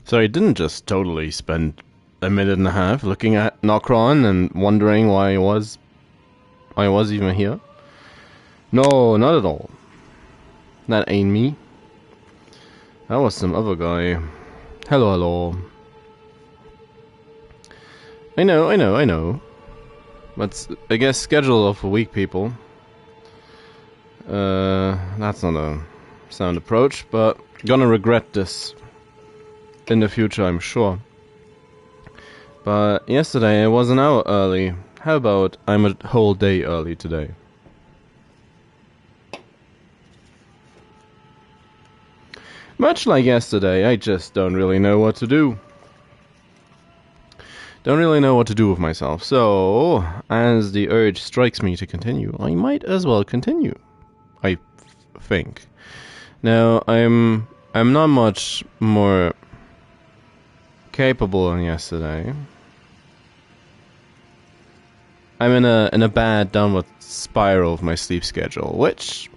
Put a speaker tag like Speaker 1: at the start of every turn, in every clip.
Speaker 1: So I didn't just totally spend a minute and a half looking at Nokron and wondering why I was even here. No, not at all. That ain't me. That was some other guy. Hello, hello. I know. But I guess schedule of a week, people. That's not a sound approach, but gonna regret this in the future, I'm sure. But yesterday I was an hour early. How about I'm a whole day early today? Much like yesterday, I just don't really know what to do. Don't really know what to do with myself, so as the urge strikes me to continue, I might as well continue. I think. Now, I'm not much more capable than yesterday. I'm in a bad downward spiral of my sleep schedule, which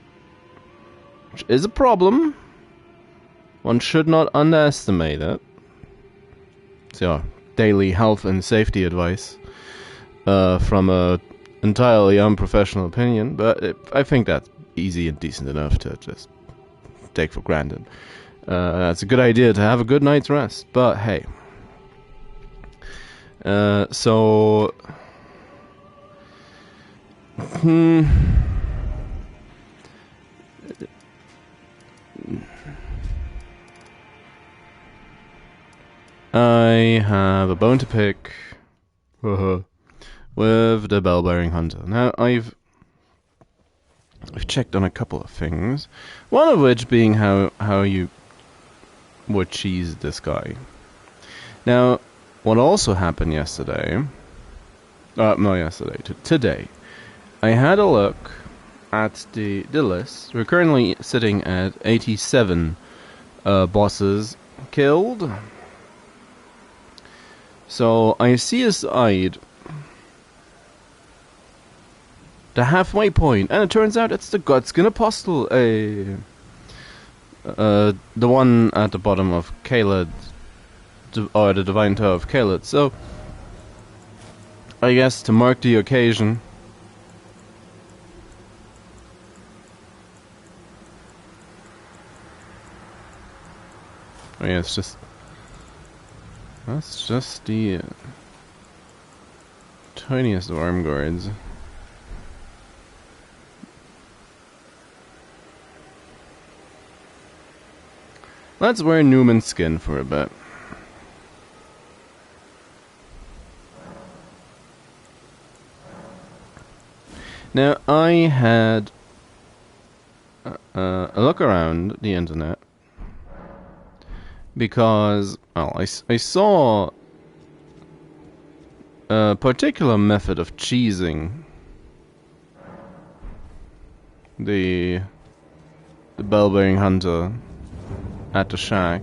Speaker 1: is a problem. One should not underestimate it. So, daily health and safety advice from a entirely unprofessional opinion, but I think that's easy and decent enough to just take for granted. It's a good idea to have a good night's rest, but hey. So... I have a bone to pick with the bell-bearing hunter. Now, I've checked on a couple of things. One of which being how you would cheese this guy. Now, what also happened yesterday... not yesterday, today. I had a look at the list. We're currently sitting at 87 bosses killed. So I see aside the halfway point, and it turns out it's the Gutskin Apostle, the one at the bottom of Caelid, or the Divine Tower of Caelid. So I guess to mark the occasion, oh yeah, that's just the tiniest of arm guards. Let's wear Newman's skin for a bit. Now, I had a look around the internet because, well, I saw a particular method of cheesing the bell-bearing hunter at the shack.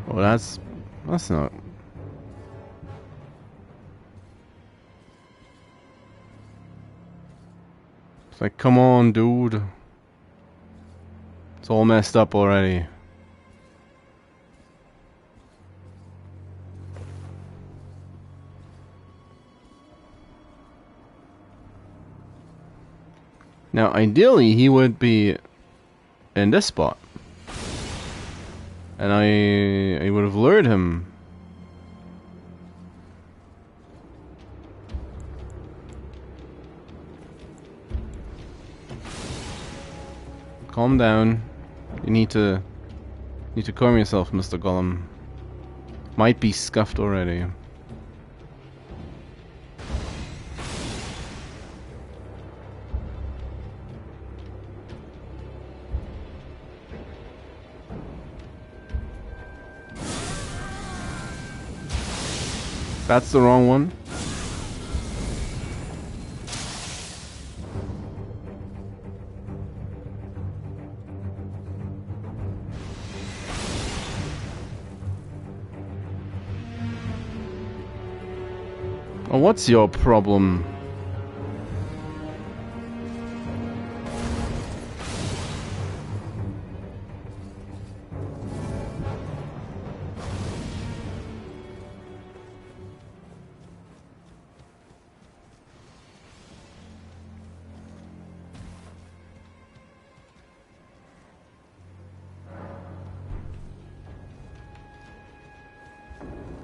Speaker 1: Well, that's not. It's like, come on, dude. It's all messed up already. Now, ideally, he would be in this spot. And I would have lured him. Calm down. You need to calm yourself, Mr. Gollum. Might be scuffed already. That's the wrong one. Oh, what's your problem?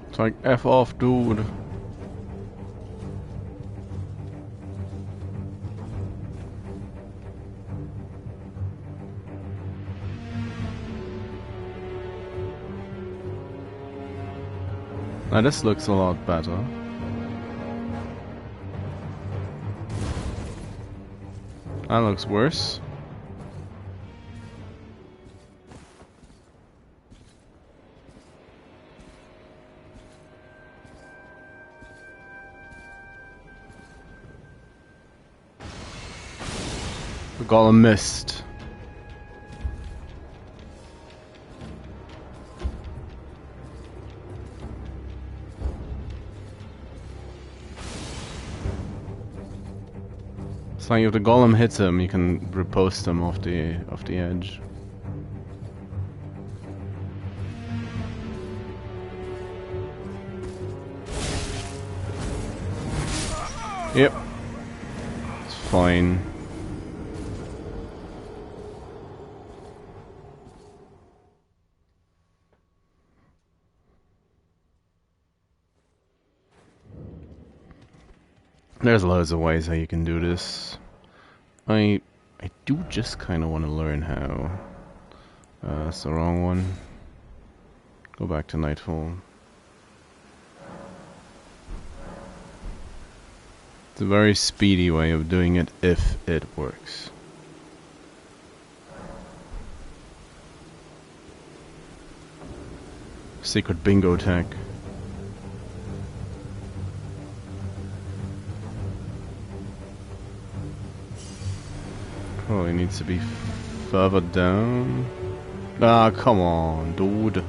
Speaker 1: It's like, F off, dude. Now this looks a lot better. That looks worse. The golem missed. It's like if the golem hits him, you can riposte him off the edge. Yep. It's fine. There's loads of ways how you can do this. I do just kind of want to learn how. That's the wrong one. Go back to Nightfall. It's a very speedy way of doing it if it works. Secret bingo tech. Probably needs to be further down. Ah, come on, dude.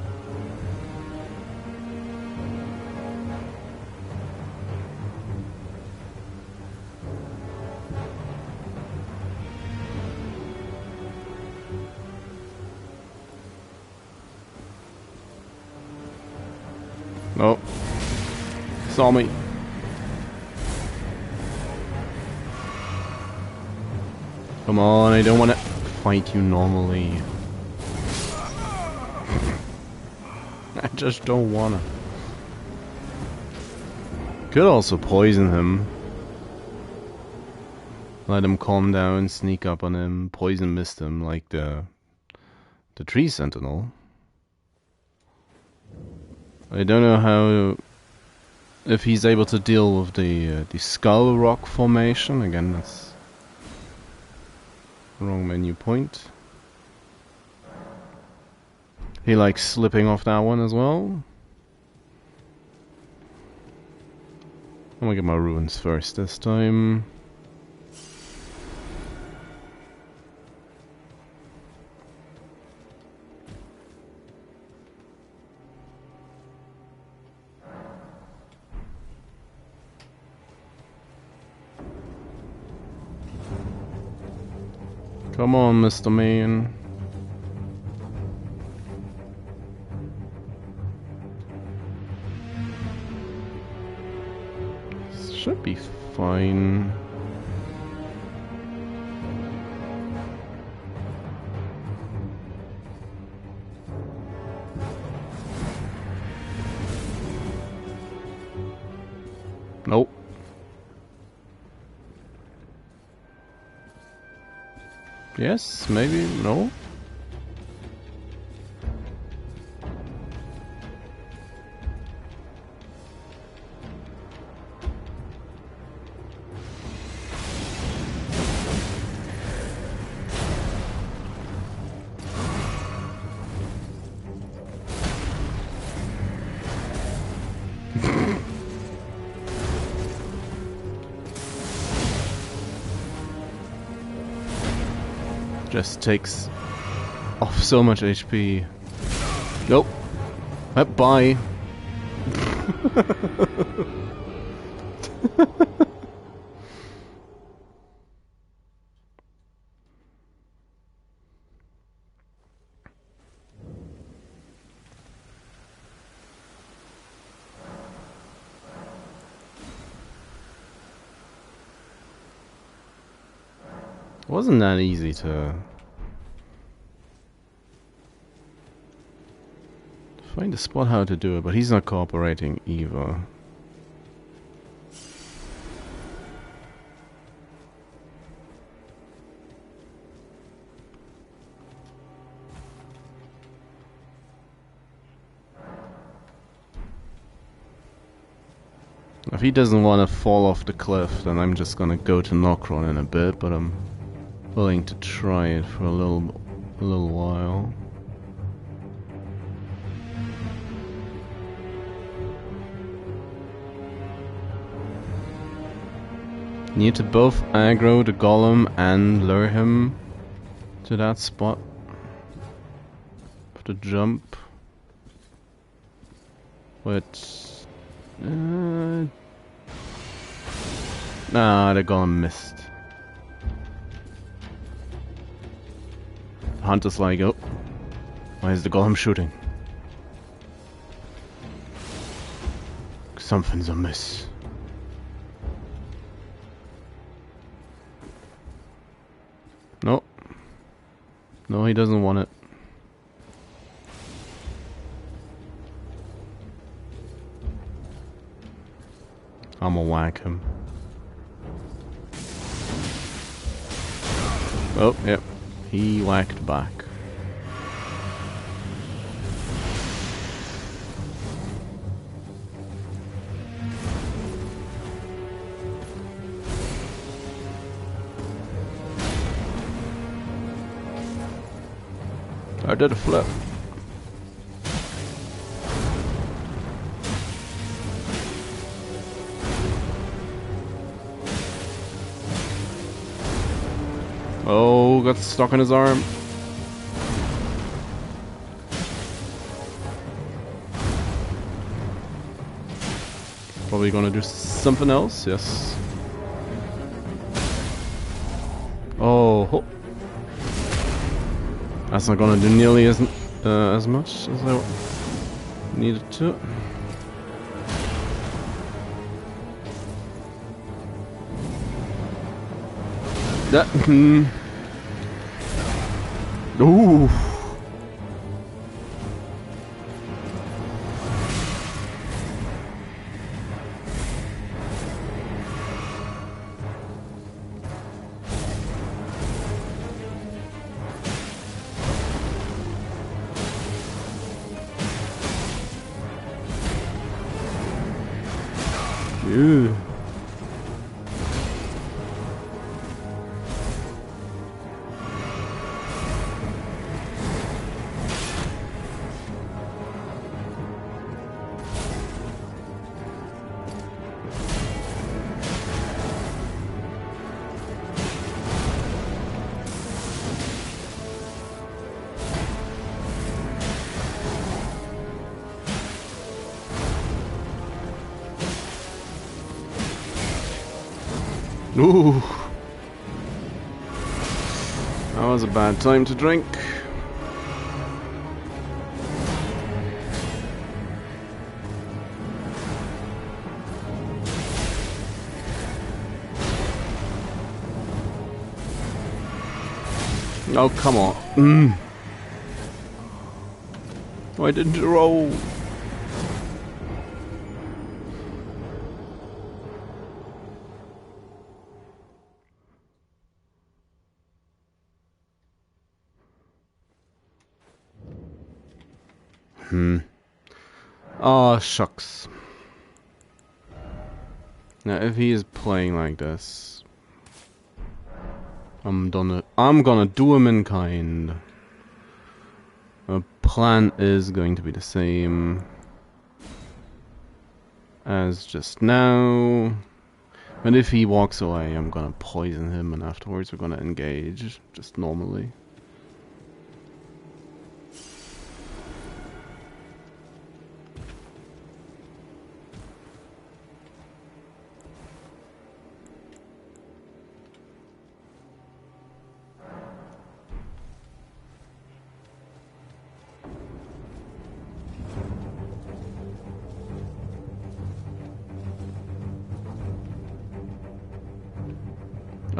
Speaker 1: Oh, saw me. Come on, I don't want to fight you normally. I just don't want to. Could also poison him. Let him calm down, sneak up on him, poison mist him like the tree sentinel. I don't know how, if he's able to deal with the skull rock formation. Again, that's wrong menu point. He likes slipping off that one as well. I'm gonna get my ruins first this time. Come on, Mr. Man. Should be fine. Nope. Yes, maybe, no. Just takes off so much HP. Nope. Bye. Wasn't that easy to find a spot how to do it, but he's not cooperating either. If he doesn't want to fall off the cliff, then I'm just gonna go to Nokron in a bit, but I'm willing to try it for a little while. Need to both aggro the golem and lure him to that spot for the jump. But nah, the golem missed. The hunter's like, oh, why is the golem shooting? Something's amiss. No. No, he doesn't want it. I'ma whack him. Oh, yep. He whacked back. I did a flip. Oh, got stuck in his arm. Probably gonna do something else, yes. Oh, that's not gonna do nearly as much as I needed to. That. Ooh. Ew. Ooh. That was a bad time to drink. Oh, come on. Why didn't you roll? Oh, shucks. Now, if he is playing like this, I'm gonna do him in kind. The plan is going to be the same as just now. And if he walks away, I'm gonna poison him, and afterwards we're gonna engage just normally.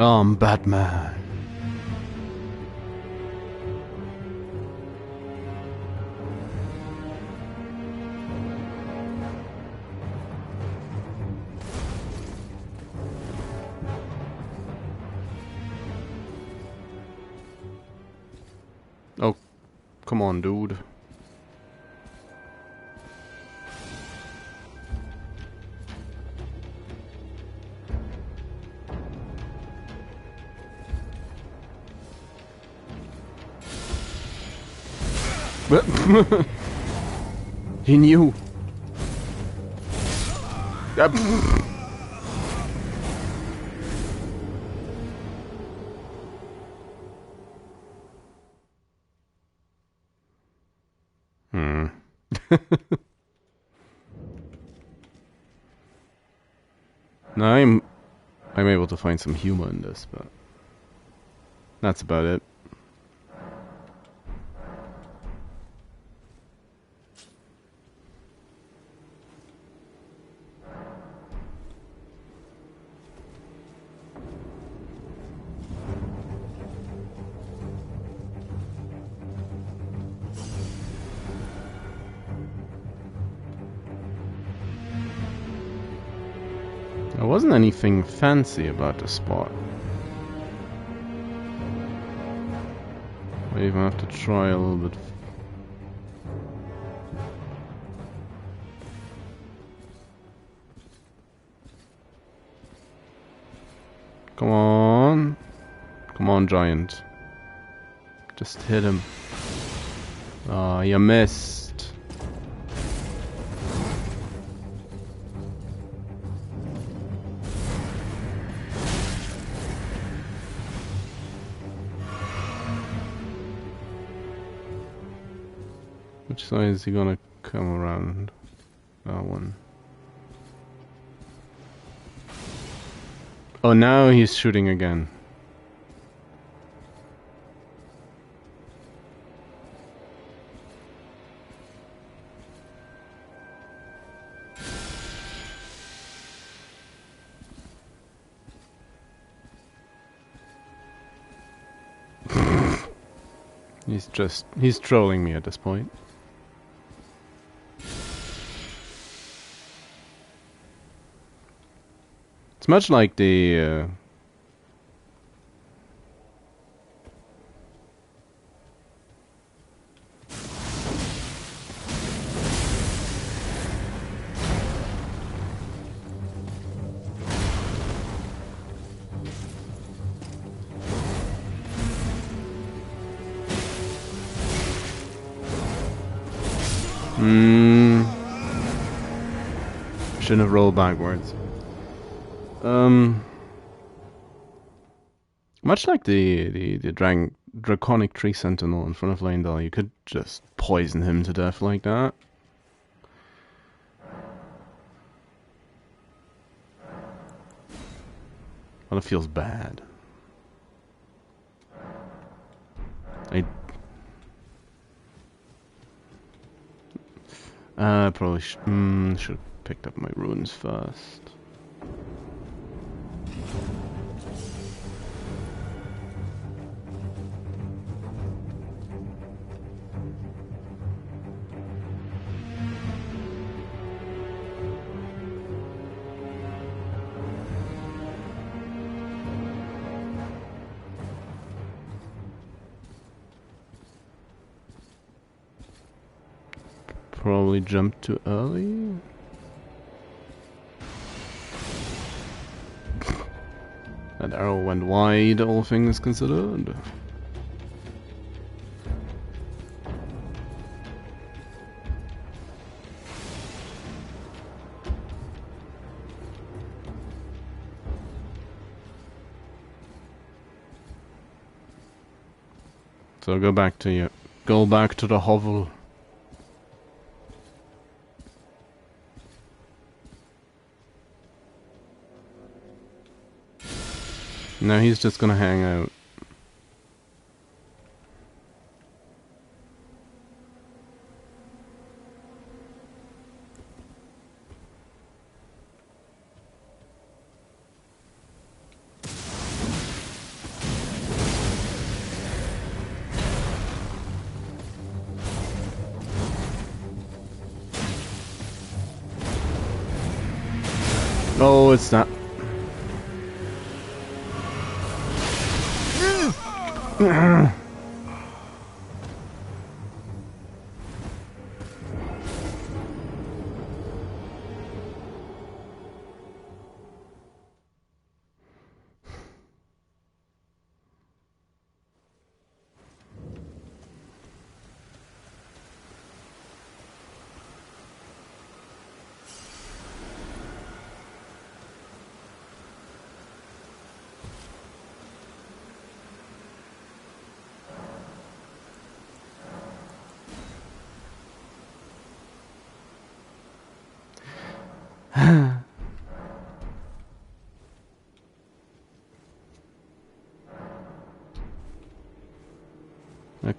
Speaker 1: I'm Batman. Oh, come on, dude. He knew. Now I'm able to find some humor in this, but that's about it. There wasn't anything fancy about the spot. I even have to try a little bit. Come on. Come on, giant. Just hit him. Ah, you missed. Which side is he gonna come around? That one. Oh, now he's shooting again. He's trolling me at this point. It's much like the shouldn't have rolled backwards. Much like the draconic tree sentinel in front of Leyndell, you could just poison him to death like that. Well, it feels bad. I probably should have picked up my runes first. Probably jumped too early. That arrow went wide, all things considered. So go back to the hovel. No, he's just gonna hang out. Oh, it's not.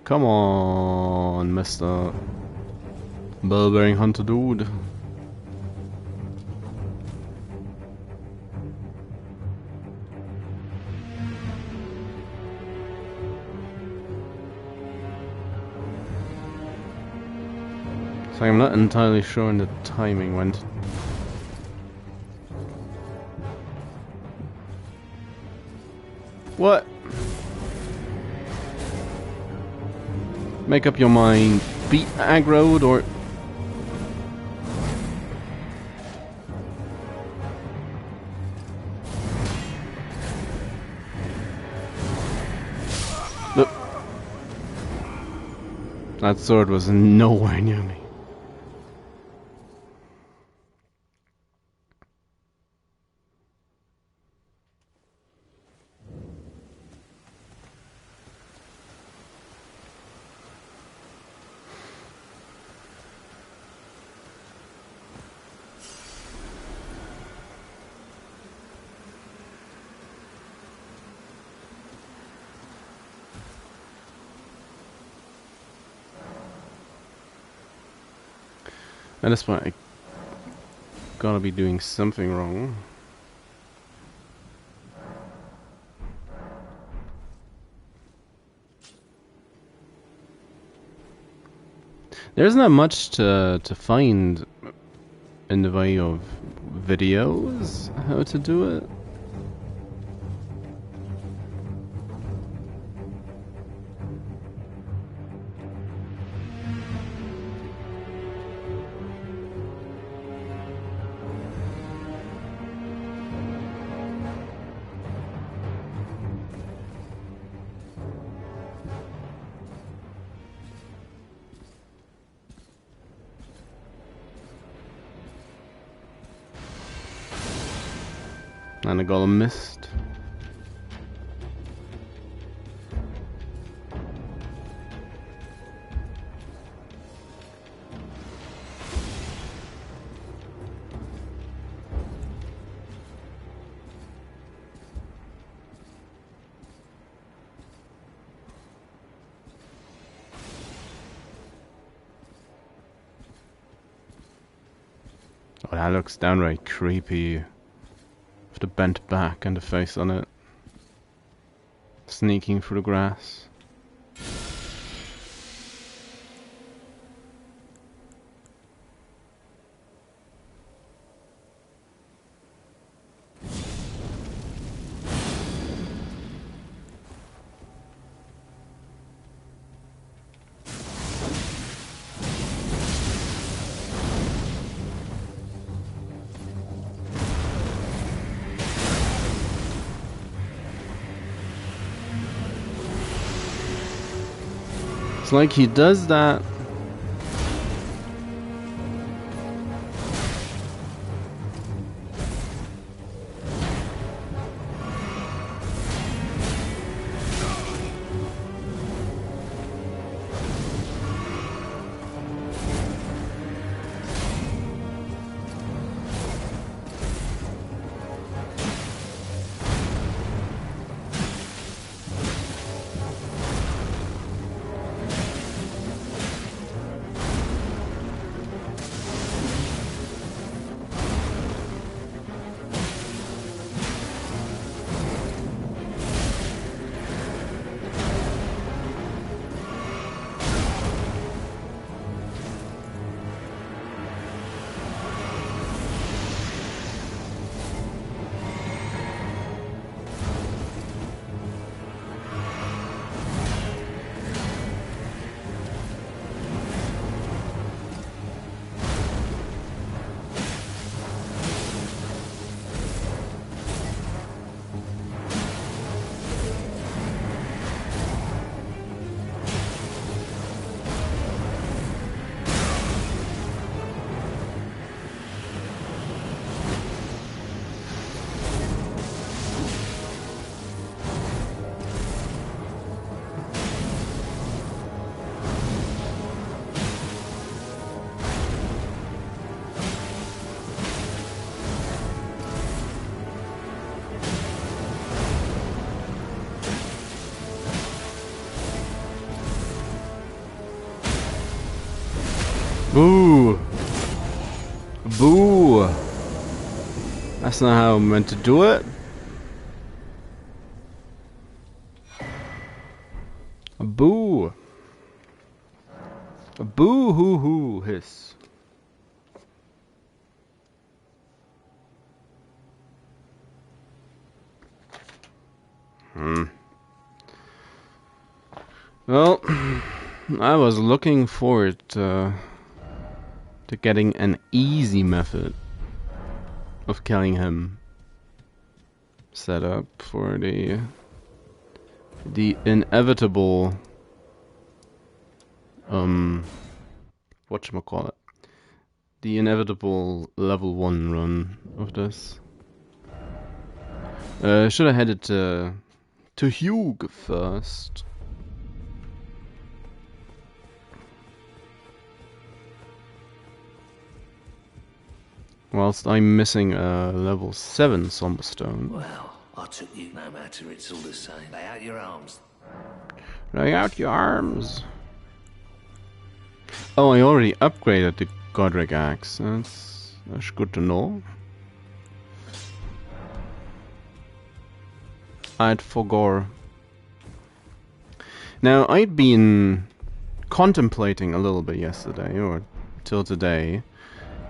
Speaker 1: Come on, Mr. Bell-bearing hunter dude. So I'm not entirely sure when the timing went. What? Make up your mind. Beat aggroed or... Look. That sword was nowhere near me. At this point, I gotta be doing something wrong. There isn't that much to find in the way of videos how to do it. And a golem missed. Oh, that looks downright creepy. With the bent back and the face on it. Sneaking through the grass. It's like he does that. Boo! Boo! That's not how I'm meant to do it. A boo! A boo hoo hoo hiss. Well, I was looking forward to getting an easy method of killing him set up for the inevitable whatchamacallit, the inevitable level 1 run of this. Should have headed to Hugh first. Whilst I'm missing a level 7 Somberstone.
Speaker 2: Well, I took you no matter, it's all the same. Lay out your arms.
Speaker 1: Lay out your arms. Oh, I already upgraded the Godric Axe. That's good to know. I'd forgore. Now, I'd been contemplating a little bit yesterday, or till today,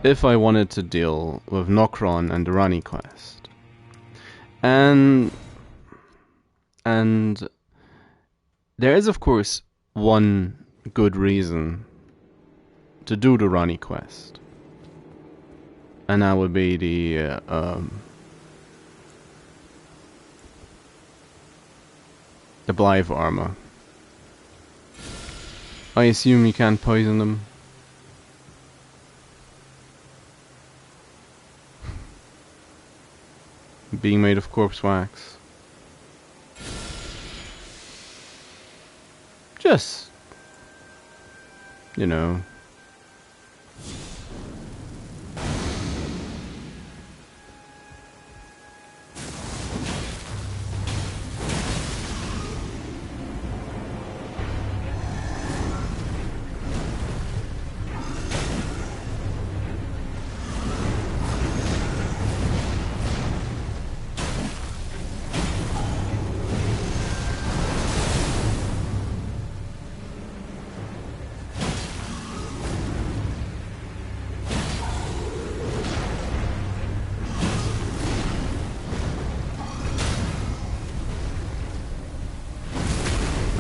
Speaker 1: if I wanted to deal with Nokron and the Ranni quest. And there is, of course, one good reason to do the Ranni quest. And that would be the Blaidd armor. I assume you can't poison them. Being made of corpse wax. Just, you know.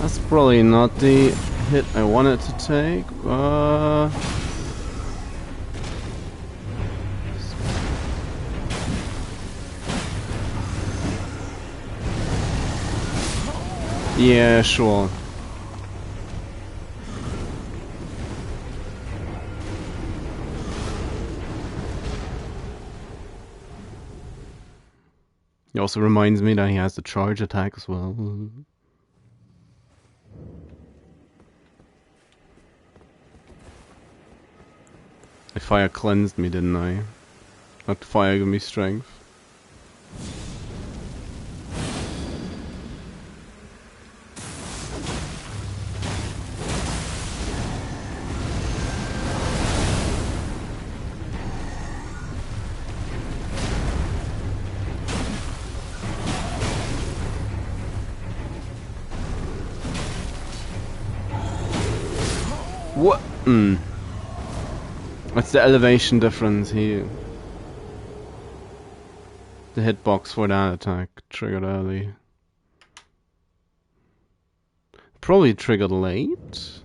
Speaker 1: That's probably not the hit I wanted to take. Yeah, sure. He also reminds me that he has the charge attack as well. I fire cleansed me, didn't I? Not fire gave me strength. What? That's the elevation difference here. The hitbox for that attack triggered early. Probably triggered late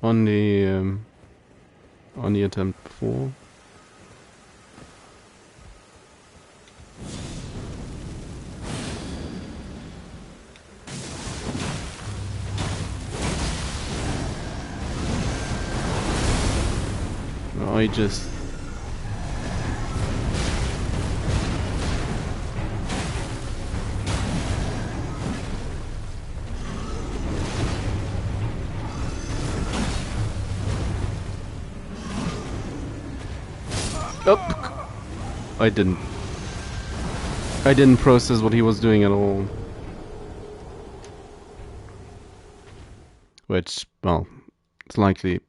Speaker 1: on the attempt before. I just... Oh! I didn't process what he was doing at all. Which, well, it's likely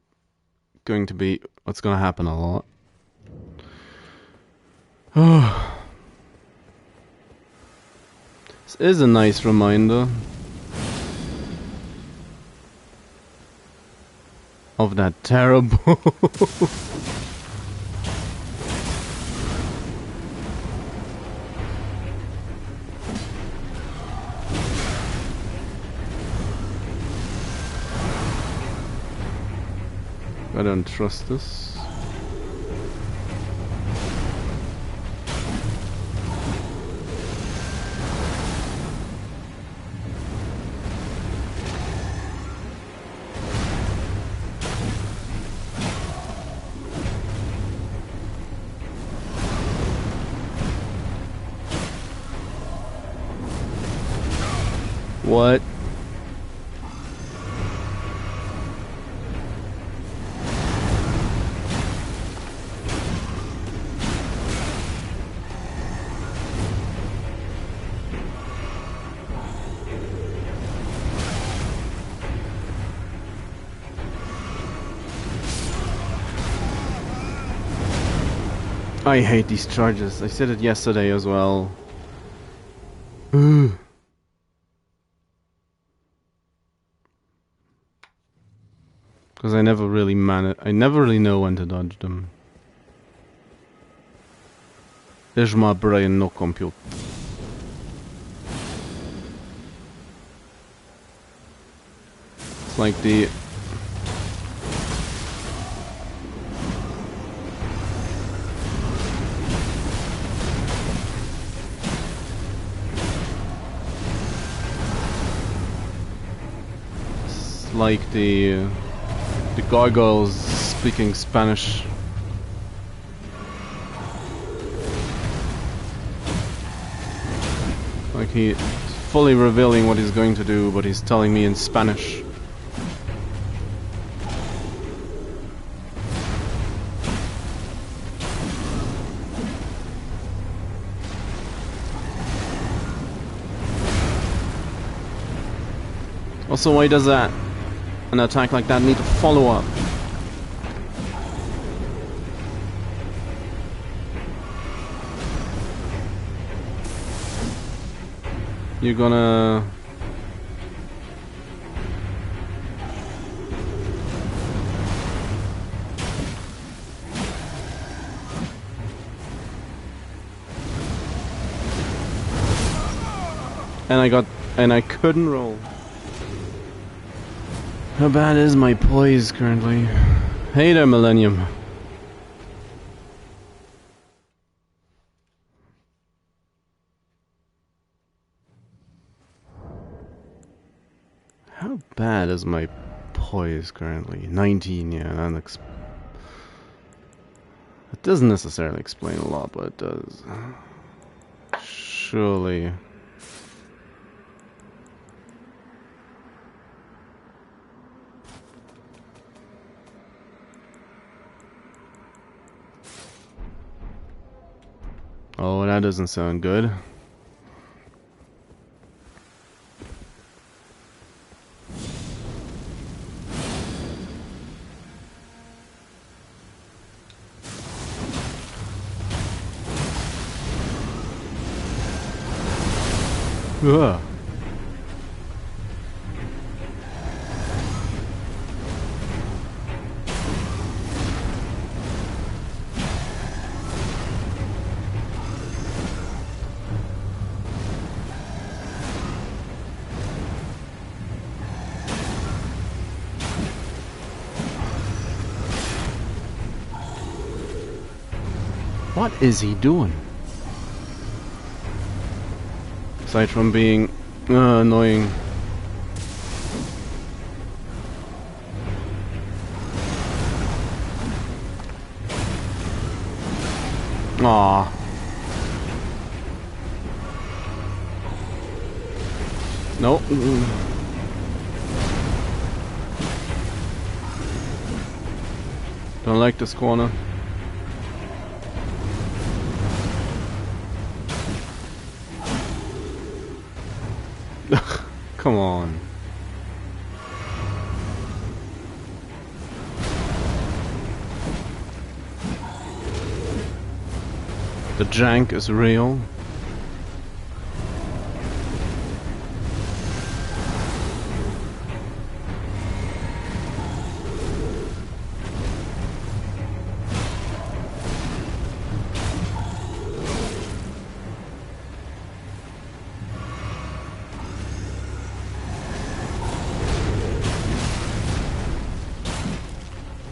Speaker 1: going to be what's going to happen a lot. This is a nice reminder of that terrible I don't trust this. What? I hate these charges. I said it yesterday as well. Because I never really I never really know when to dodge them. There's my brain, no compute. It's like the... like the gargoyles speaking Spanish. Like he's fully revealing what he's going to do, but he's telling me in Spanish. Also, why does that? An attack like that need to follow up. You're gonna... And I couldn't roll. How bad is my poise currently? Hey there, Millennium. How bad is my poise currently? 19, yeah, that doesn't necessarily explain a lot, but it does. Surely. Oh, that doesn't sound good. Ugh. What is he doing? Aside from being annoying. Aww. Nope. Don't like this corner. Come on. The jank is real.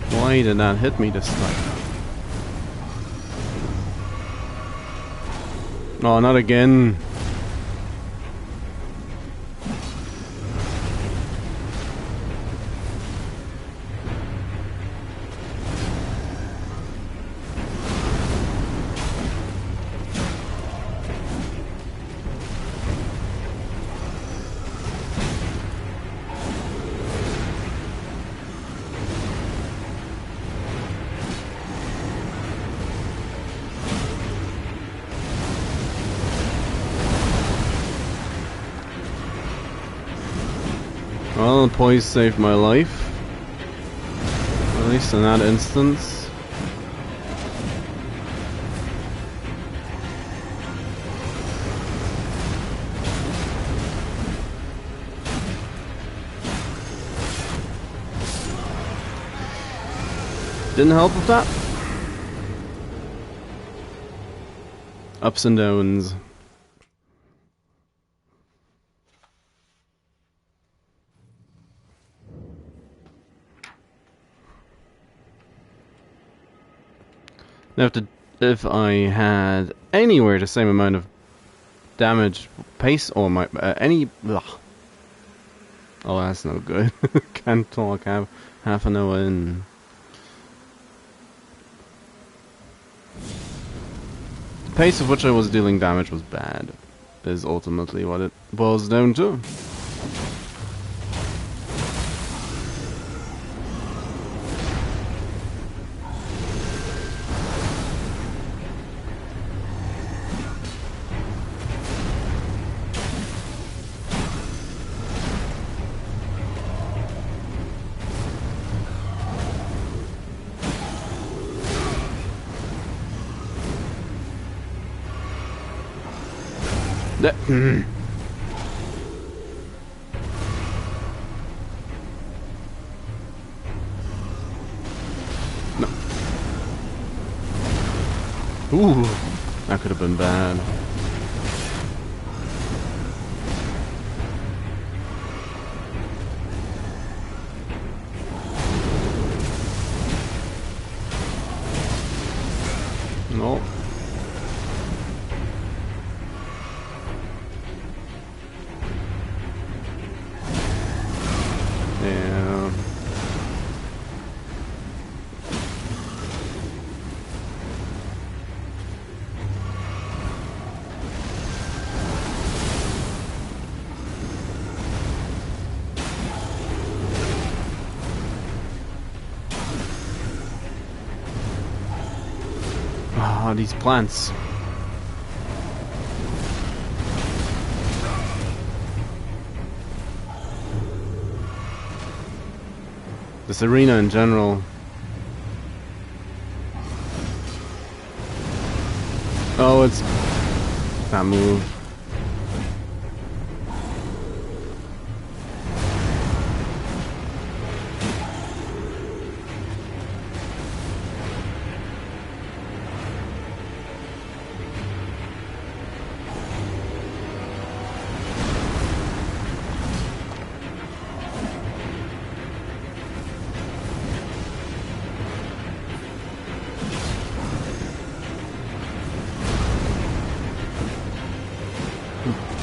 Speaker 1: Why did that hit me this time? No, not again. Well, the poise saved my life. At least in that instance. Didn't help with that. Ups and downs. Now, if I had anywhere the same amount of damage, pace, or my any, ugh. Oh, that's no good. Can't talk half an hour in. The pace of which I was dealing damage was bad, is ultimately what it boils down to. No. Ooh, that could have been bad. No. Yeah. Ah, these plants. This arena in general. Oh, it's that move.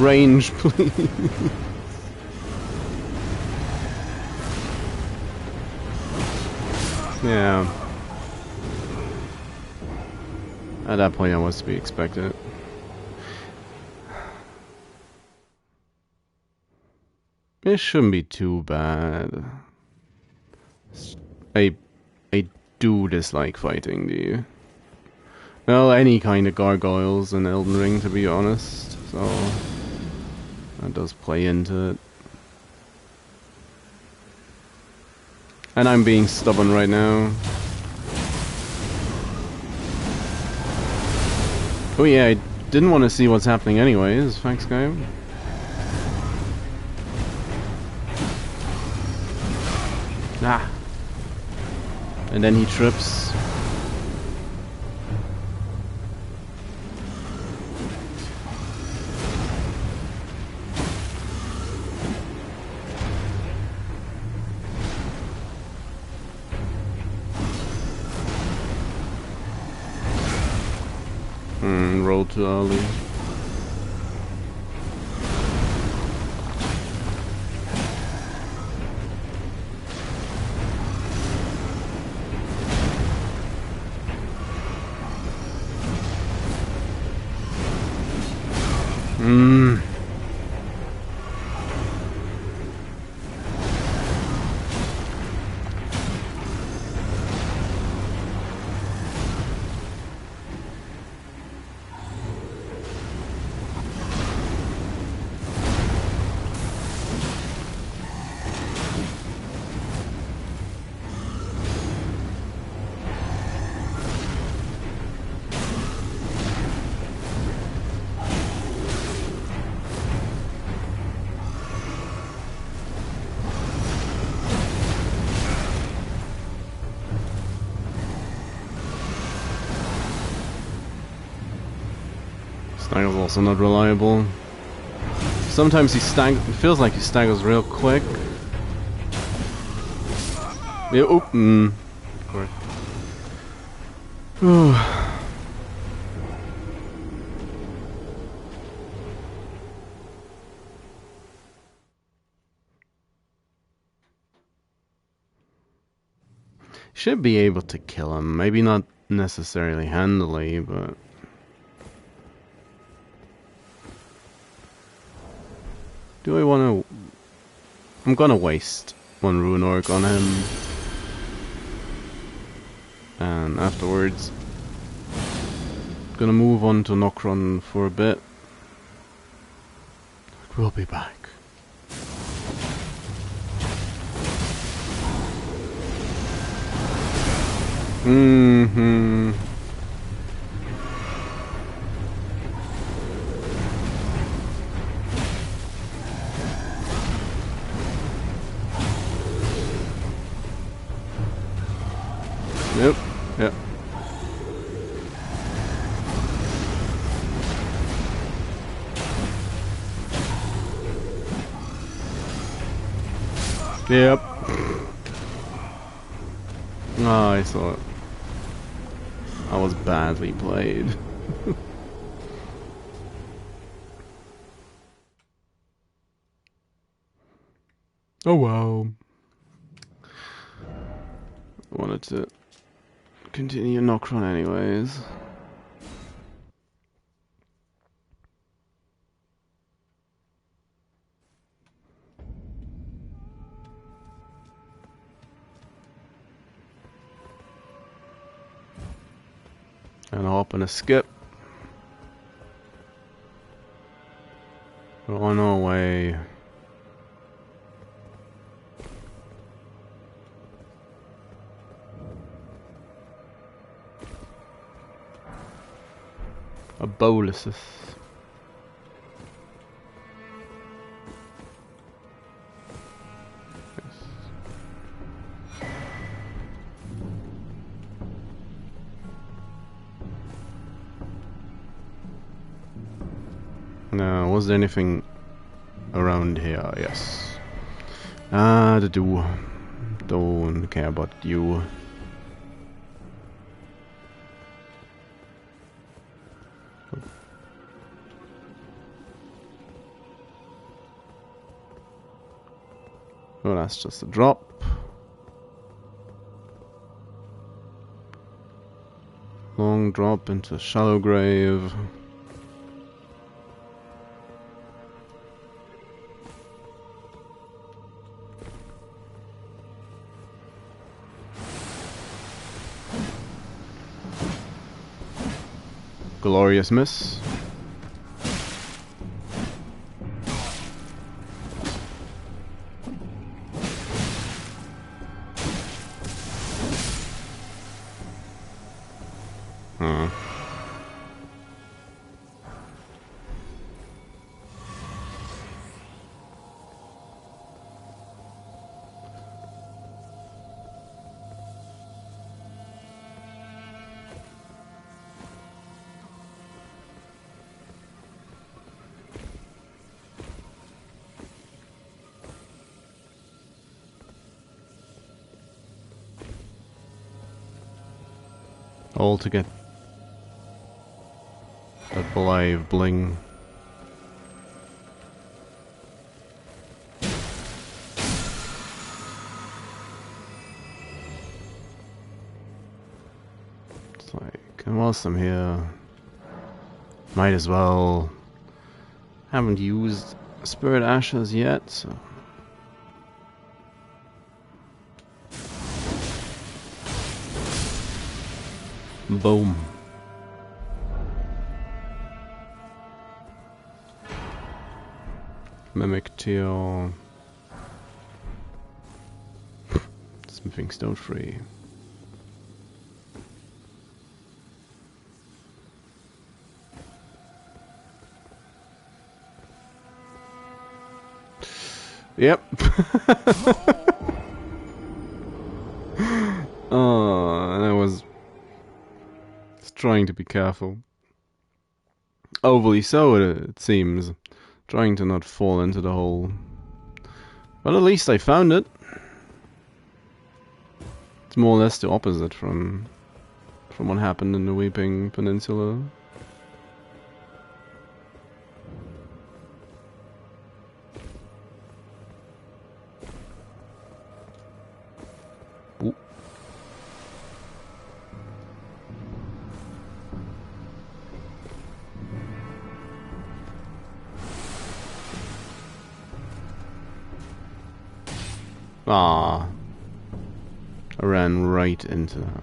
Speaker 1: Range, please. Yeah. At that point, I was to be expected. It shouldn't be too bad. I do dislike fighting, do you? Well, any kind of gargoyles in Elden Ring, to be honest. So that does play into it. And I'm being stubborn right now. Oh yeah, I didn't want to see what's happening anyways. Thanks, game. Ah. And then he trips. Roll too early. Staggers also not reliable. Sometimes he feels like he staggers real quick. Yeah, oh, Should be able to kill him. Maybe not necessarily handily, but... Do I want to... I'm gonna waste one Rune Orc on him. And afterwards... Gonna move on to Nokron for a bit. We'll be back. Mm-hmm. Yep. Yep. Yep. Oh, I saw it. I was badly played. Oh wow. I wanted to continue Nokron anyways. And hop and a skip. On our way. A boluses. Now, was there anything around here? Yes. The do. Don't care about you. Well, that's just a drop. Long drop into a shallow grave. Glorious miss. All to get that Blaidd bling. It's like, and whilst I'm here, might as well. Haven't used Spirit Ashes yet, so. Boom. Mimic Teal. Smithing Stone free. Yep. Oh, and I was trying to be careful. Overly so, it seems. Trying to not fall into the hole. Well, at least I found it. It's more or less the opposite from what happened in the Weeping Peninsula. Ooh. Ah, I ran right into that.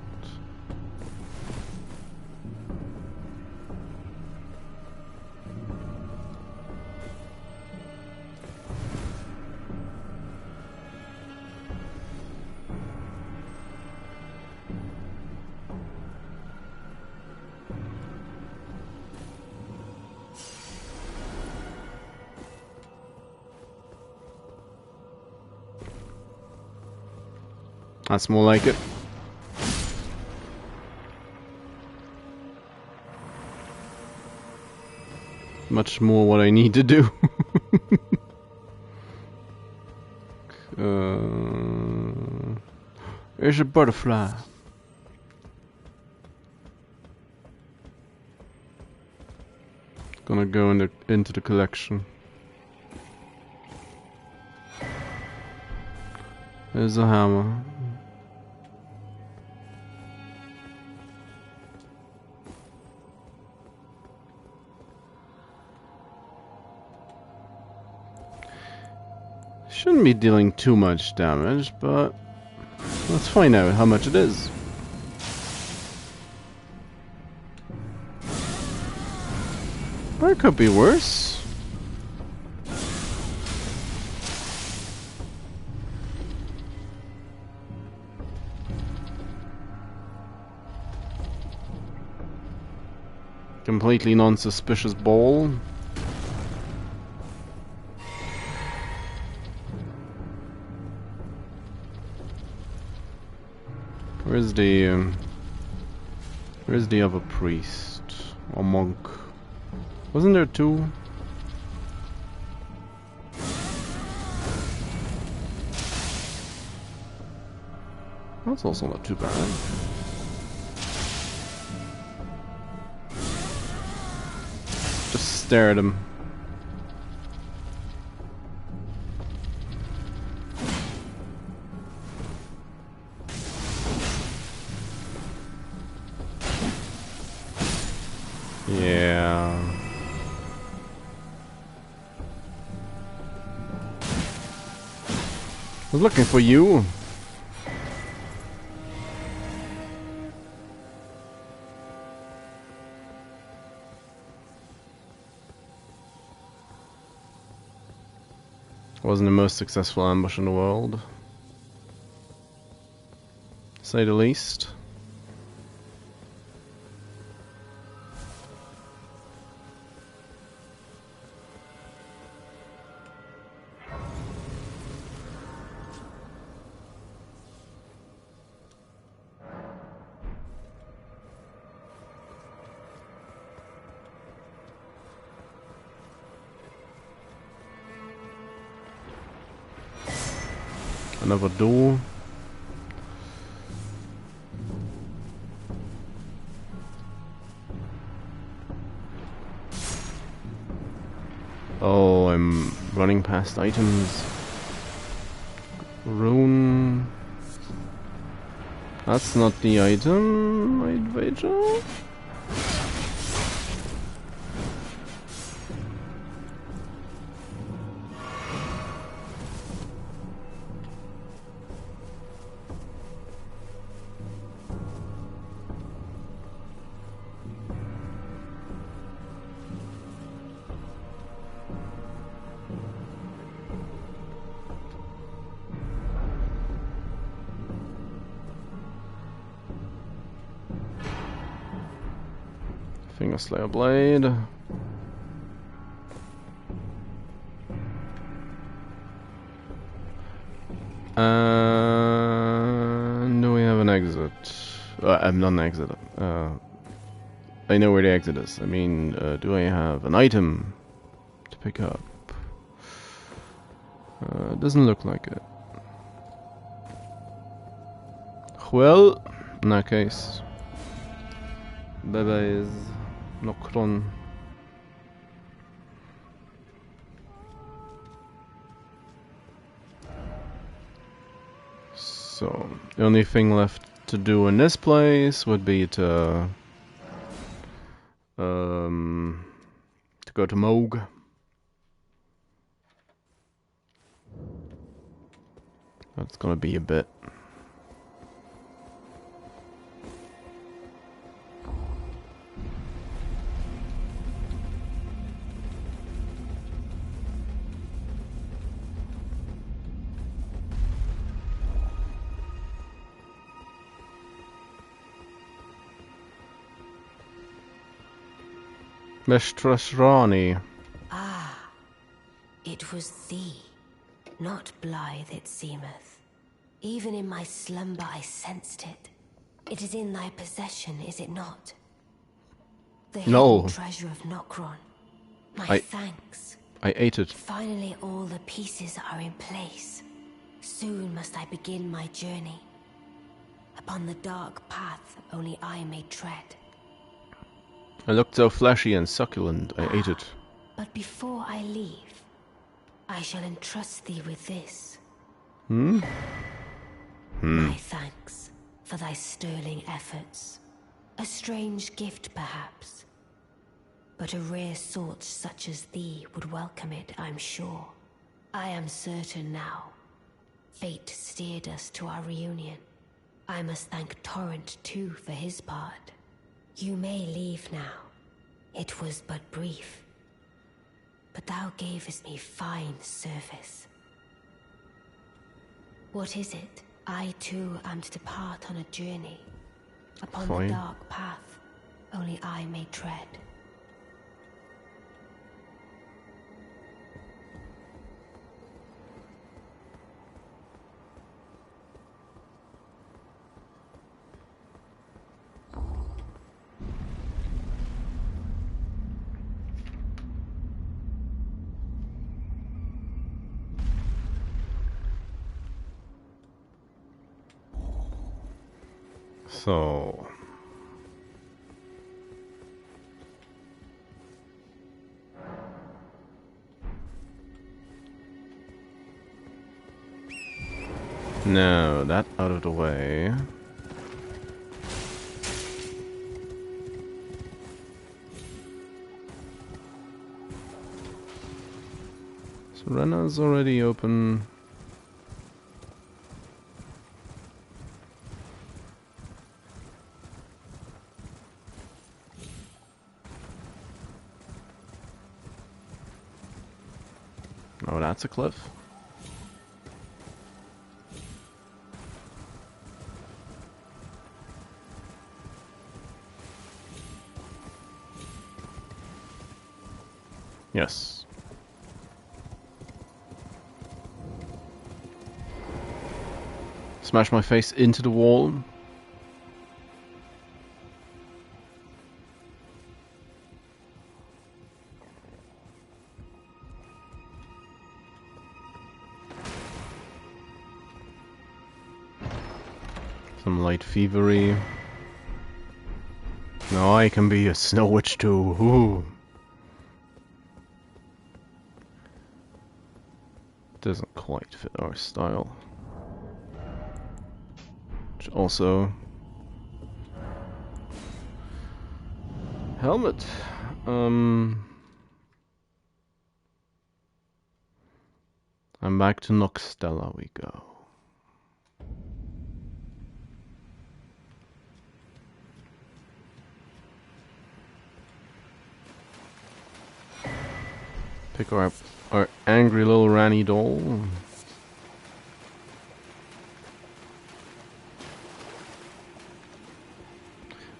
Speaker 1: That's more like it. Much more what I need to do. There's a butterfly. Gonna go into the collection. There's a hammer. Shouldn't be dealing too much damage, but let's find out how much it is. Or it could be worse. Completely non-suspicious ball. Where's the other priest or monk? Wasn't there two? That's also not too bad. Just stare at him. Yeah. I was looking for you. Wasn't the most successful ambush in the world, to say the least. Another door. running past items. Rune. That's not the item, I'd wager. Slayer blade. Do we have an exit? I'm not an exit. I know where the exit is. I mean, do I have an item to pick up? Doesn't look like it. Well, in that case, bye-bye. Nokron. So, the only thing left to do in this place would be to go to Moog. That's gonna be a bit. Mistress Ranni.
Speaker 3: Ah, it was thee, not Blaidd it seemeth. Even in my slumber I sensed it. It is in thy possession, is it not? The hidden treasure of Nokron. My thanks.
Speaker 1: I ate it.
Speaker 3: Finally all the pieces are in place. Soon must I begin my journey. Upon the dark path only I may tread.
Speaker 1: It looked so fleshy and succulent, I ate it.
Speaker 3: But before I leave, I shall entrust thee with this.
Speaker 1: My
Speaker 3: thanks for thy sterling efforts. A strange gift, perhaps. But a rare sort such as thee would welcome it, I'm sure. I am certain now. Fate steered us to our reunion. I must thank Torrent, too, for his part. You may leave now. It was but brief. But thou gavest me fine service. What is it? I too am to depart on a journey. Upon the dark path, only I may tread.
Speaker 1: So now that out of the way. So Renna's already open. Oh, that's a cliff. Yes. Smash my face into the wall. Some light fevery. Now I can be a snow witch too. Ooh. Doesn't quite fit our style. Which also... Helmet. I'm back to Noxtella we go. Pick our angry little Ranni doll.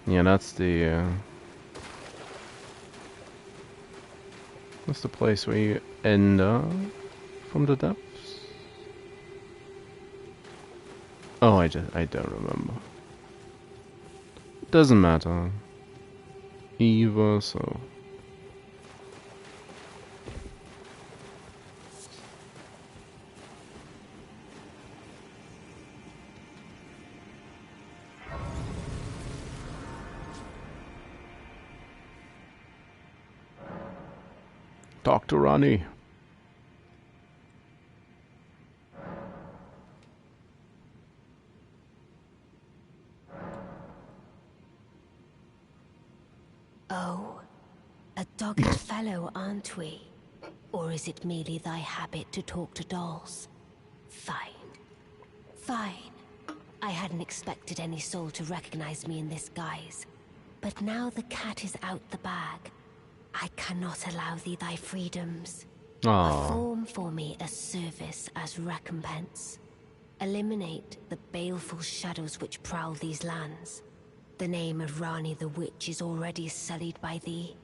Speaker 1: Yeah, that's the place where you end up from the depths. Oh, I don't remember. Doesn't matter. Either, so. Talk to Ranni.
Speaker 3: Oh, a dogged fellow, aren't we? Or is it merely thy habit to talk to dolls? Fine. Fine. I hadn't expected any soul to recognize me in this guise. But now the cat is out the bag. I cannot allow thee thy freedoms. Perform for me a service as recompense. Eliminate the baleful shadows which prowl these lands. The name of Ranni the Witch is already sullied by thee.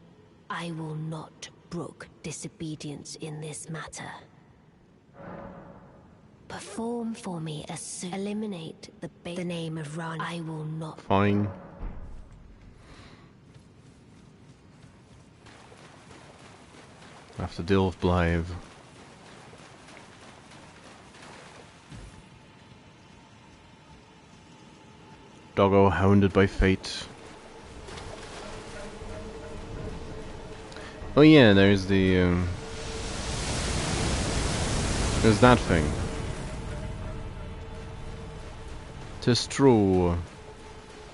Speaker 3: I will not brook disobedience in this matter. Perform for me a service. Eliminate the name of Ranni. I will not.
Speaker 1: Fine. I have to deal with Blaidd. Doggo hounded by fate. Oh yeah, there's the there's that thing. 'Tis true.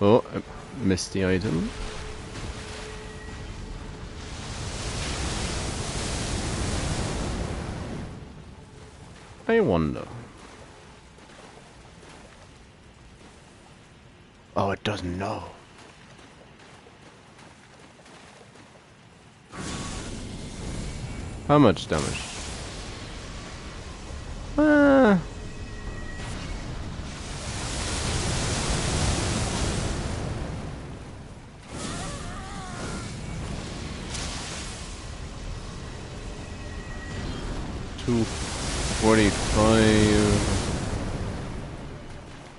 Speaker 1: Oh, I missed the item. I wonder. Oh, it doesn't know. How much damage? Ah. $245.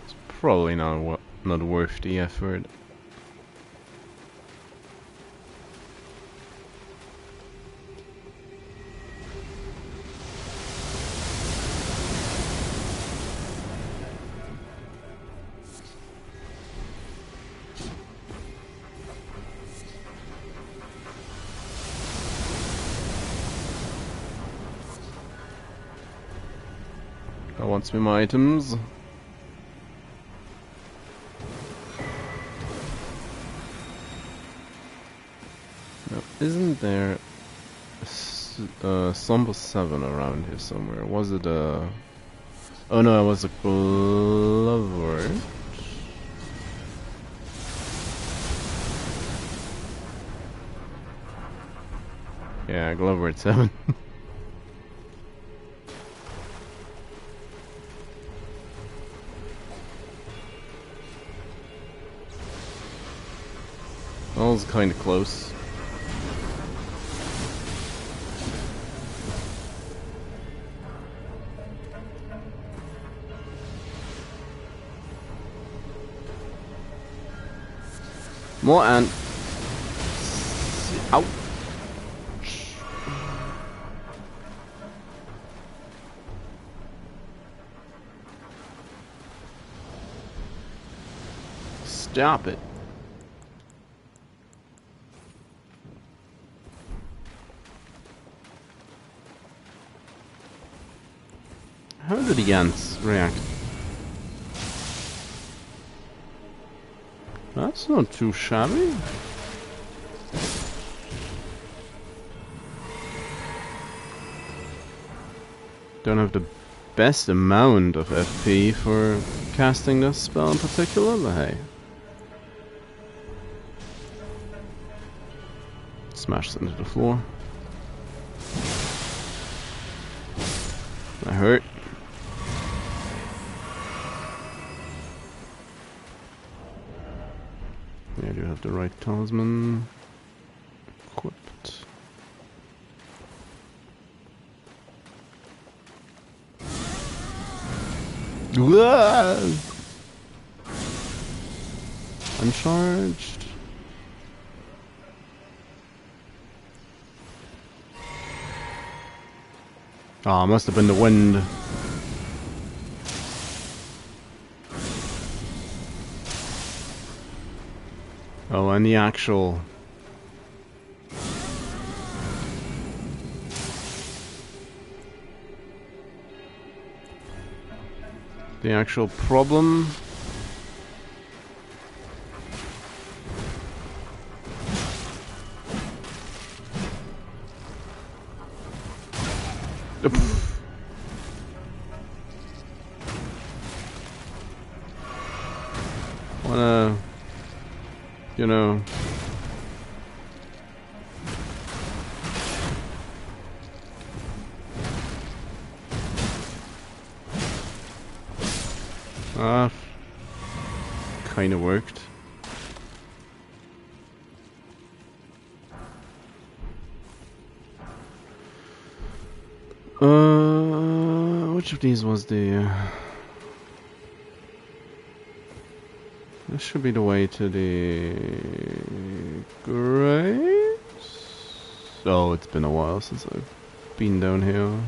Speaker 1: It's probably not worth the effort. I want some more items. Now, isn't there a Slumber 7 around here somewhere? Was it a... Oh no, it was a Glover. Yeah, Glover at 7. That was kind of close. More ants. Ouch. Stop it. How do the ants react? That's not too shabby. Don't have the best amount of FP for casting this spell in particular, but hey. Smashed into the floor. That hurt. Yeah, I do have the right talisman equipped. Uncharged. Ah, must have been the wind. Oh, and the actual... The actual problem... Wanna... You know... Kinda worked. Which of these was the... This should be the way to the... graves? Oh, it's been a while since I've been down here.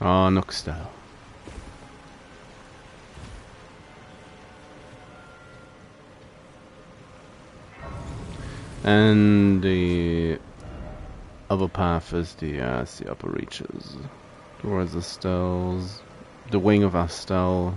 Speaker 1: Ah, Nokron. And the other path is the upper reaches towards Astel's, the wing of Astel.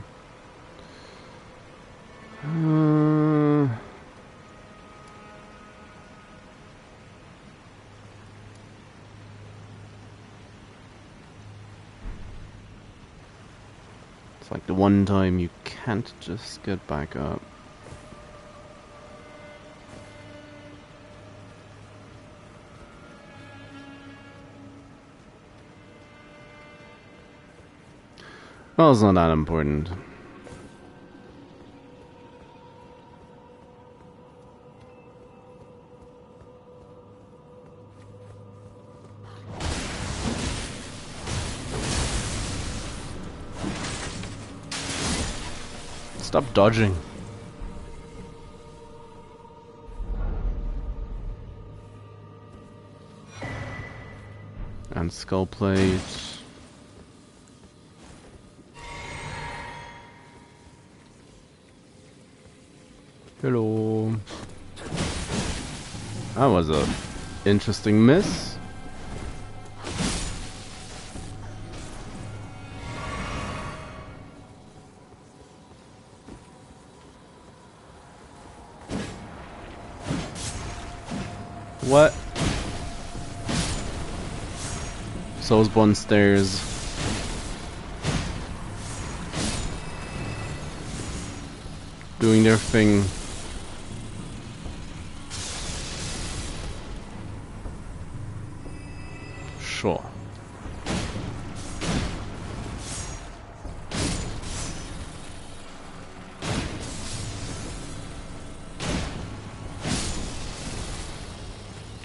Speaker 1: It's like the one time you can't just get back up. Well, it's not that important. Stop dodging. And skull plate. Hello. That was a interesting miss. What? Soul's Bond stairs. Doing their thing. Sure.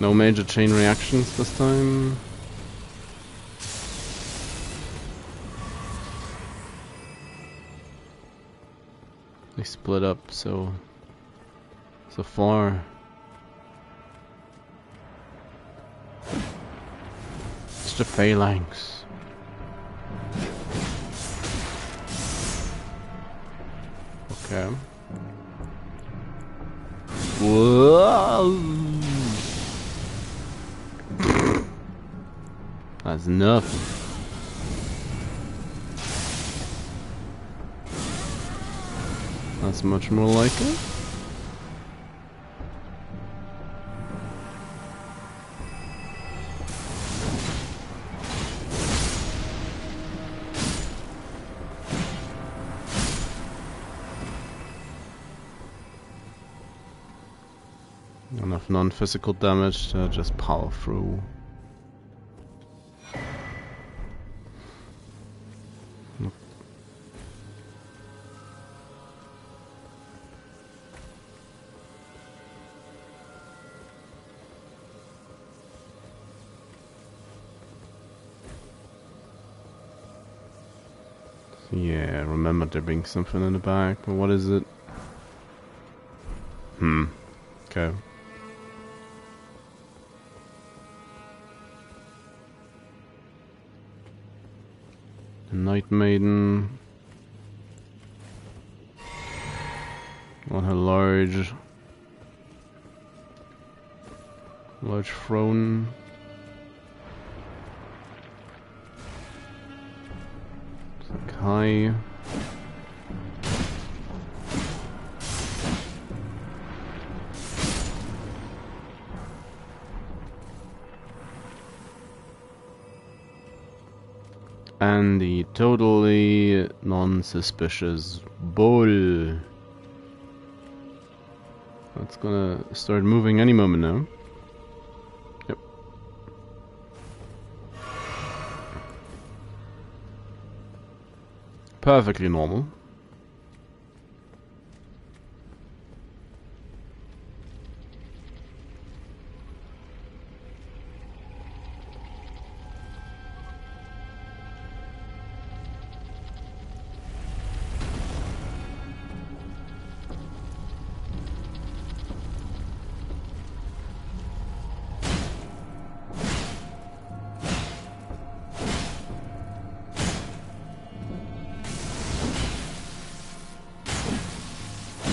Speaker 1: No major chain reactions this time. They split up so far. It's the phalanx. Okay. Whoa! That's enough. That's much more like it. Enough non-physical damage to just power through. Yeah, I remember there being something in the back, but what is it? Okay. The Night Maiden. On her large throne. High. And the totally non-suspicious bull. That's gonna start moving any moment now. Yep. Perfectly normal.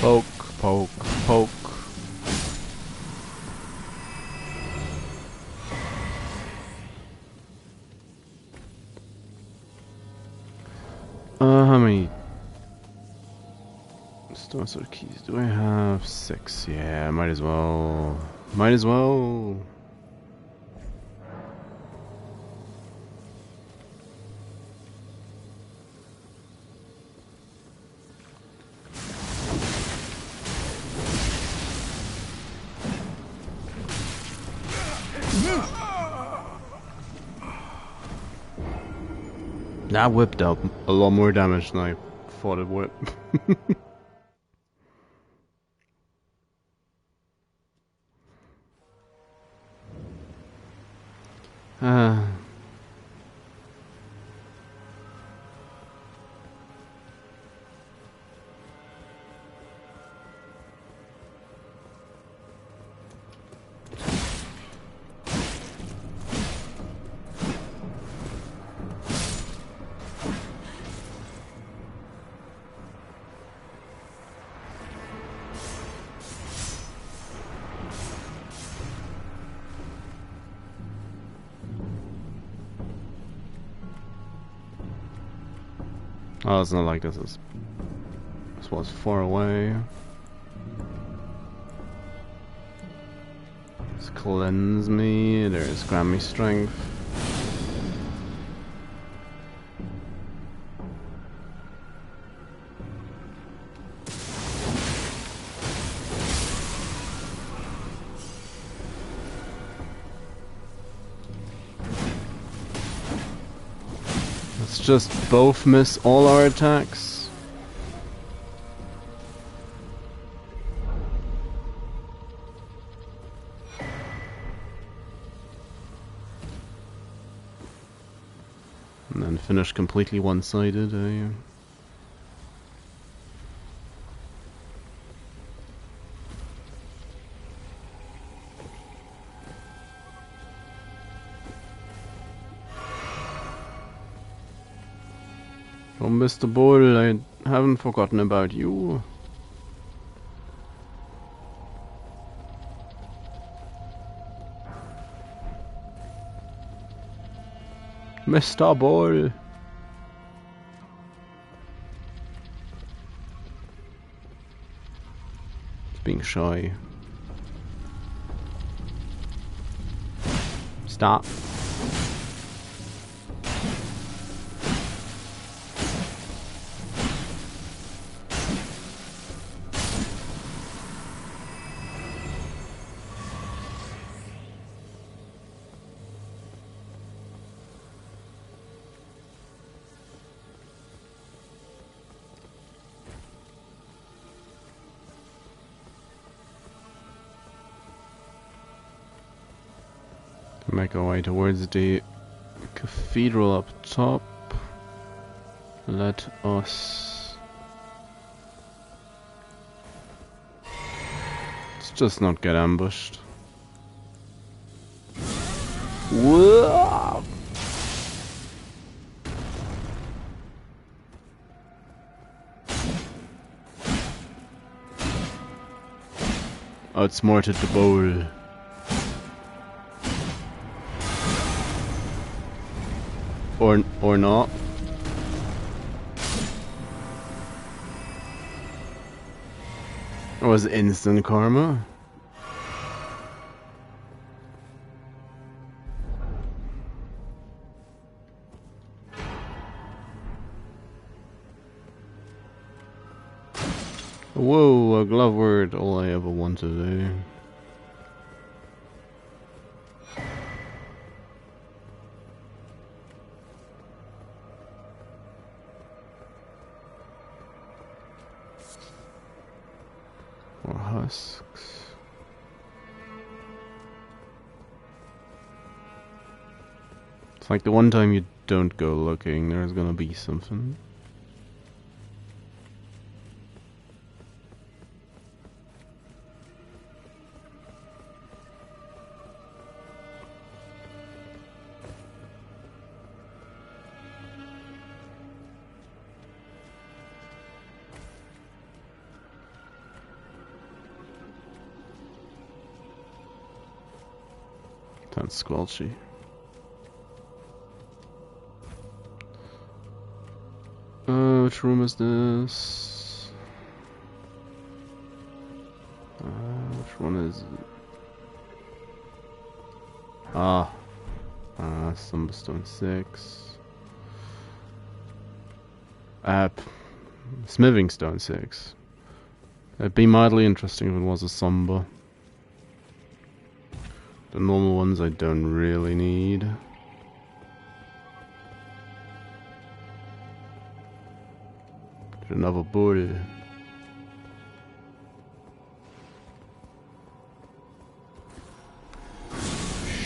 Speaker 1: Poke, poke, poke. How many Stone Sword keys do I have? 6. Yeah, might as well. Might as well. That whip dealt a lot more damage than I thought it would. Oh, it's not like this was far away. Let's cleanse me. There's grant me strength. Let's just both miss all our attacks. And then finish completely one-sided, eh? Oh, Mr. Bull, I haven't forgotten about you. Mr. Ball. It's being shy. Stop. Make our way towards the cathedral up top. Let us... Let's just not get ambushed. Whoa! Outsmarted the bowl. Or not. It was instant karma. Whoa, a glove word, all I ever wanted to do. More husks. It's like the one time you don't go looking, there's gonna be something. That's squelchy. Which room is this? Which one is it? Summerstone 6. Smithing Stone 6. It'd be mildly interesting if it was a somber. The normal ones I don't really need. Another bull.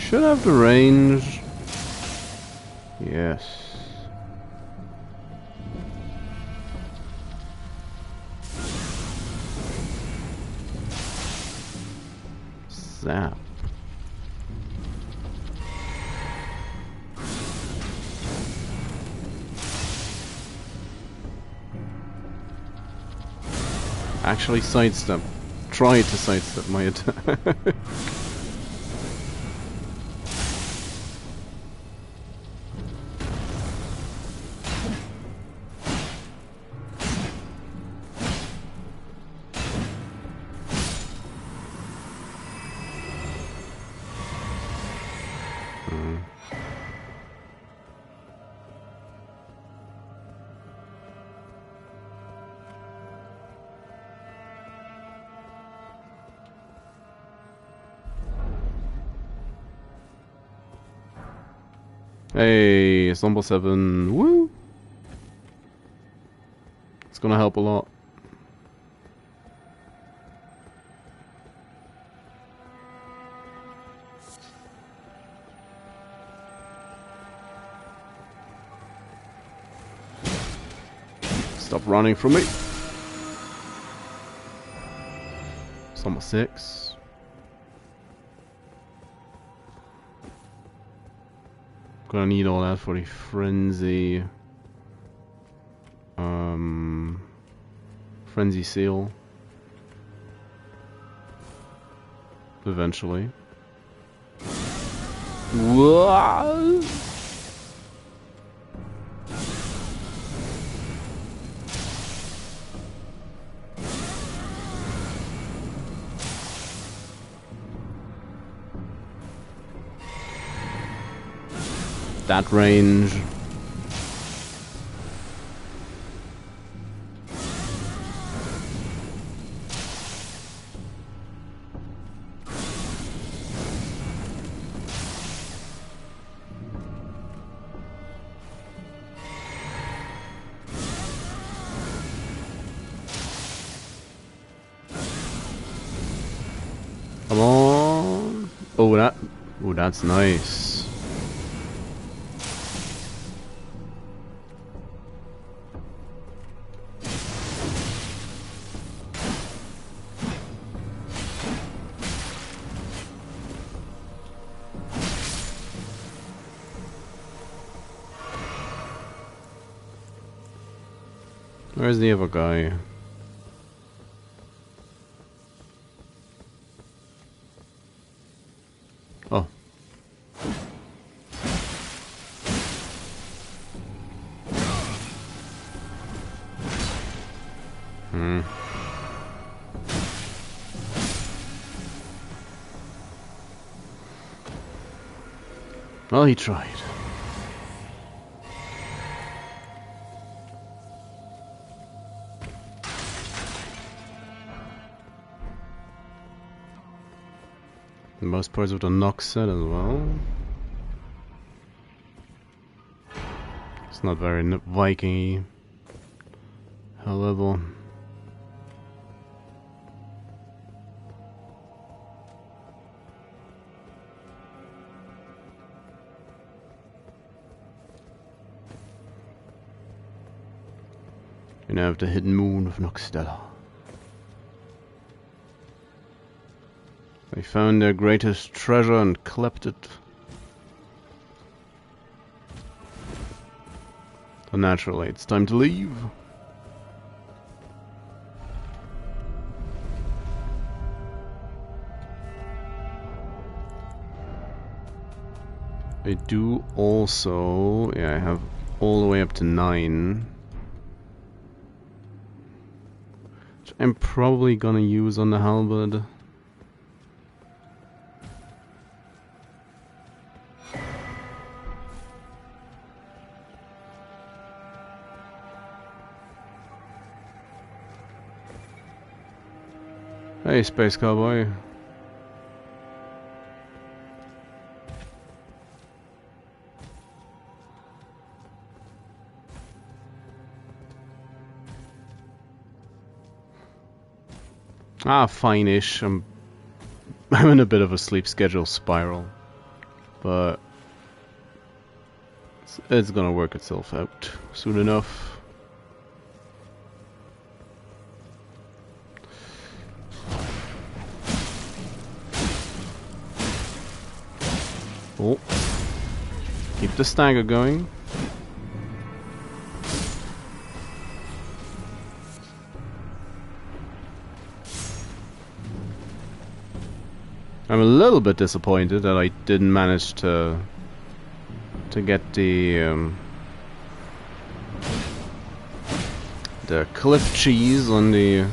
Speaker 1: Should have the range. Yes. Zap. Actually sidestep. Try to sidestep my attack. Hey, it's number 7. Woo! It's gonna help a lot. Stop running from me. It's number 6. Gonna need all that for the frenzy. Frenzy seal. Eventually. Whoa! that range. Come on. Oh, that's nice. Where's the other guy? Oh. Well, he tried. Most parts of the Nock set as well. It's not very Viking-y. However, you now have the hidden moon of Noxtella. They found their greatest treasure and clept it. So naturally, it's time to leave. I do also... yeah, I have all the way up to 9. Which I'm probably gonna use on the halberd. Hey, Space Cowboy. Ah, fine-ish. I'm in a bit of a sleep schedule spiral, but it's gonna work itself out soon enough. Oh, keep the stagger going. I'm a little bit disappointed that I didn't manage to get the cliff cheese on the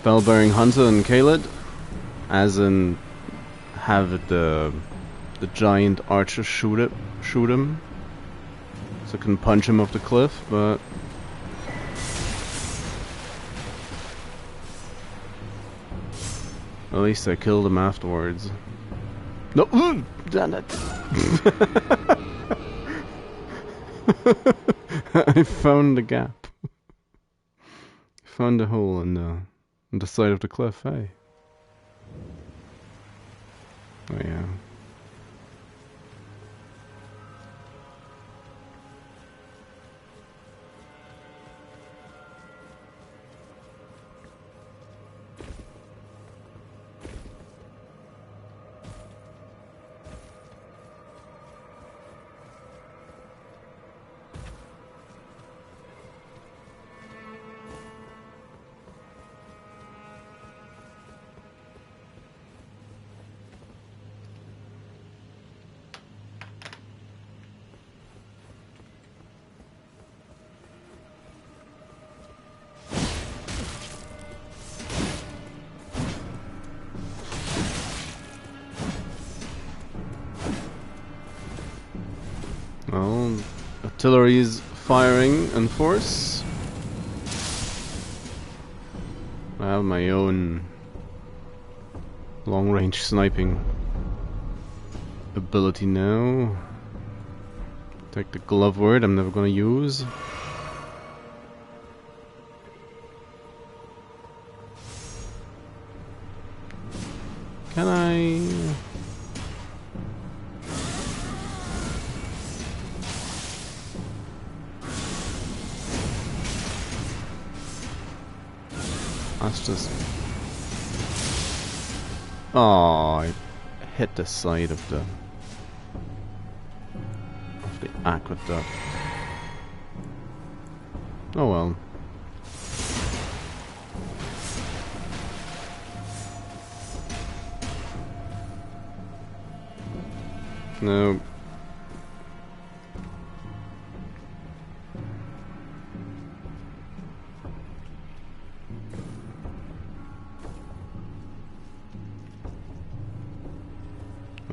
Speaker 1: bell-bearing hunter and Caelid, as in have the giant archer shoot him, so I can punch him off the cliff, but at least I killed him afterwards. No, damn it! I found the gap. Found a hole in the side of the cliff. Hey. Oh yeah. artillery's firing in force. I have my own long-range sniping ability now. Take the glove word I'm never gonna use. Can I? That's just... Oh, I hit the side of the aqueduct. Oh well. No.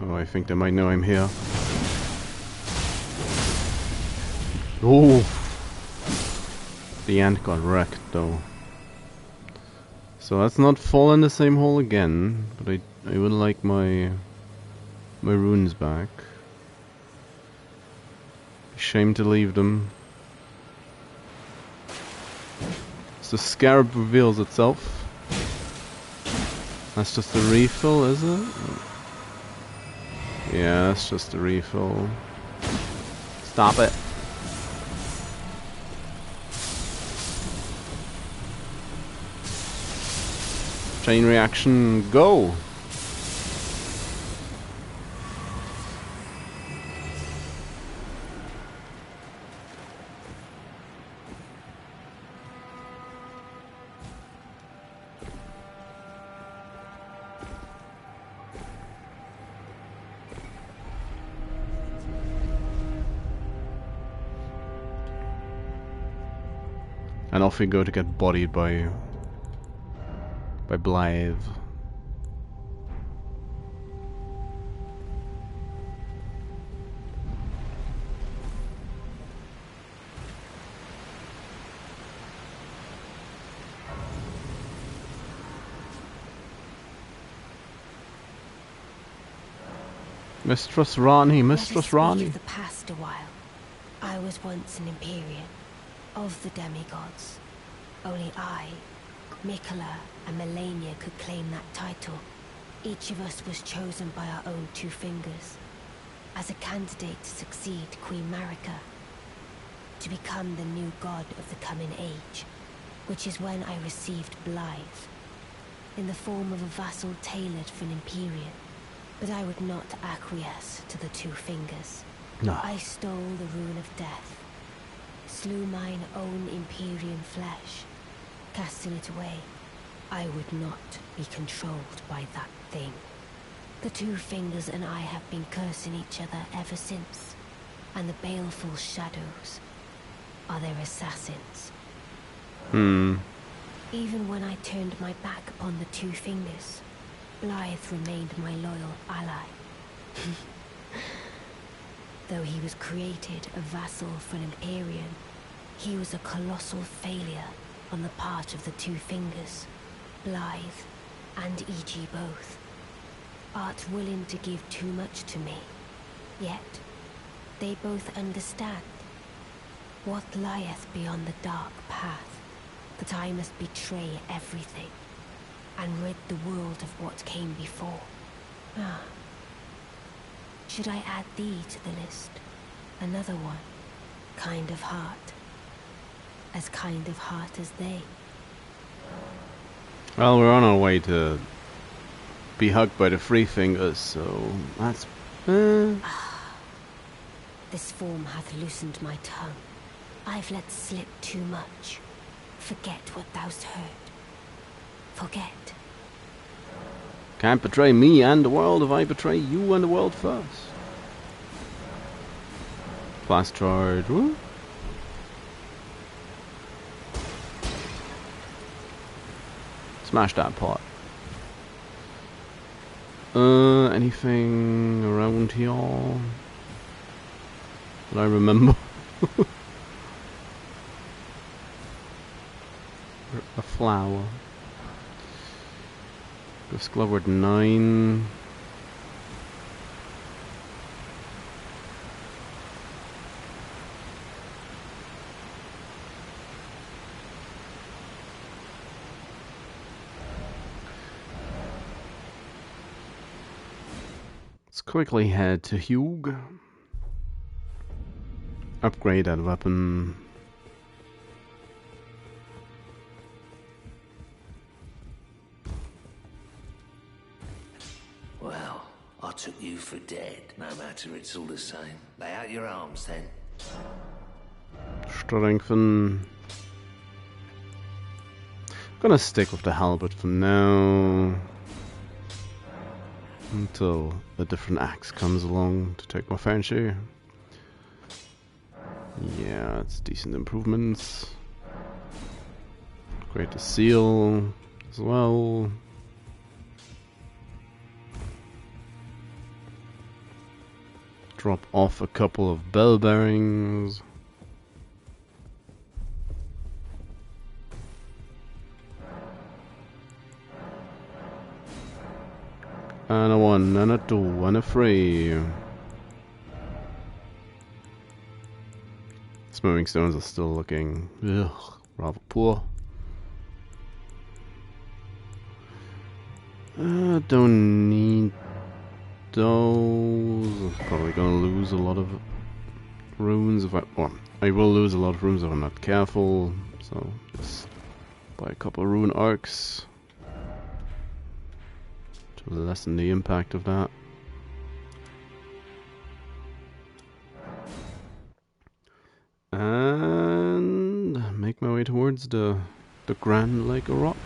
Speaker 1: Oh, I think they might know I'm here. Oh! The ant got wrecked though. So let's not fall in the same hole again, but I would like my runes back. Shame to leave them. So the scarab reveals itself. That's just a refill, is it? Yeah, that's just a refill. Stop it. Chain reaction, go! And off we go to get bodied by Blaidd. Mistress Ranni, Mistress Ranni.
Speaker 3: Of the past a while. I was once an Empyrean, of the demigods. Only I, Miquella, and Melania could claim that title. Each of us was chosen by our own two fingers, as a candidate to succeed Queen Marika, to become the new god of the coming age, which is when I received Blaidd, in the form of a vassal tailored for an Empyrean. But I would not acquiesce to the two fingers.
Speaker 1: No.
Speaker 3: I stole the rune of death, slew mine own Empyrean flesh, casting it away. I would not be controlled by that thing. The two fingers and I have been cursing each other ever since, and the baleful shadows are their assassins. Even when I turned my back upon the two fingers, Blaidd remained my loyal ally. Though he was created a vassal for an Empyrean, he was a colossal failure on the part of the two fingers, Blaidd and E.G. both. Art willing to give too much to me, yet they both understand what lieth beyond the dark path, that I must betray everything and rid the world of what came before. Ah. Should I add thee to the list? Another one. Kind of heart. As kind of heart as they.
Speaker 1: Well, we're on our way to be hugged by the Three Fingers, so that's...
Speaker 3: This form hath loosened my tongue. I've let slip too much. Forget what thou'st heard. Forget.
Speaker 1: Can't betray me and the world if I betray you and the world first. Fast charge. Woo. Smash that pot. Anything around here that I remember? A flower. Ghost Glove 9. Let's quickly head to Hugh. Upgrade that weapon.
Speaker 2: Well, I took you for dead. No matter, it's all the same. Lay out your arms then.
Speaker 1: Strengthen. Gonna stick with the halberd for now. Until a different axe comes along to take my fancy. Yeah, it's decent improvements. Upgrade the seal as well. Drop off a couple of bell bearings. And a 1, and a 2, and a 3. Smoothing stones are still looking rather poor. Don't need those. Probably gonna lose a lot of runes if I will lose a lot of runes if I'm not careful. So just buy a couple of rune arcs to lessen the impact of that. And make my way towards the Grand Lake of Rot.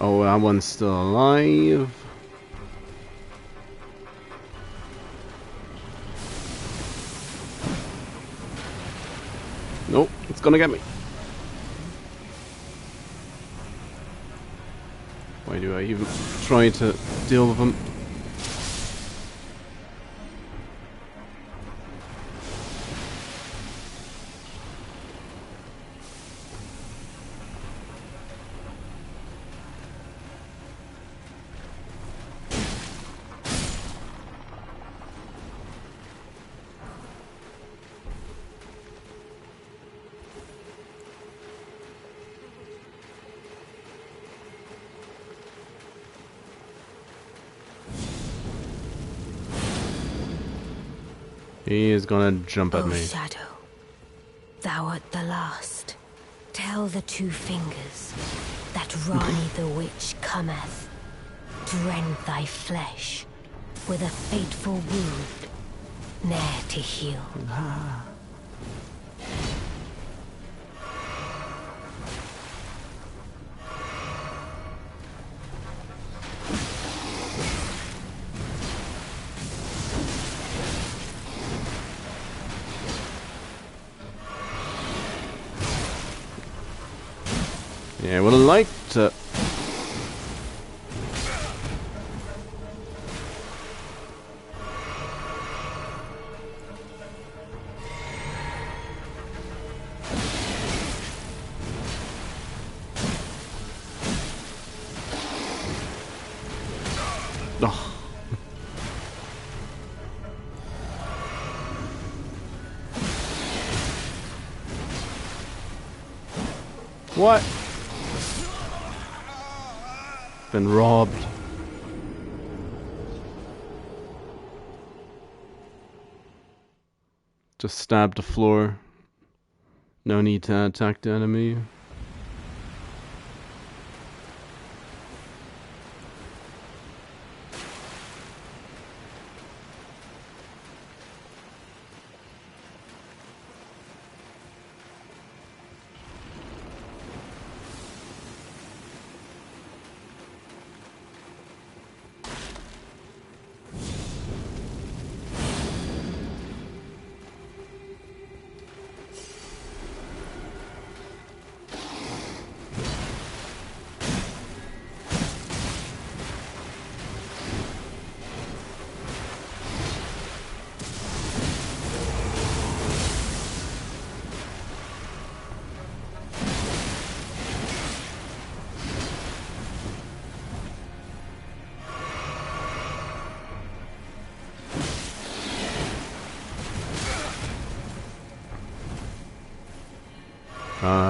Speaker 1: Oh, that one's still alive. Nope, it's gonna get me. Why do I even try to deal with him? He is gonna jump at me.
Speaker 3: Shadow, thou art the last. Tell the two fingers that Ranni the witch cometh to rend thy flesh with a fateful wound, ne'er to heal.
Speaker 1: Yeah, I would have liked to. Oh. What? Been robbed. Just stab the floor. No need to attack the enemy.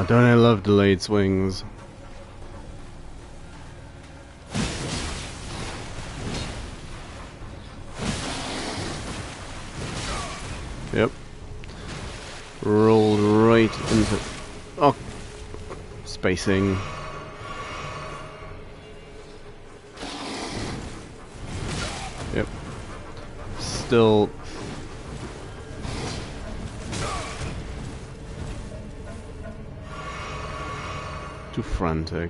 Speaker 1: Don't I love delayed swings? Yep. Rolled right into... Oh! Spacing. Yep. Still... too frantic.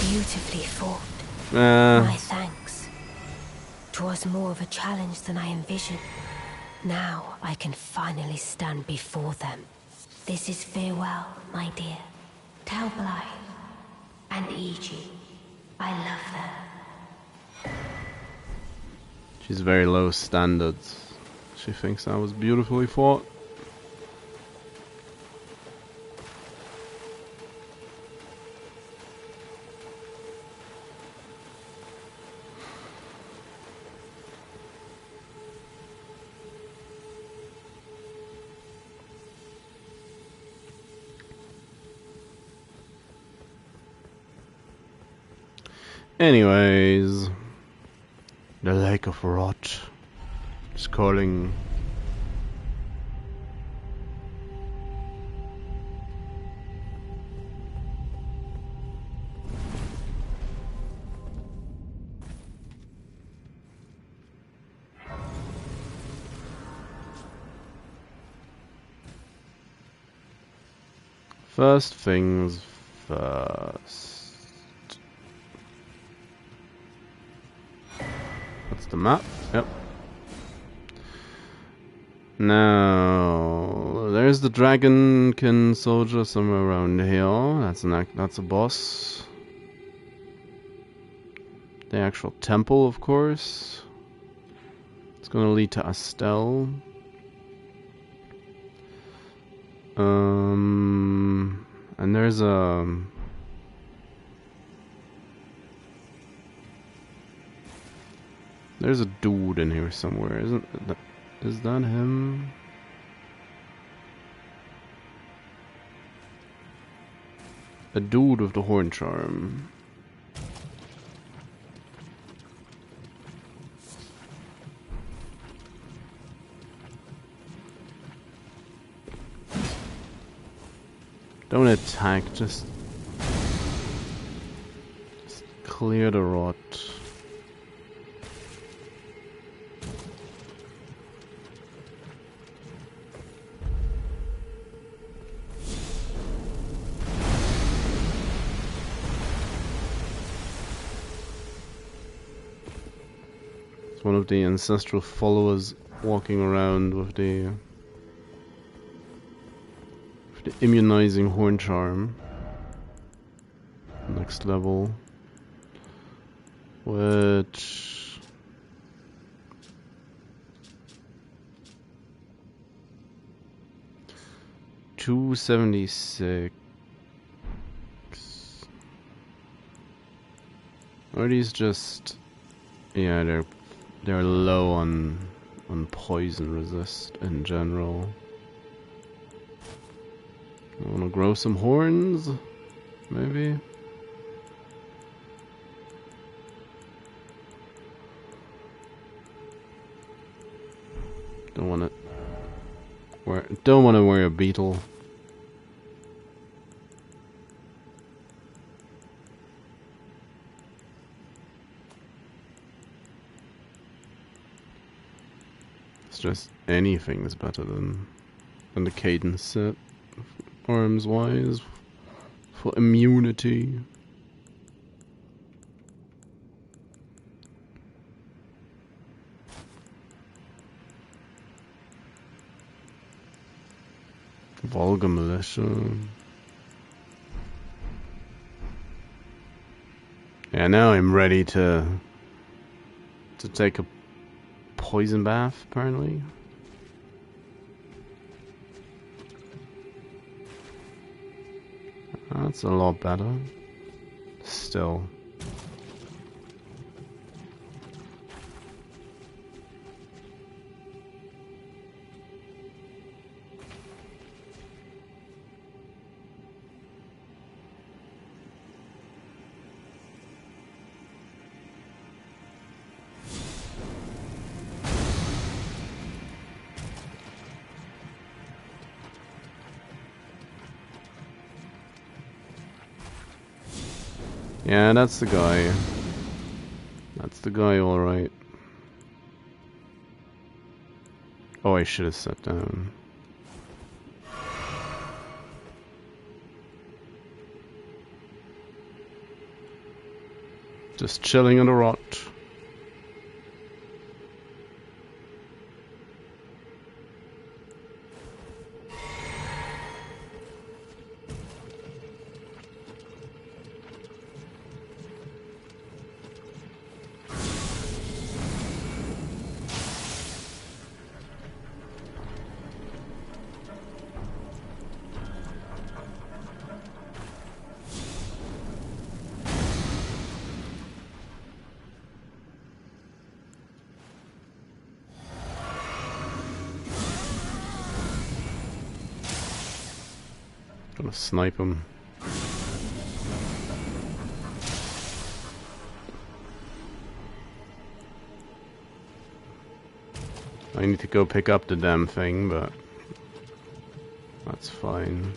Speaker 3: Beautifully fought. My thanks. 'Twas more of a challenge than I envisioned. Now I can finally stand before them. This is farewell, my dear. Tell Blaidd and Iji I love them.
Speaker 1: She's very low standards. She thinks that was beautifully fought. Anyways, the Lake of Rot is calling. First things first. That's the map. Yep. Now there's the Dragonkin soldier somewhere around here. That's a boss. The actual temple, of course. It's gonna lead to Astel. And there's a dude in here somewhere, isn't that? Is that him? A dude with the horn charm. Don't attack, just clear the rot. It's one of the ancestral followers walking around with the immunizing horn charm. Next level, which $276. Are these just? Yeah, they're low on poison resist in general. I wanna grow some horns, maybe. Don't wanna wear a beetle. It's just anything is better than the cadence set. Arms wise, for immunity. Vulgar militia. Yeah, now I'm ready to take a poison bath, apparently. That's a lot better. Still. Yeah, that's the guy. That's the guy, alright. Oh, I should have sat down. Just chilling on the rot. Gonna snipe him. I need to go pick up the damn thing, but that's fine.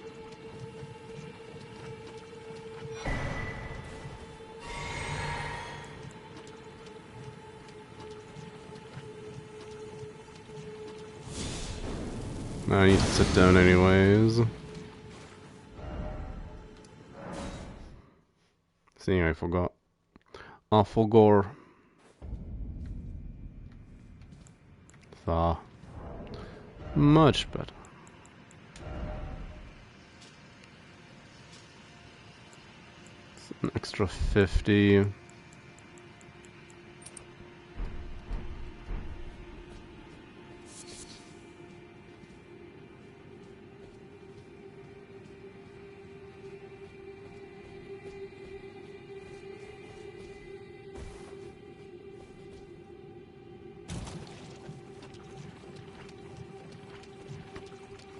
Speaker 1: I need to sit down anyways. See, I forgot. Awful gore. So, much better. It's an extra 50.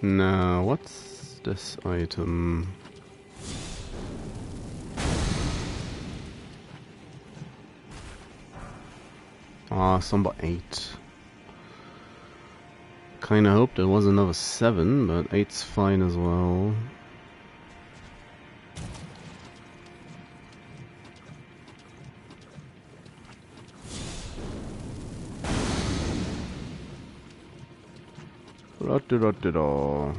Speaker 1: Now, what's this item? Ah, number 8. Kinda hoped it was another 7, but 8's fine as well. Da-da-da-da-da.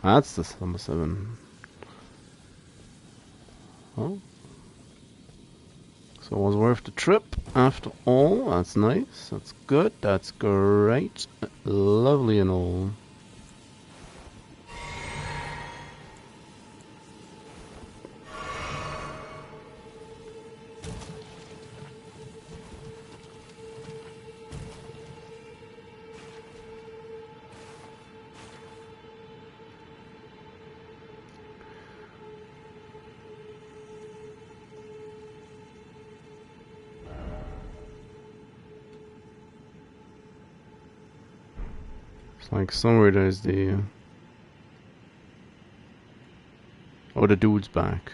Speaker 1: That's the number 7. Oh. So it was worth the trip after all. That's nice. That's good. That's great. Lovely and all. Like somewhere there's the oh, the dude's back.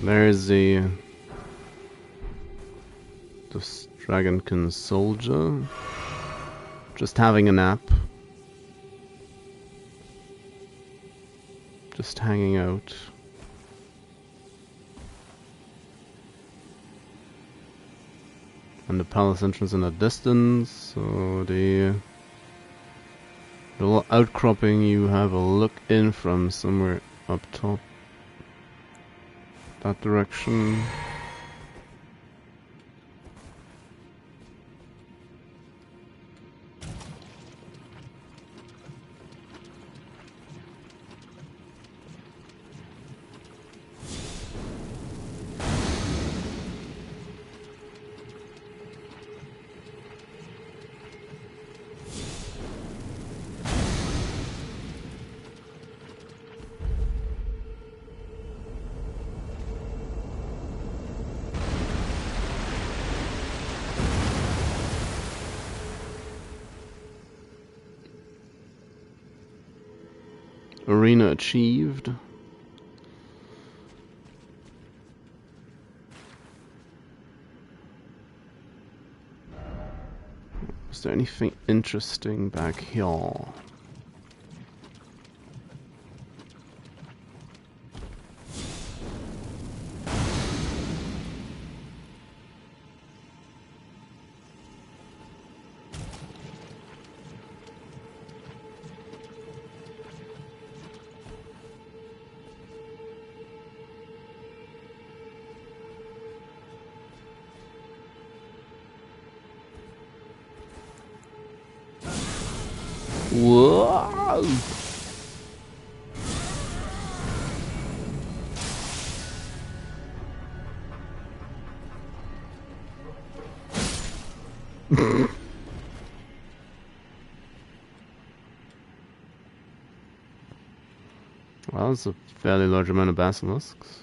Speaker 1: There's the Dragonkin soldier just having a nap, just hanging out. And the palace entrance in the distance, so the little outcropping you have a look in from somewhere up top. That direction. Arena achieved. Is there anything interesting back here? Whoa! Well, it's a fairly large amount of basilisks.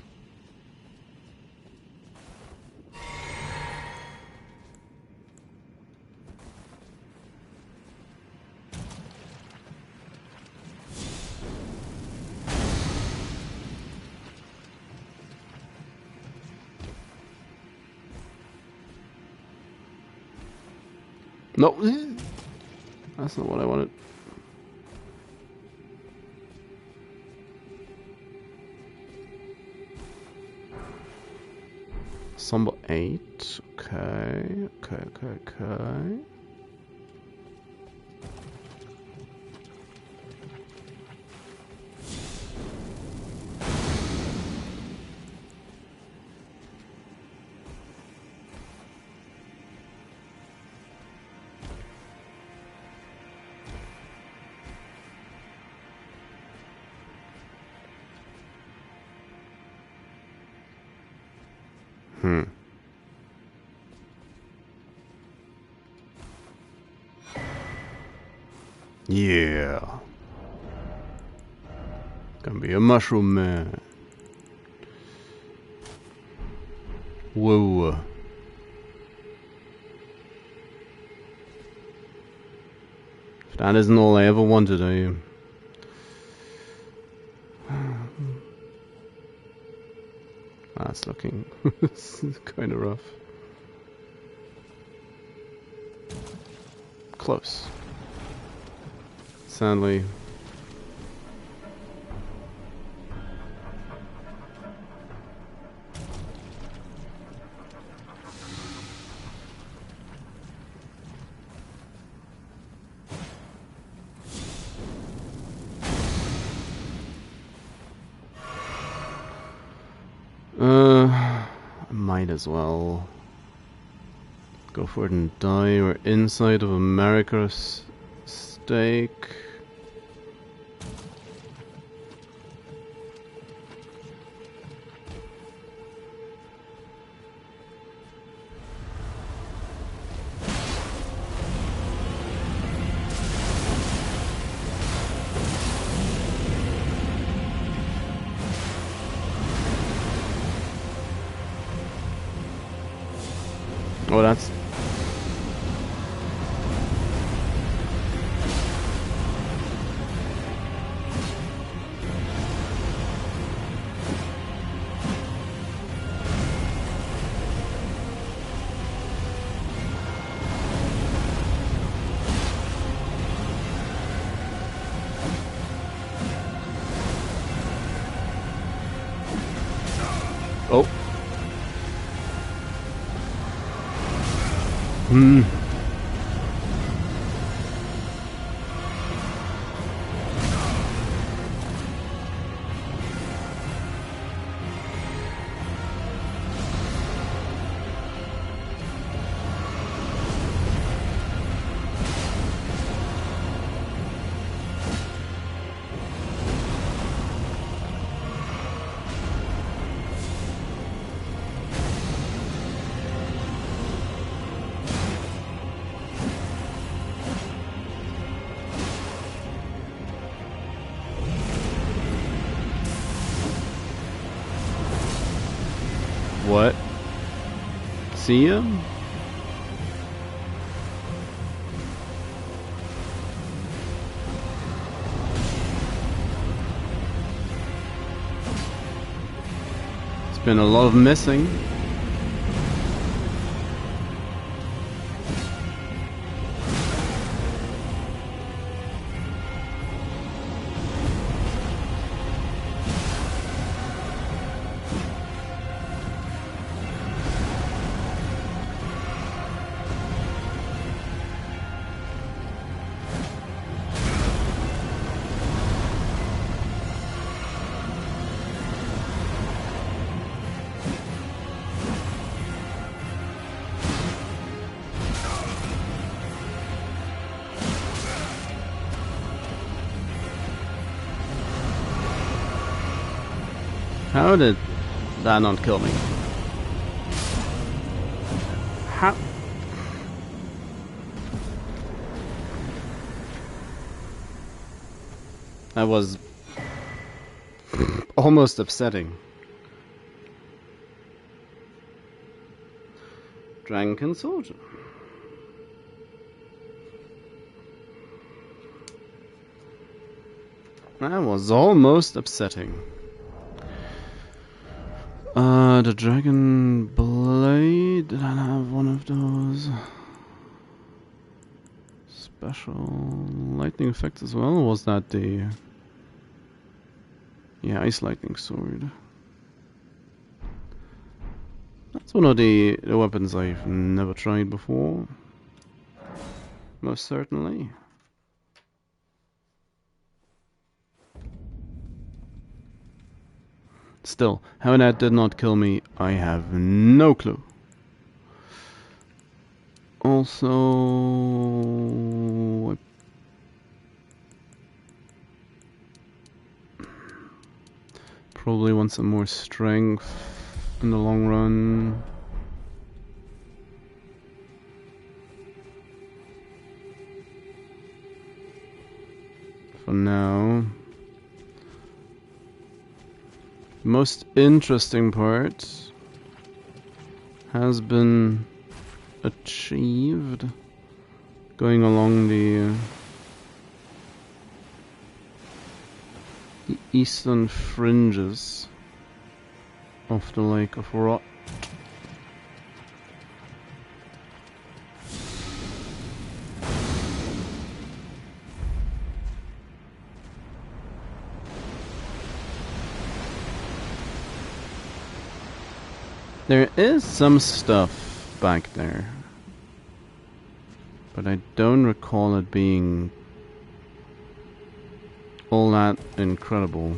Speaker 1: No, that's not what I wanted. Somber 8. Okay. Yeah. Gonna be a mushroom man. Whoa. If that isn't all I ever wanted, That's looking kind of rough. Close. Sadly. Might as well go for it and die. We're inside of America's stake. Oh, that's... Oh. What? See ya? It's been a lot of missing. How did that not kill me? How? That was almost upsetting. Dragonkin Soldier. That was almost upsetting. The Dragon Blade, did I have one of those? Special lightning effect as well, or was that the... Yeah, Ice Lightning Sword. That's one of the weapons I've never tried before. Most certainly. Still, how that did not kill me, I have no clue. Also, I probably want some more strength in the long run. For now. The most interesting part has been achieved going along the eastern fringes of the Lake of Rot. There is some stuff back there, but I don't recall it being all that incredible.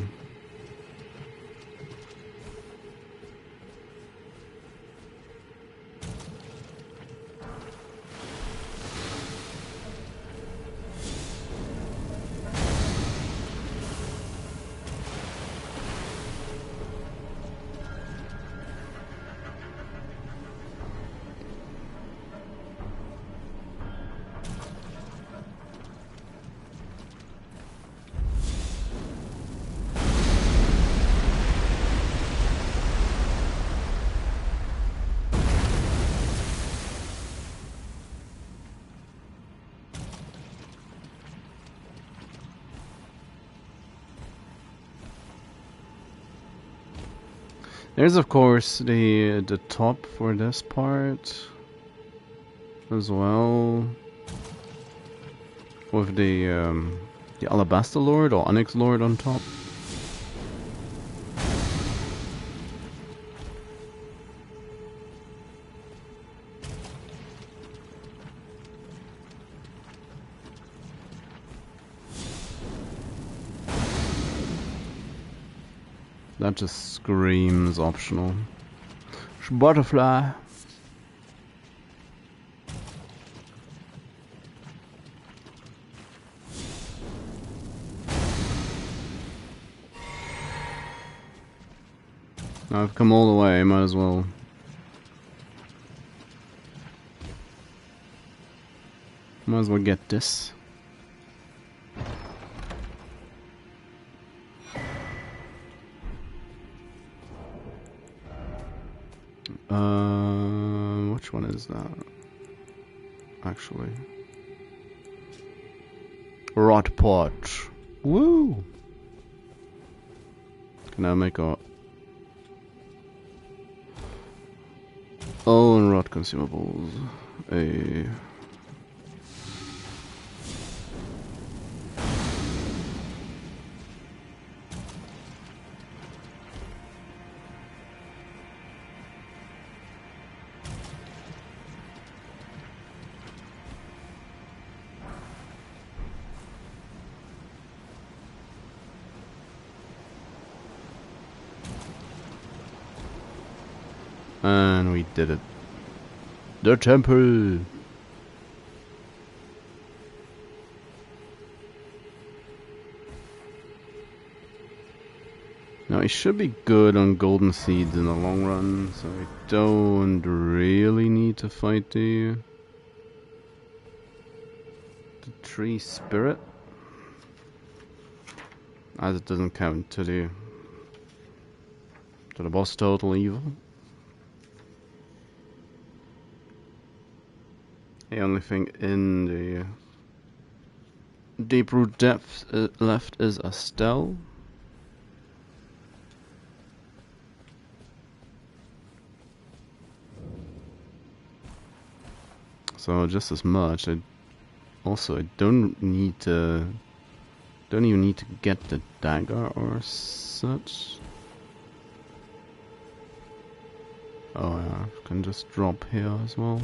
Speaker 1: There's of course the top for this part as well, with the Alabaster Lord or Onyx Lord on top. That just screams optional. Butterfly. Now I've come all the way, might as well. Might as well get this. Which one is that? Actually. Rot pot. Woo! Can I make our own rot consumables? And we did it. The temple! Now I should be good on golden seeds in the long run, so I don't really need to fight the tree spirit. As it doesn't count to the boss total evil. The only thing in the deep root depth left is a Estelle. So just as much. I don't even need to get the dagger or such. Oh yeah, I can just drop here as well.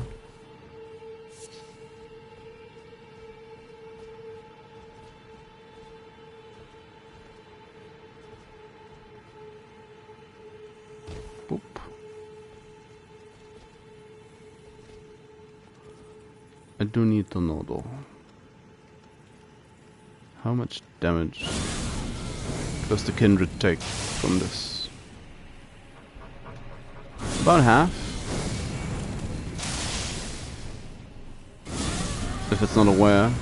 Speaker 1: Boop. I do need to know though. How much damage does the kindred take from this? About half. If it's not aware.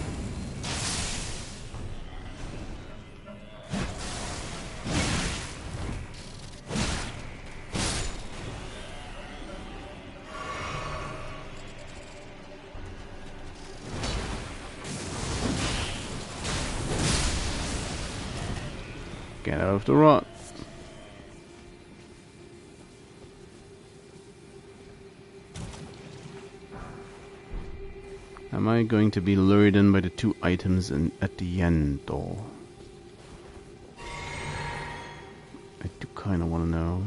Speaker 1: Get out of the rot. Am I going to be lured in by the two items at the end, though? I do kind of want to know.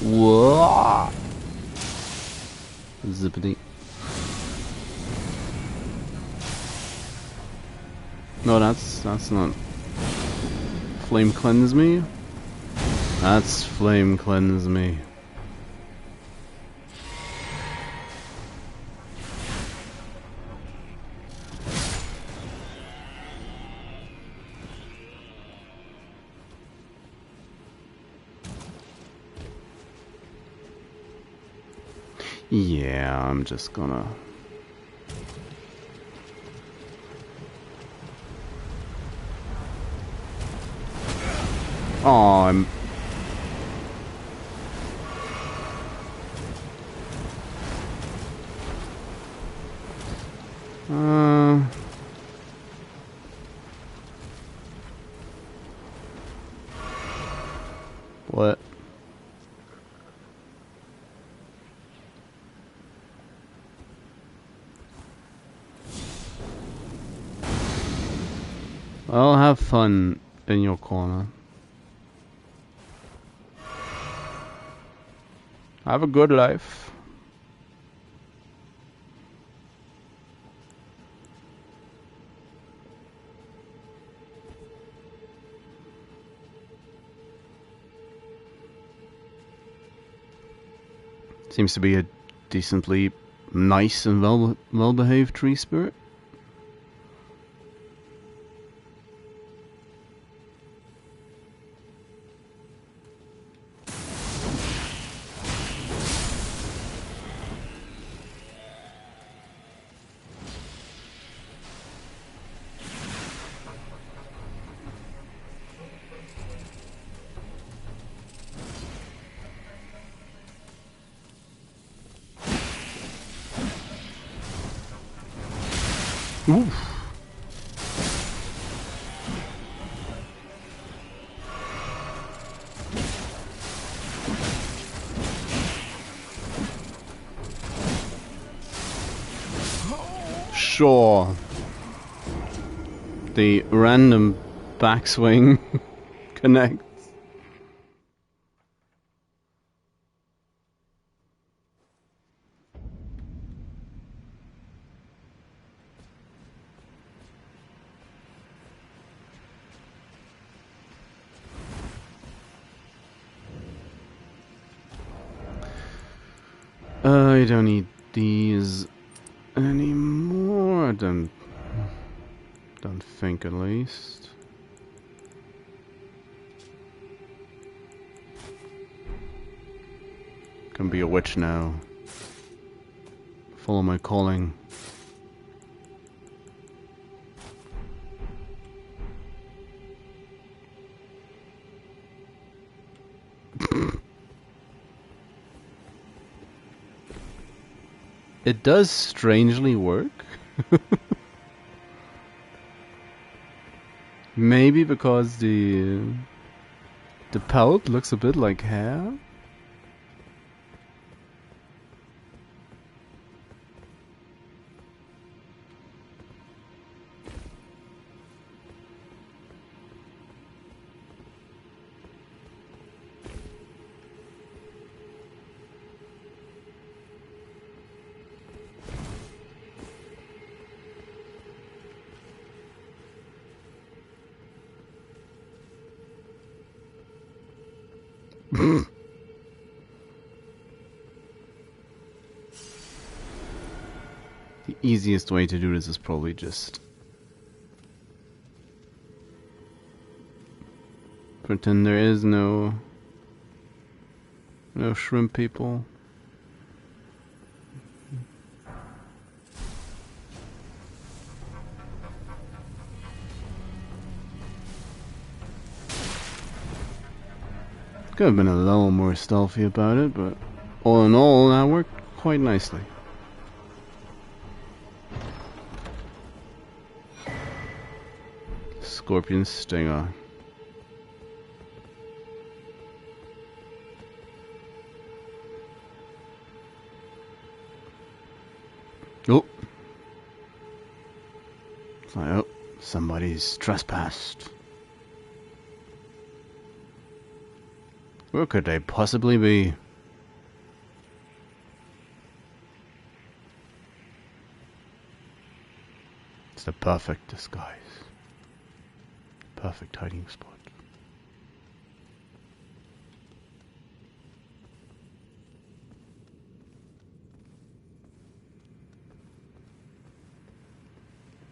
Speaker 1: Whoa! Zippity. No, that's not. Flame cleanse me? That's flame cleanse me. Yeah, I'm just gonna... Oh, I'm... What? Well, have fun in your corner. Have a good life. Seems to be a decently nice and well-behaved tree spirit. Oof. Sure. The random backswing connects. I don't need these anymore. I don't think, at least. Can be a witch now. Follow my calling. It does strangely work. Maybe because the pelt looks a bit like hair. The easiest way to do this is probably just pretend there is no shrimp people. Could have been a little more stealthy about it, but all in all, that worked quite nicely. Scorpion Stinger. Oh. It's like, oh, somebody's trespassed. Where could they possibly be? It's the perfect disguise. Perfect hiding spot.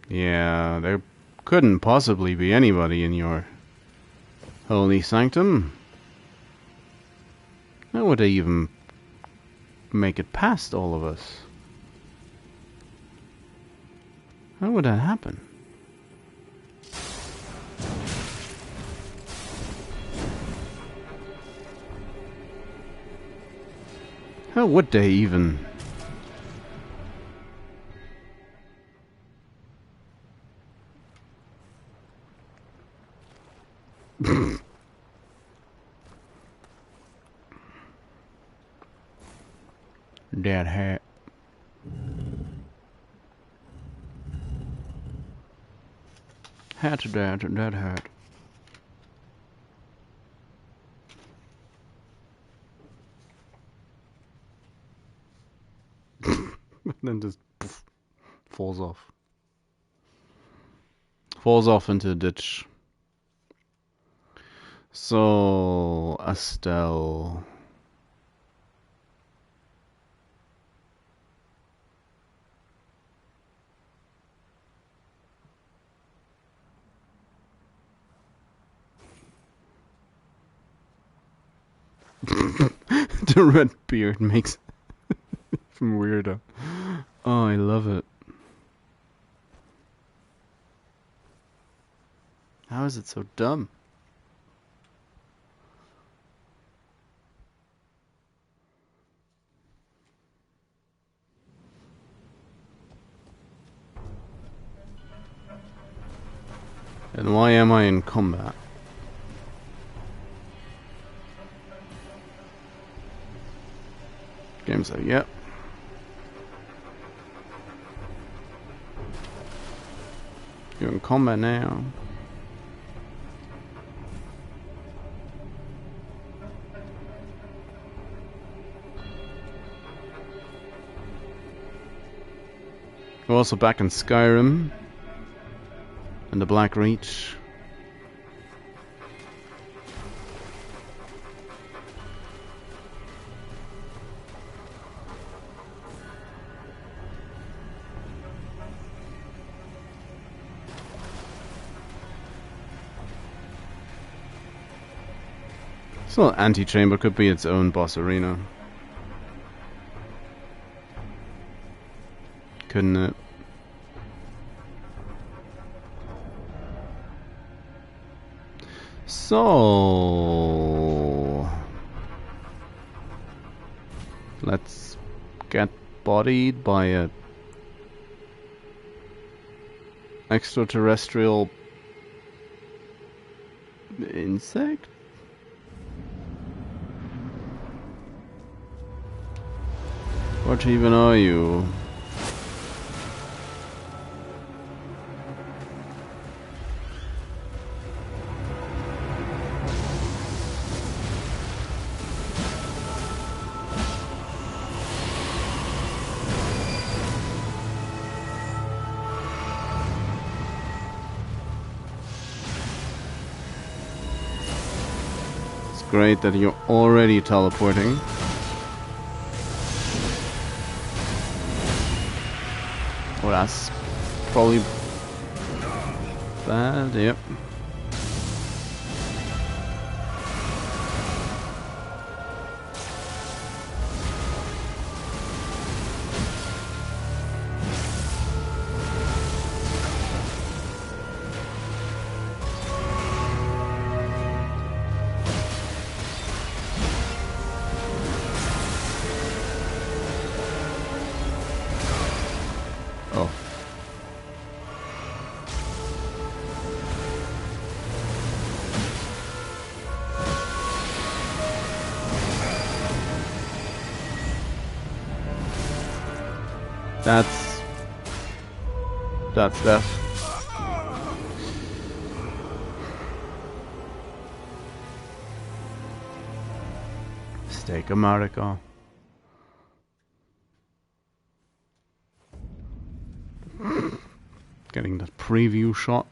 Speaker 1: Yeah, there couldn't possibly be anybody in your holy sanctum. How would they even make it past all of us? How would that happen? How would they even? Dead hat. Hat's dead hat. Then just poof, falls off. Falls off into the ditch. So, Estelle. The red beard makes it even weirder. Oh, I love it. How is it so dumb? And why am I in combat? Game's like, yep. You're in combat now. We're also back in Skyrim. And the Black Reach. This little antechamber could be its own boss arena. Couldn't it? So let's get bodied by a extraterrestrial insect? What even are you? It's great that you're already teleporting. Oh, that's probably bad, yep. Oh. That's death. Steak America. Getting that preview shot.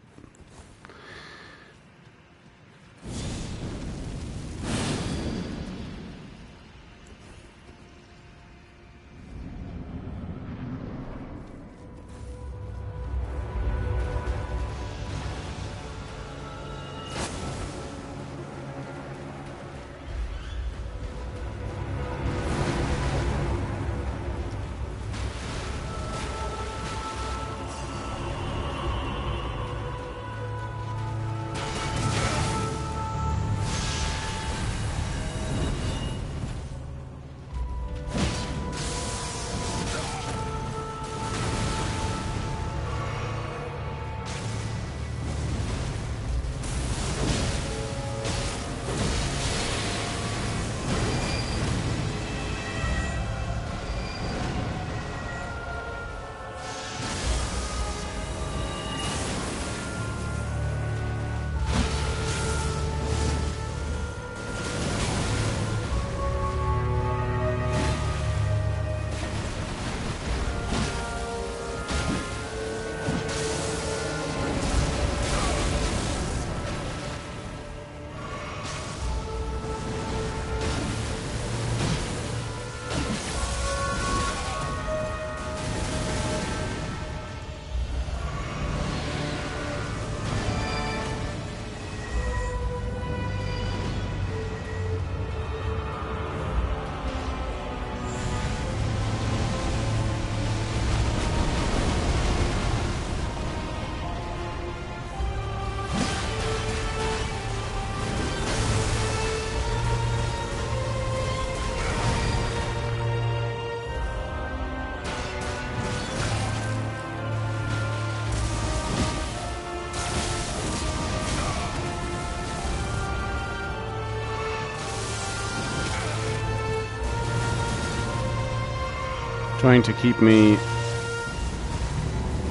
Speaker 1: Trying to keep me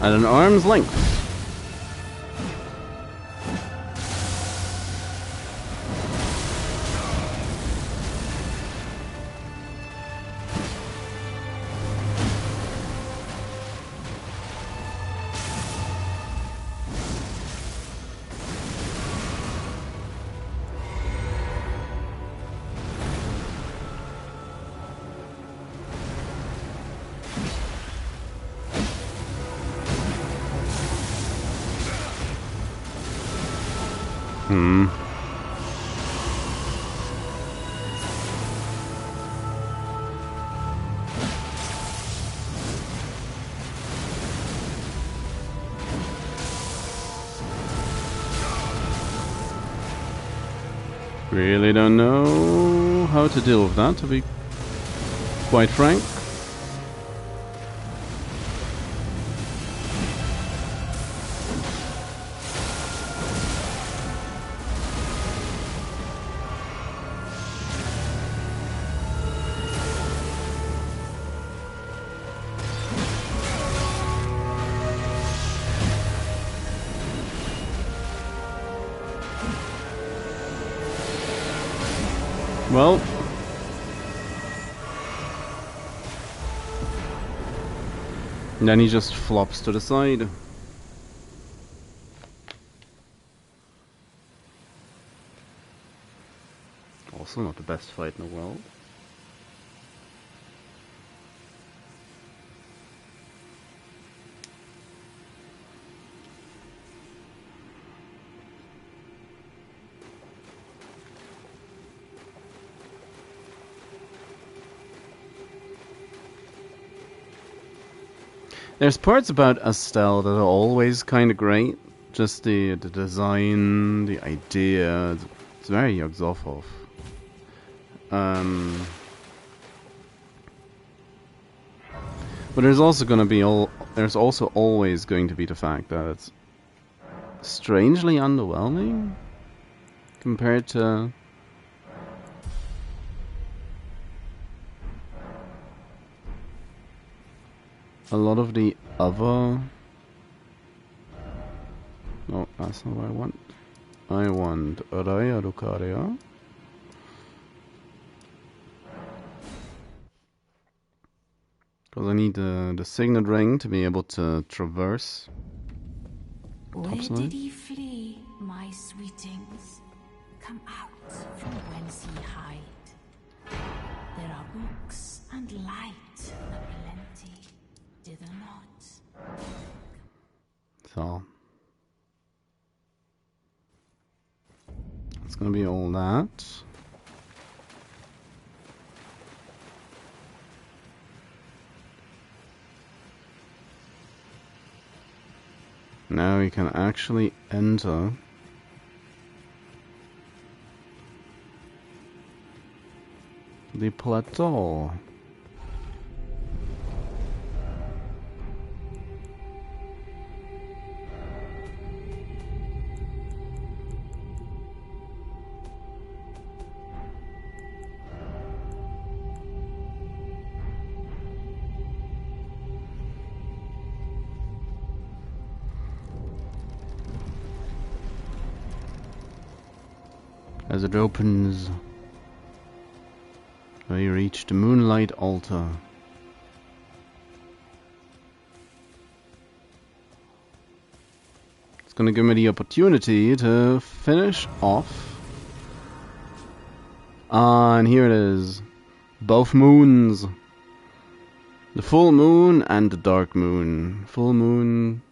Speaker 1: at an arm's length. Really don't know how to deal with that, to be quite frank. Well, and then he just flops to the side. Also not the best fight in the world. There's parts about Estelle that are always kind of great. Just the design, the idea. It's very Yogg-Sothoth. But there's also going to be there's also always going to be the fact that it's strangely underwhelming compared to a lot of the other... No, that's not what I want. I want Raya Lucaria. Because I need the signet ring to be able to traverse.
Speaker 3: Where did he flee, my sweetings? Come out from whence ye hide. There are books and light aplenty. Dither not.
Speaker 1: So it's gonna be all that. Now we can actually enter the plateau. As it opens, we reach the moonlight altar. It's gonna give me the opportunity to finish off. And here it is. Both moons. The full moon and the dark moon. Full moon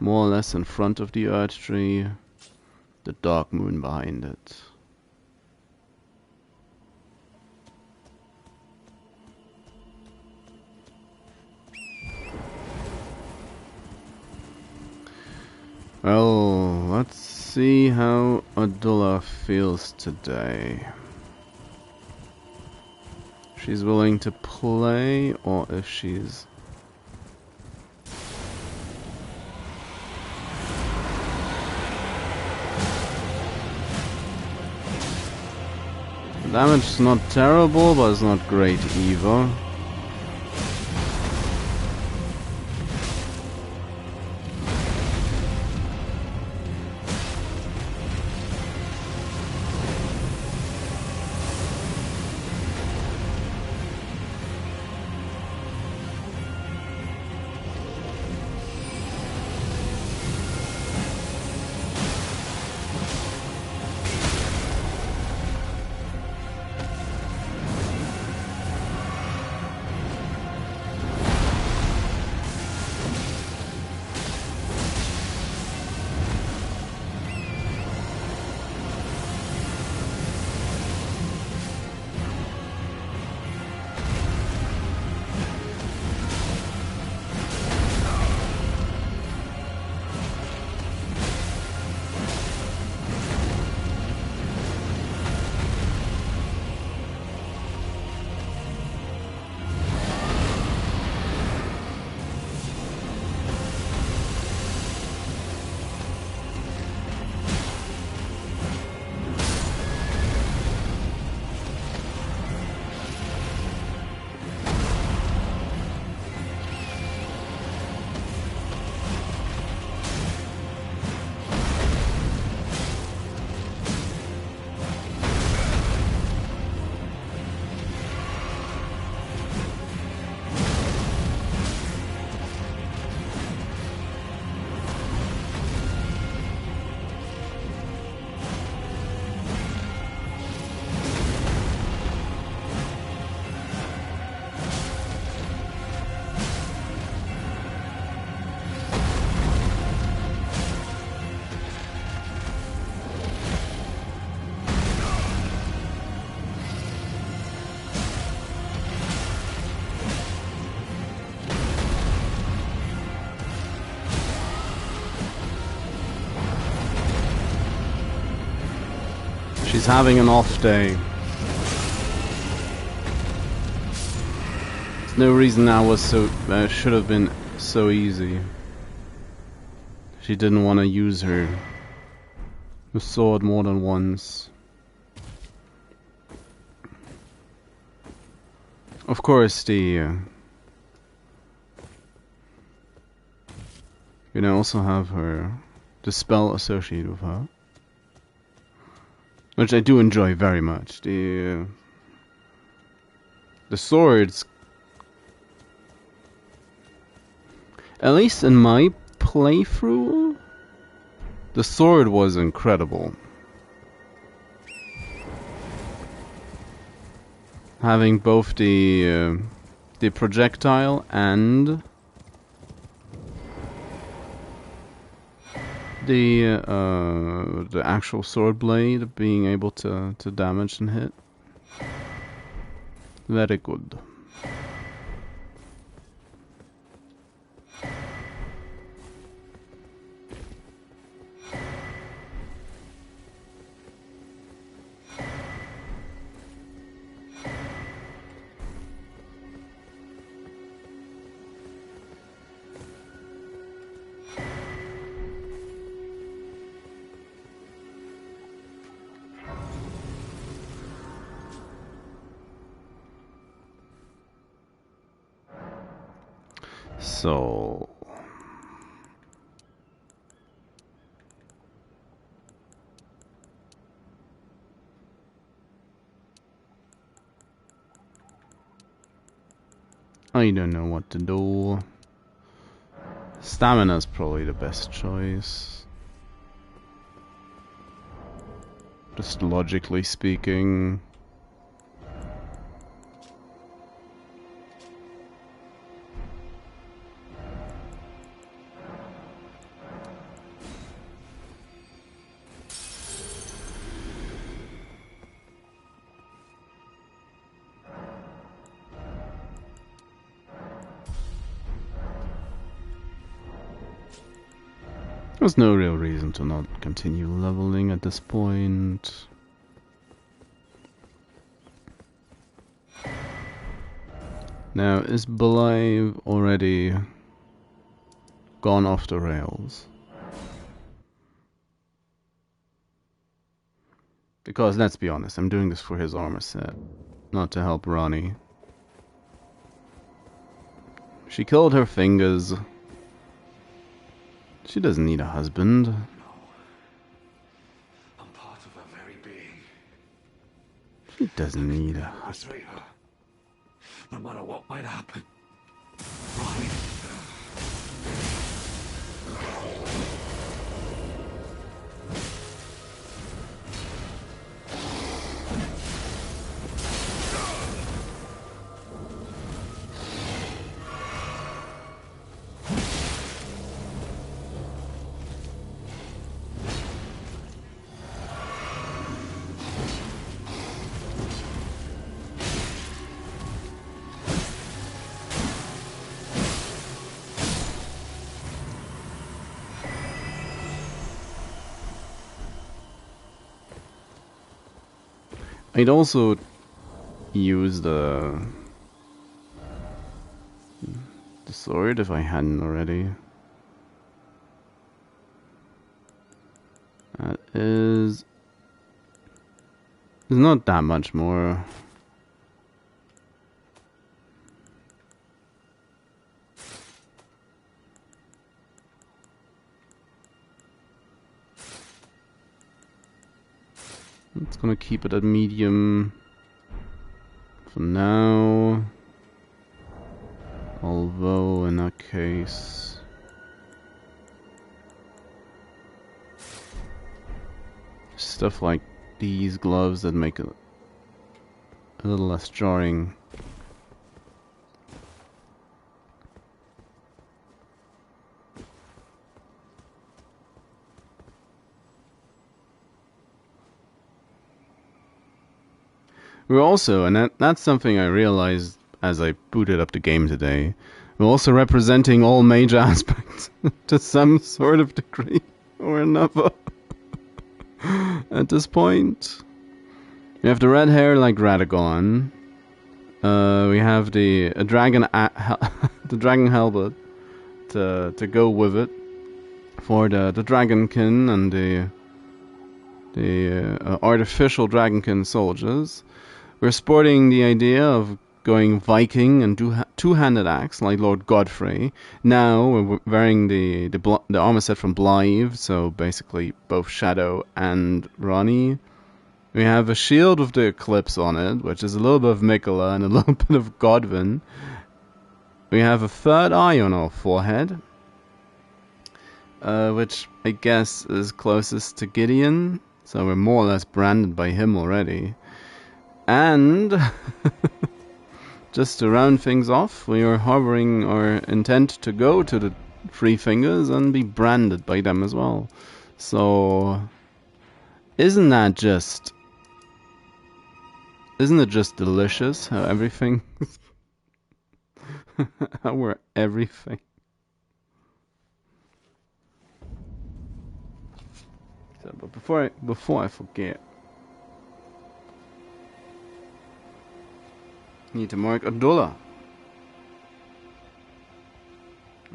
Speaker 1: more or less in front of the Earth Tree. The dark moon behind it. Well, let's see how Adula feels today. She's willing to play, or if she's... The damage is not terrible, but it's not great either. She's having an off day. There's no reason that was should have been so easy. She didn't want to use her sword more than once. Of course, you can also have the spell associated with her, which I do enjoy very much. The swords, at least in my playthrough, the sword was incredible. Having both the projectile and the actual sword blade being able to damage and hit. Very good. So I don't know what to do. Stamina's probably the best choice. Just logically speaking. There's no real reason to not continue leveling at this point. Now, is Blaidd already gone off the rails? Because, let's be honest, I'm doing this for his armor set, not to help Ranni. She killed her fingers. She doesn't need a husband.
Speaker 2: No. I'm part of her very being.
Speaker 1: She doesn't need a husband.
Speaker 2: Her, no matter what might happen. Right.
Speaker 1: I'd also use the sword if I hadn't already. That is... There's not that much more. It's gonna keep it at medium for now. Although, in that case... stuff like these gloves that make it a little less jarring. We're also, and that's something I realized as I booted up the game today, we're also representing all major aspects to some sort of degree or another at this point. We have the red hair like Radagon. We have the dragon the dragon helmet to go with it for the dragonkin and the artificial dragonkin soldiers. We're sporting the idea of going Viking and two-handed axe like Lord Godfrey. Now we're wearing the armor set from Blaidd, so basically both Shadow and Ranni. We have a shield with the eclipse on it, which is a little bit of Mikola and a little bit of Godwin. We have a third eye on our forehead, which I guess is closest to Gideon, so we're more or less branded by him already. And just to round things off, we are harboring our intent to go to the Three Fingers and be branded by them as well. So, isn't it just delicious how everything, how we're everything. So, but before I forget, I need to mark Adula.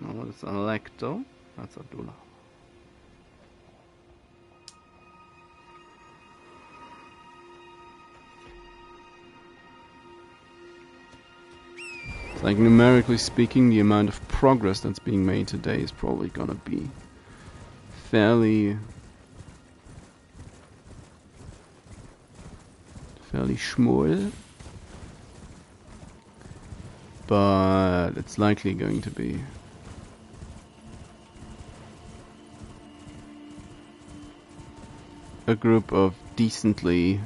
Speaker 1: No, it's Electo. That's Adula. It's like, numerically speaking, the amount of progress that's being made today is probably gonna be fairly schmoll. But it's likely going to be a group of decently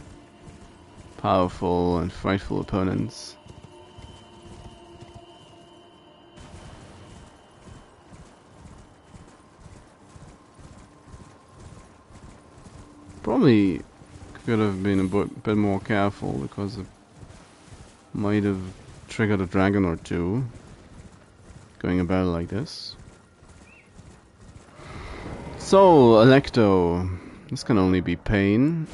Speaker 1: powerful and frightful opponents. Probably could have been a bit more careful because it might have triggered a dragon or two going about it like this. So, Electo. This can only be pain.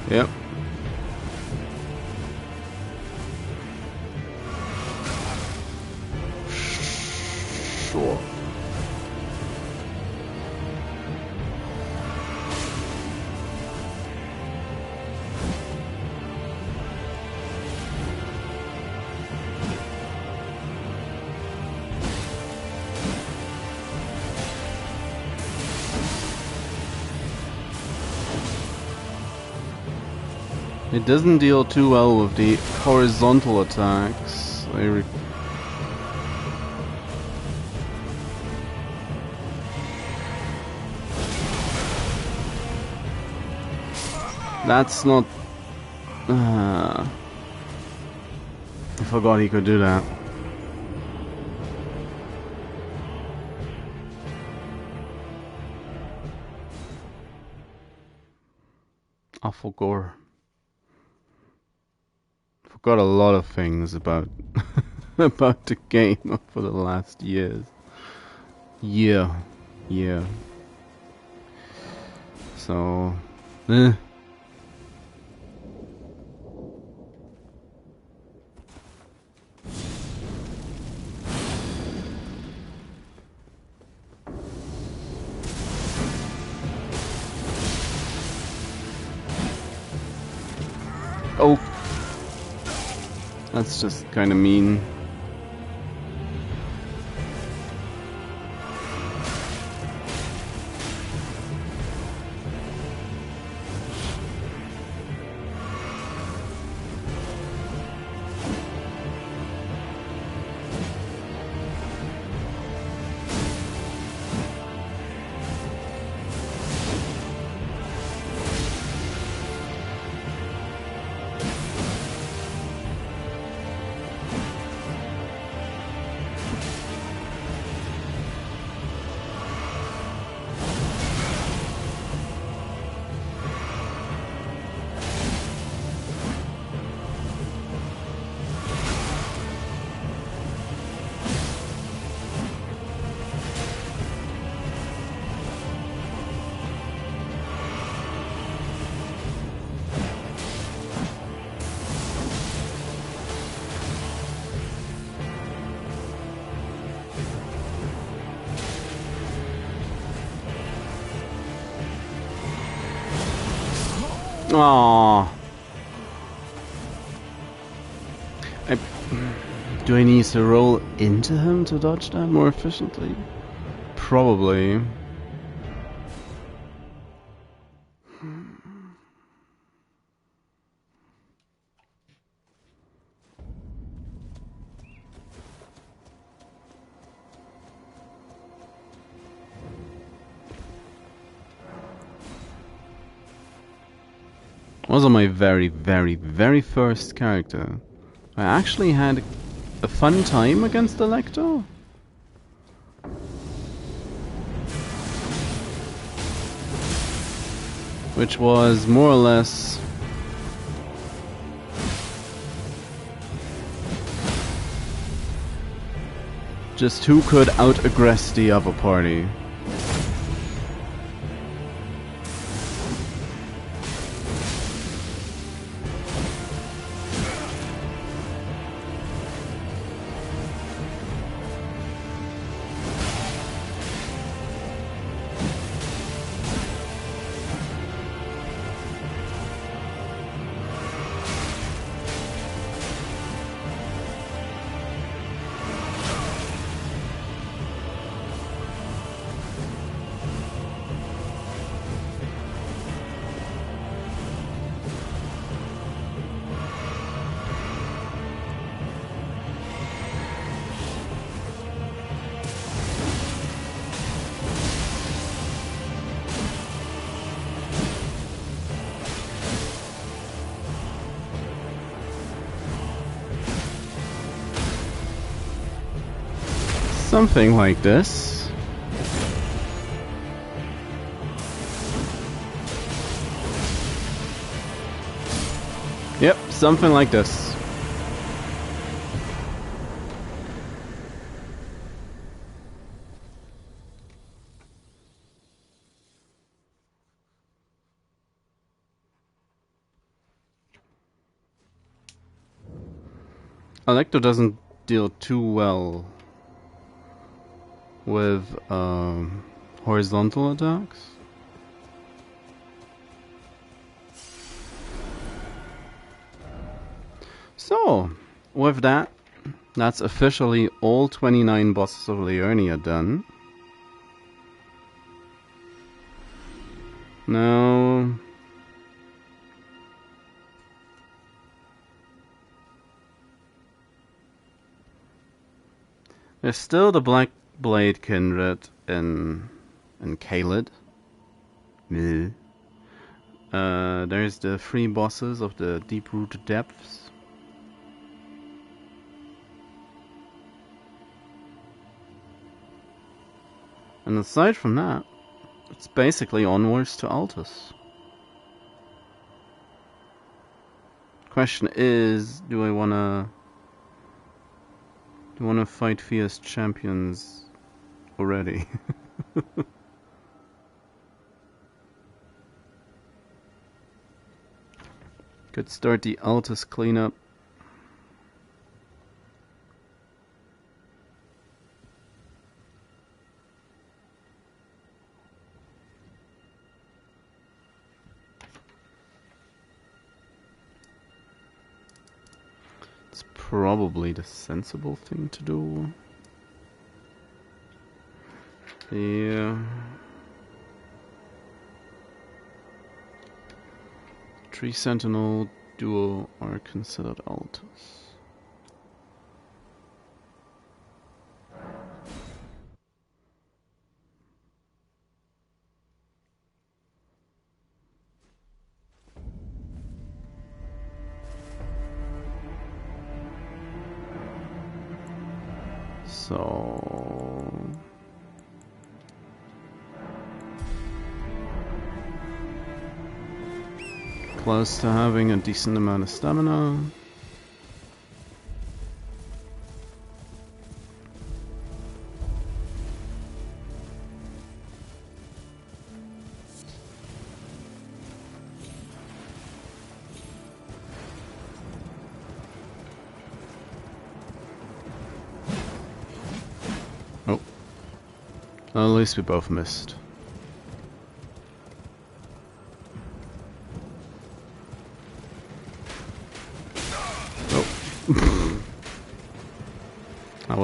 Speaker 1: Yep. Sure. It doesn't deal too well with the horizontal attacks. That's not... I forgot he could do that. I forgot. Got a lot of things about about the game for the last years. Yeah. So, Oh. That's just kind of mean. Aww. Do I need to roll into him to dodge that more efficiently? Probably. Also my very, very, very first character. I actually had a fun time against the Lector. Which was more or less just who could out-aggress the other party. Something like this. Yep, something like this. Electro doesn't deal too well with horizontal attacks. So, with that, that's officially all 29 bosses of Liurnia done. Now, there's still the Black Blade Kindred in Caelid. There's the 3 bosses of the Deep-Rooted Depths. And aside from that, it's basically onwards to Altus. Question is, do I wanna fight fierce champions already? Could start the Altus cleanup. It's probably the sensible thing to do. Yeah. Tree Sentinel duo are considered Altus. So close to having a decent amount of stamina. Oh. At least we both missed.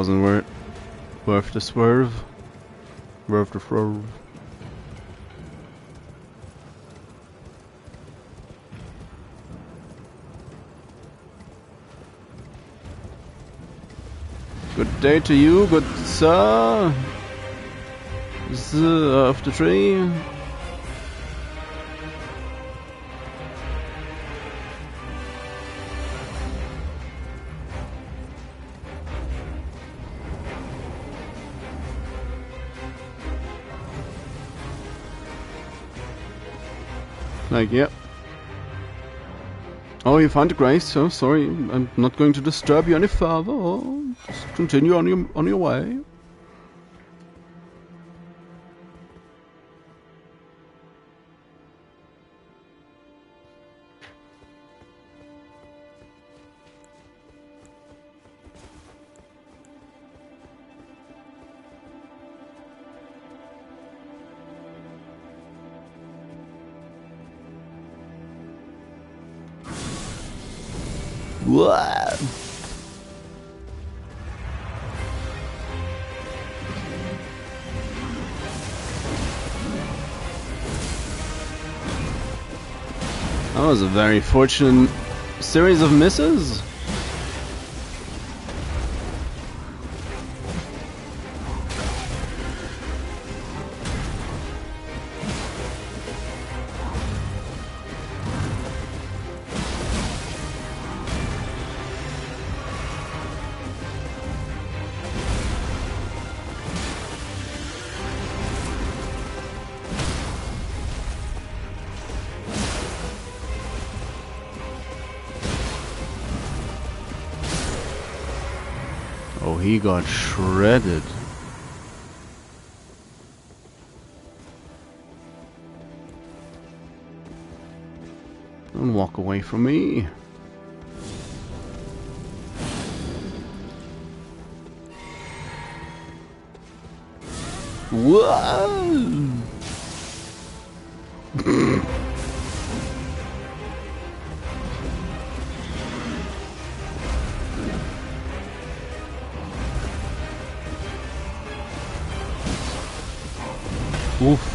Speaker 1: wasn't worth the swerve. Worth the swerve. Good day to you, good sir. Off the tree. Like, yep. Oh, you found the grace, so sorry. I'm not going to disturb you any further. Oh, just continue on your way. Whoa. That was a very fortunate series of misses. Oh, he got shredded. Don't walk away from me. Whoa! Oof.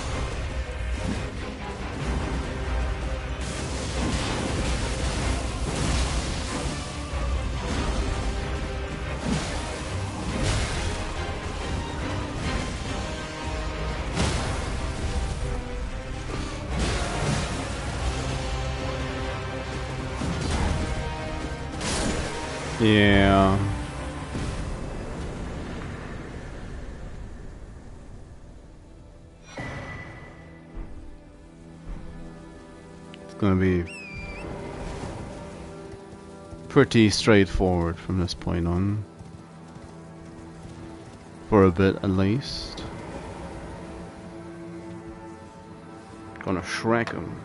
Speaker 1: Yeah. It's gonna be pretty straightforward from this point on. For a bit at least. Gonna Shrek him.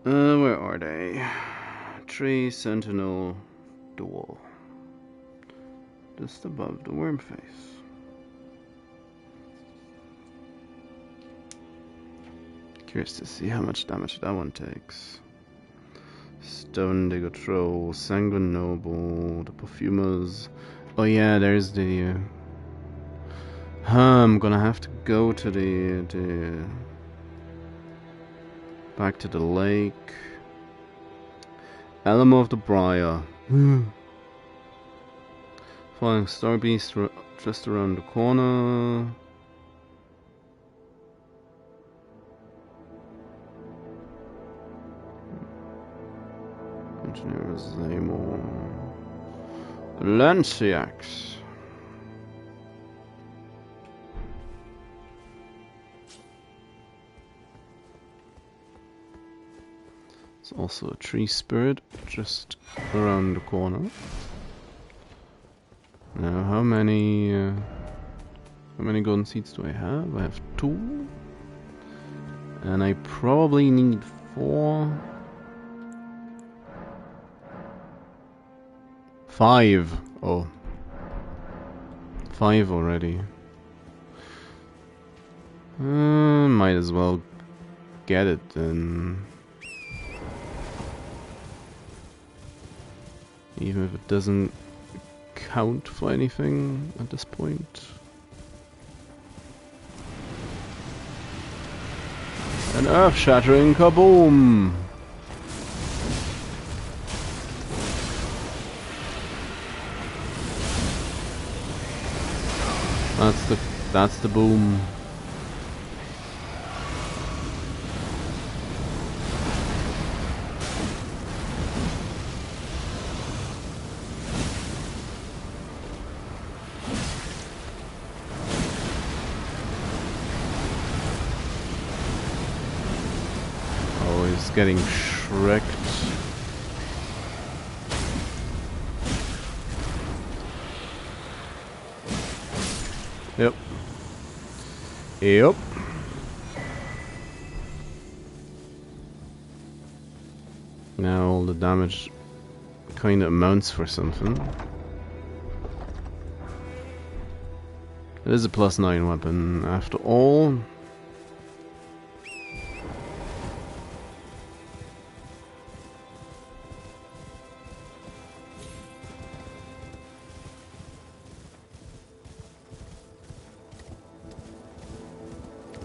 Speaker 1: Where are they? Tree Sentinel Duel. Just above the worm face. Curious to see how much damage that one takes. Stone Digger Troll, Sanguine Noble, the Perfumers. Oh yeah, there's the... I'm gonna have to go to the... Back to the lake. Alamo of the Briar. Flying Star Beast just around the corner. Engineer Zamor. Lanciax. There's also a tree spirit just around the corner. Now, how many golden seeds do I have? I have 2, and I probably need 4, 5. Oh, 5 already. Might as well get it then. Even if it doesn't count for anything at this point. An earth-shattering kaboom! That's the boom. Oh, he's getting shreked. Yep. Yep. Now all the damage kind of amounts for something. It is a +9 weapon after all.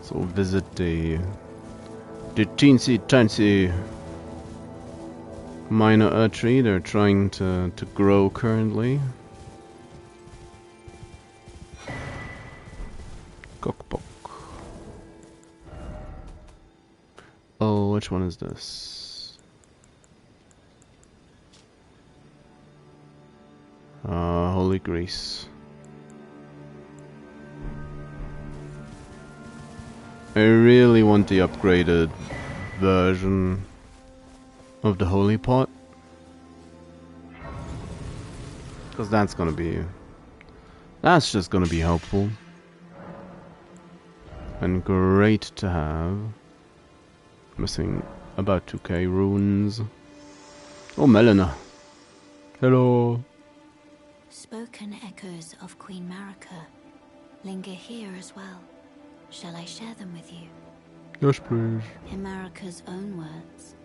Speaker 1: So visit the teensy-tiny minor artery they're trying to grow currently. Cockpock. Oh, which one is this? Holy Grease. I really want the upgraded version of the Holy Pot, because that's just gonna be helpful and great to have. Missing about 2k runes. Oh, Melina. Hello.
Speaker 3: Spoken echoes of Queen Marika linger here as well. Shall I share them with you?
Speaker 1: Yes, please.
Speaker 3: In Marika's own words,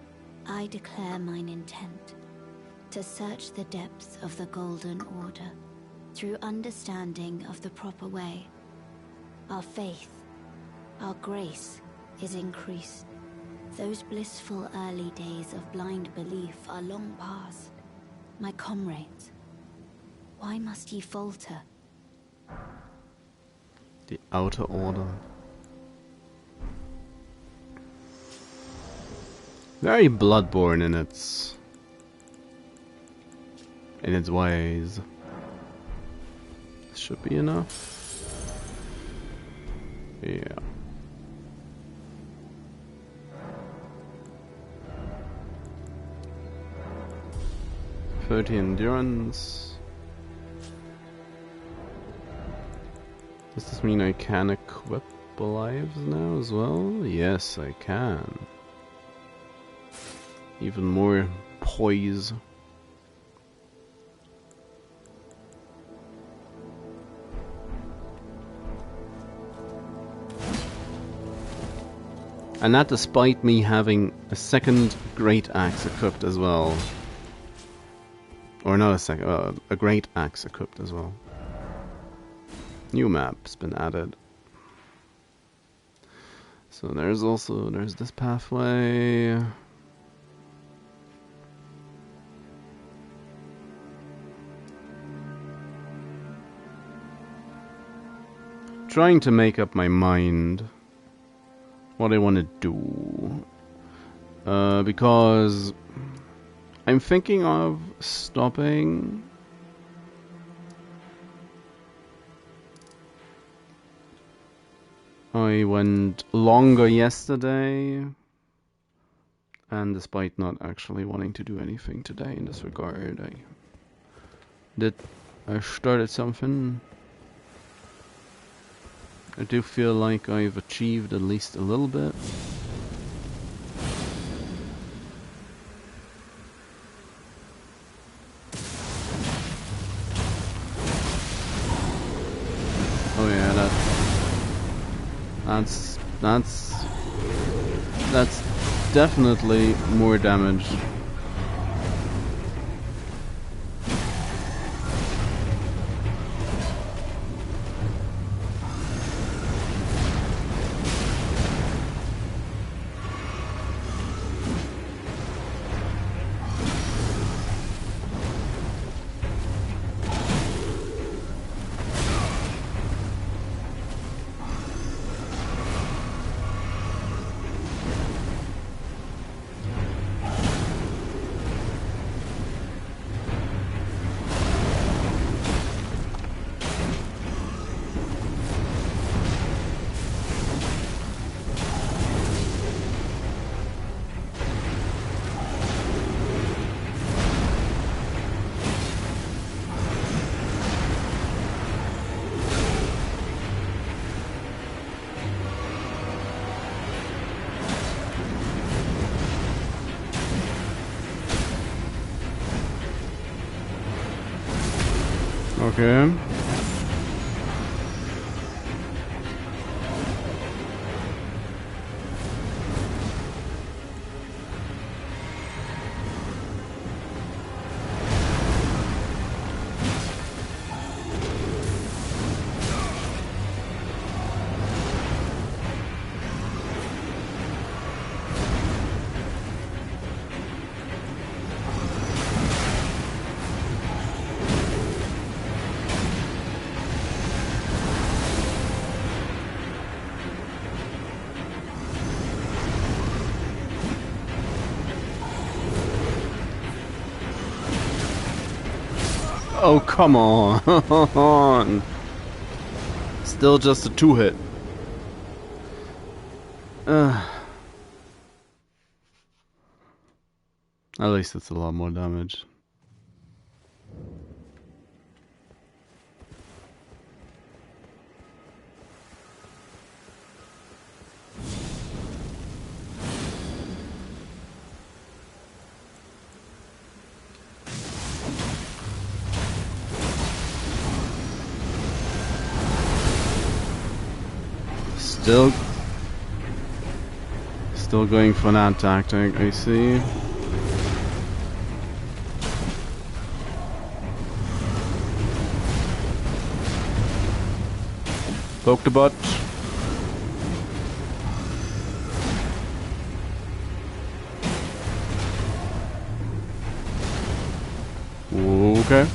Speaker 3: I declare mine intent to search the depths of the Golden Order through understanding of the proper way. Our faith, our grace is increased. Those blissful early days of blind belief are long past. My comrades, why must ye falter?
Speaker 1: The Outer Order. Very Bloodborne in its ways. This should be enough. Yeah. 30 endurance. Does this mean I can equip lives now as well? Yes, I can. Even more poise. And that despite me having a second great axe equipped as well. Or not a second, a great axe equipped as well. New map's been added. So there's this pathway. Trying to make up my mind what I want to do. Because I'm thinking of stopping I went longer yesterday, and despite not actually wanting to do anything today in this regard, I started something. I do feel like I've achieved at least a little bit. Oh yeah, that's definitely more damage. Okay. Oh, come on. Still just a 2-hit. At least it's a lot more damage. Still going for that tactic, I see. Poke the butt. Okay.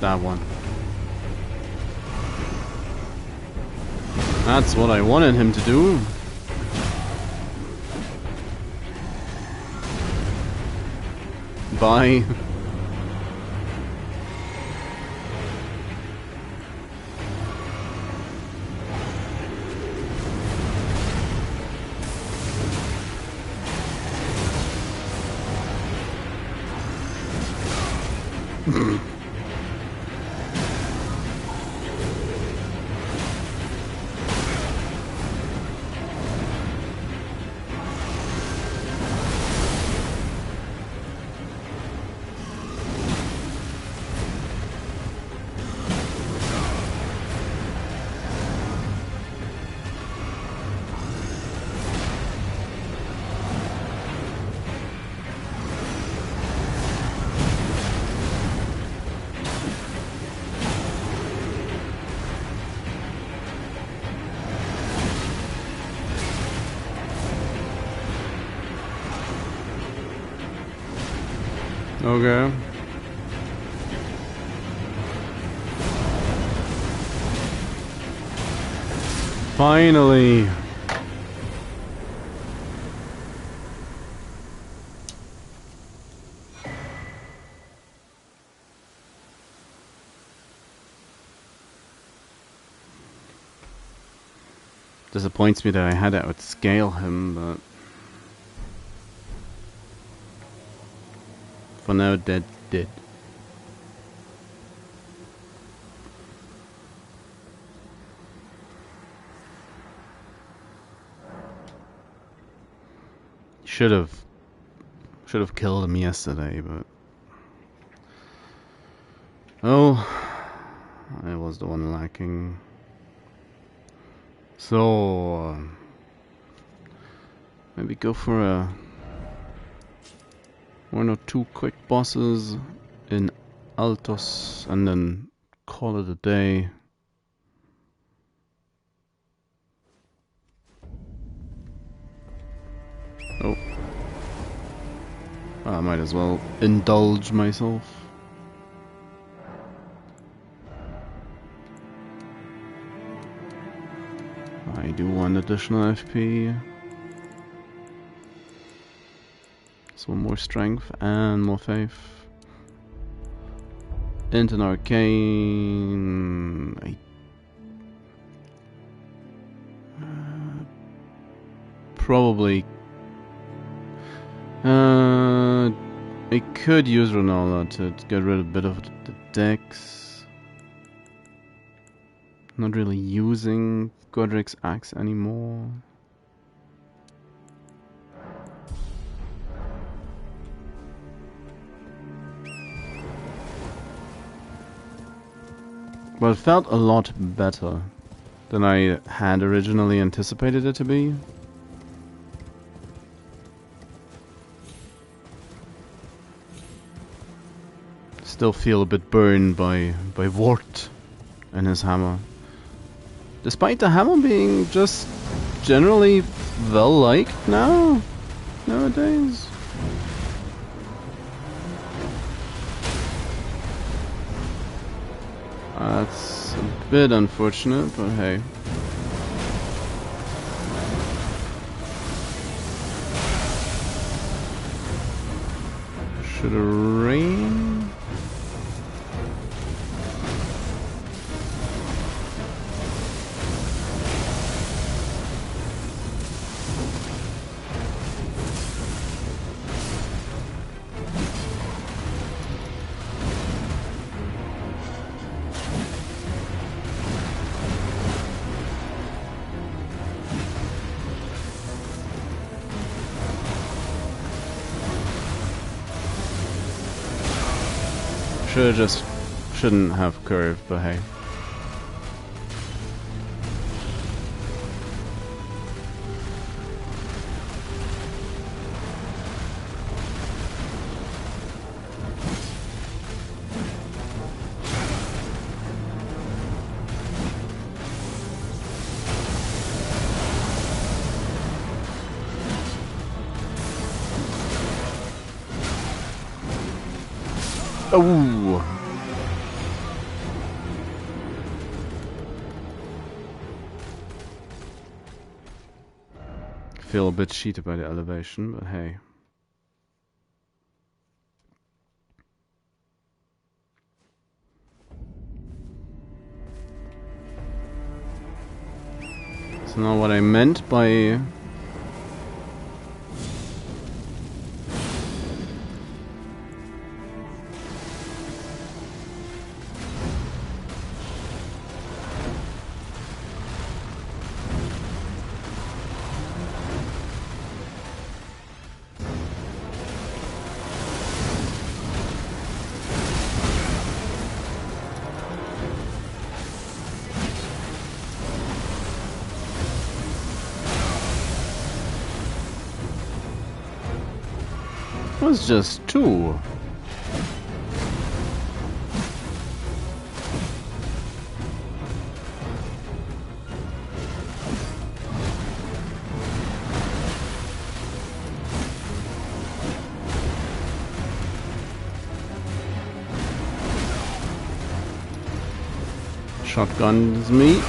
Speaker 1: That one. That's what I wanted him to do. Bye. Okay. Finally. Disappoints me that I had to outscale him, but for now, that's dead. Should have killed him yesterday, but I was the one lacking. So maybe go for one or two quick bosses in Altus and then call it a day. Oh. I might as well indulge myself. I do want additional FP. So more strength and more faith. Into an arcane. Probably I could use Ronaldo to get rid of a bit of the decks. Not really using Godric's axe anymore. But it felt a lot better than I had originally anticipated it to be. Still feel a bit burned by Wart and his hammer. Despite the hammer being just generally well liked nowadays. That's a bit unfortunate, but hey. Should have rained. Shouldn't have curved, but hey. Oh. Feel a bit cheated by the elevation, but hey. That's not what I meant by was just 2. Shotguns me.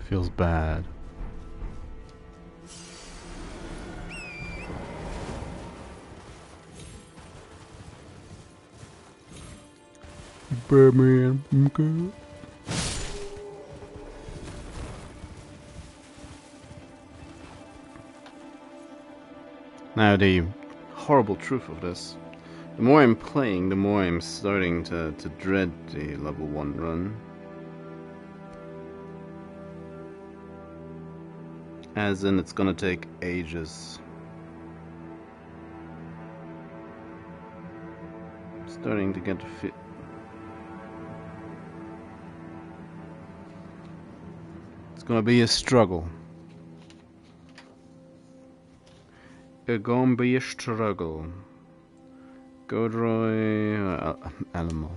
Speaker 1: Feels bad. Batman, okay. Now the horrible truth of this. The more I'm playing, the more I'm starting to dread the level 1 run. As in, it's gonna take ages. Starting to get fit. It's gonna be a struggle. It's gonna be a struggle. Godroy, Alamo.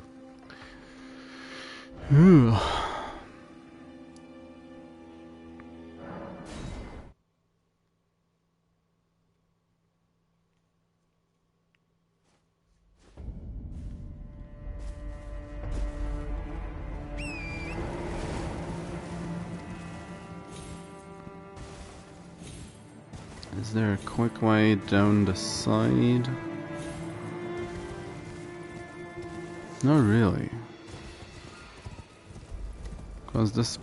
Speaker 1: Is there a quick way down the side? Not really. Because this...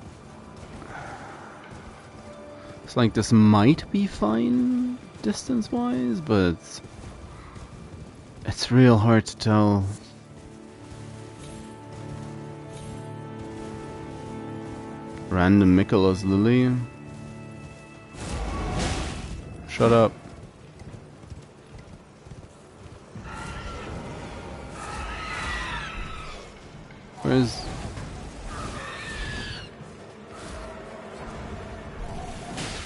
Speaker 1: It's like this might be fine distance-wise, but... It's real hard to tell. Random Mikola's Lily. Shut up.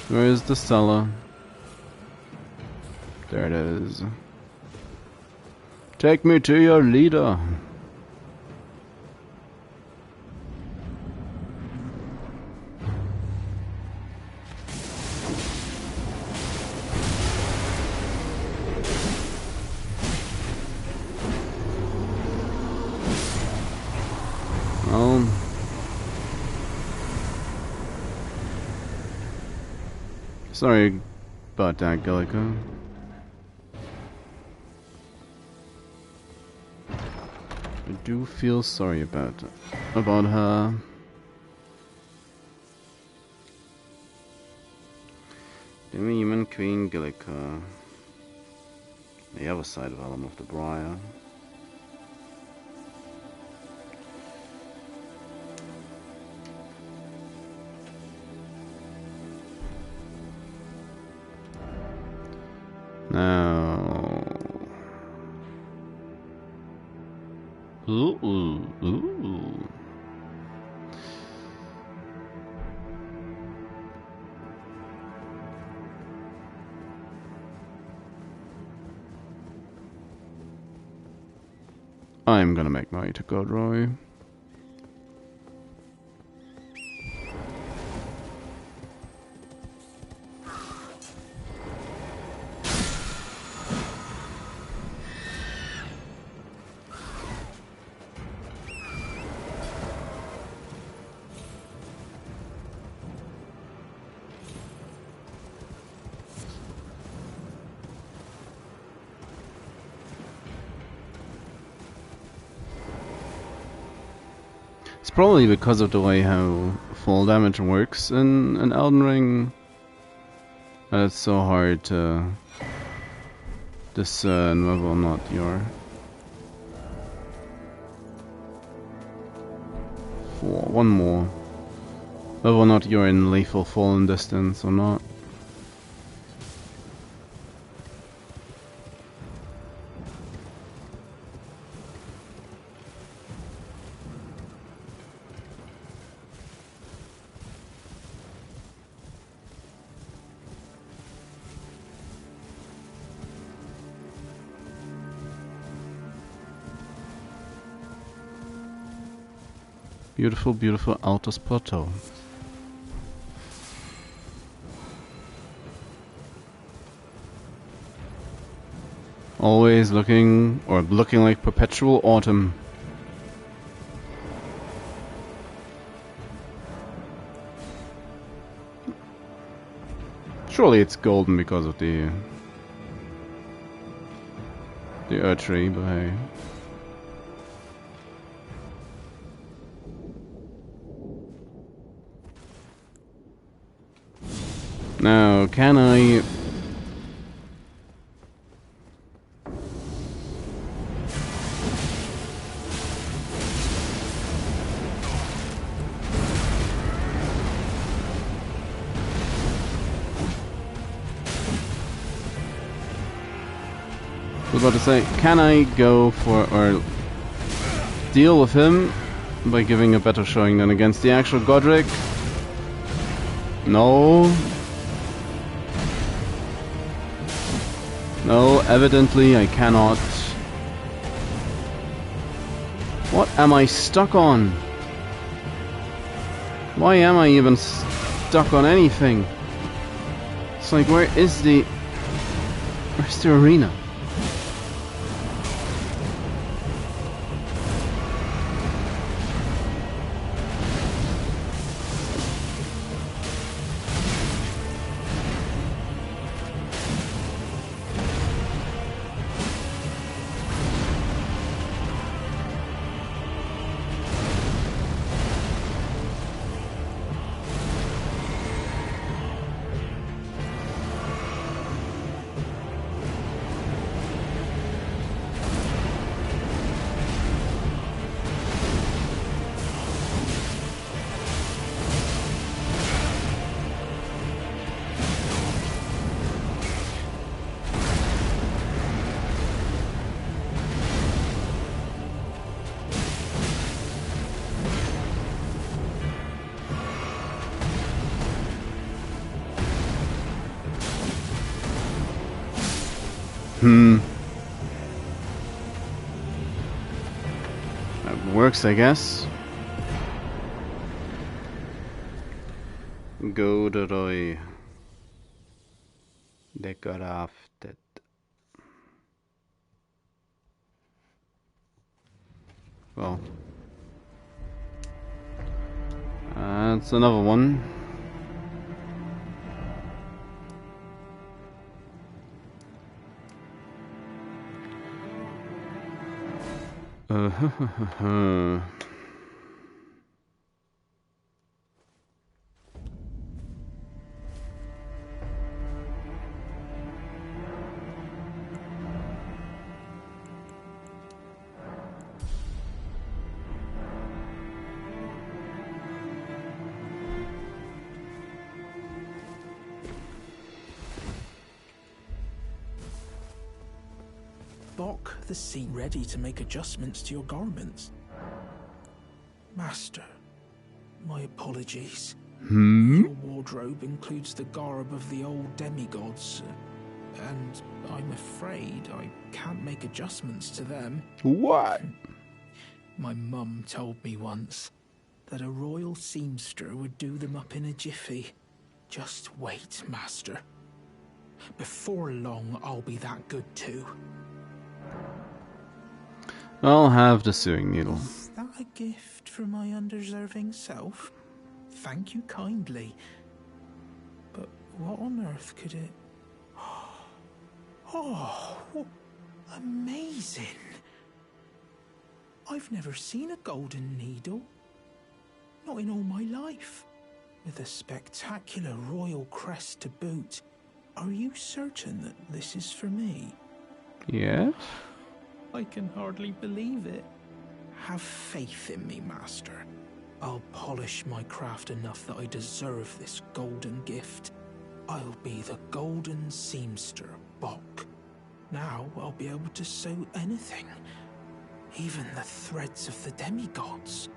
Speaker 1: Where's the cellar? There it is. Take me to your leader. Sorry about that, Gillica. I do feel sorry about her. Demon Queen Gillica. The other side of Elm of the Briar. Now, ooh. I'm gonna make my way to Godroy. It's probably because of the way how fall damage works in Elden Ring that it's so hard to discern whether or not you're one more, whether or not you're in lethal fallen distance or not. Beautiful, beautiful Altus Plateau. Always looking like perpetual autumn. Surely it's golden because of the tree, but hey. Now, can I... about to say, can I go for, or deal with him by giving a better showing than against the actual Godric? No. No, evidently I cannot. What am I stuck on? Why am I even stuck on anything? It's like, where's the arena? That works, I guess. Godroy. Dekraftet. Well. That's another one.
Speaker 4: Bok the scene ready to make adjustments to your garments. Master, my apologies. Your wardrobe includes the garb of the old demigods, and I'm afraid I can't make adjustments to them.
Speaker 1: What?
Speaker 4: My mum told me once that a royal seamster would do them up in a jiffy. Just wait, Master. Before long, I'll be that good too.
Speaker 1: I'll have the sewing needle.
Speaker 4: Is that a gift from my undeserving self? Thank you kindly. But what on earth could it... Oh, amazing. I've never seen a golden needle. Not in all my life. With a spectacular royal crest to boot. Are you certain that this is for me?
Speaker 1: Yes?
Speaker 4: I can hardly believe it. Have faith in me, Master. I'll polish my craft enough that I deserve this golden gift. I'll be the golden seamster, Bok. Now I'll be able to sew anything. Even the threads of the demigods.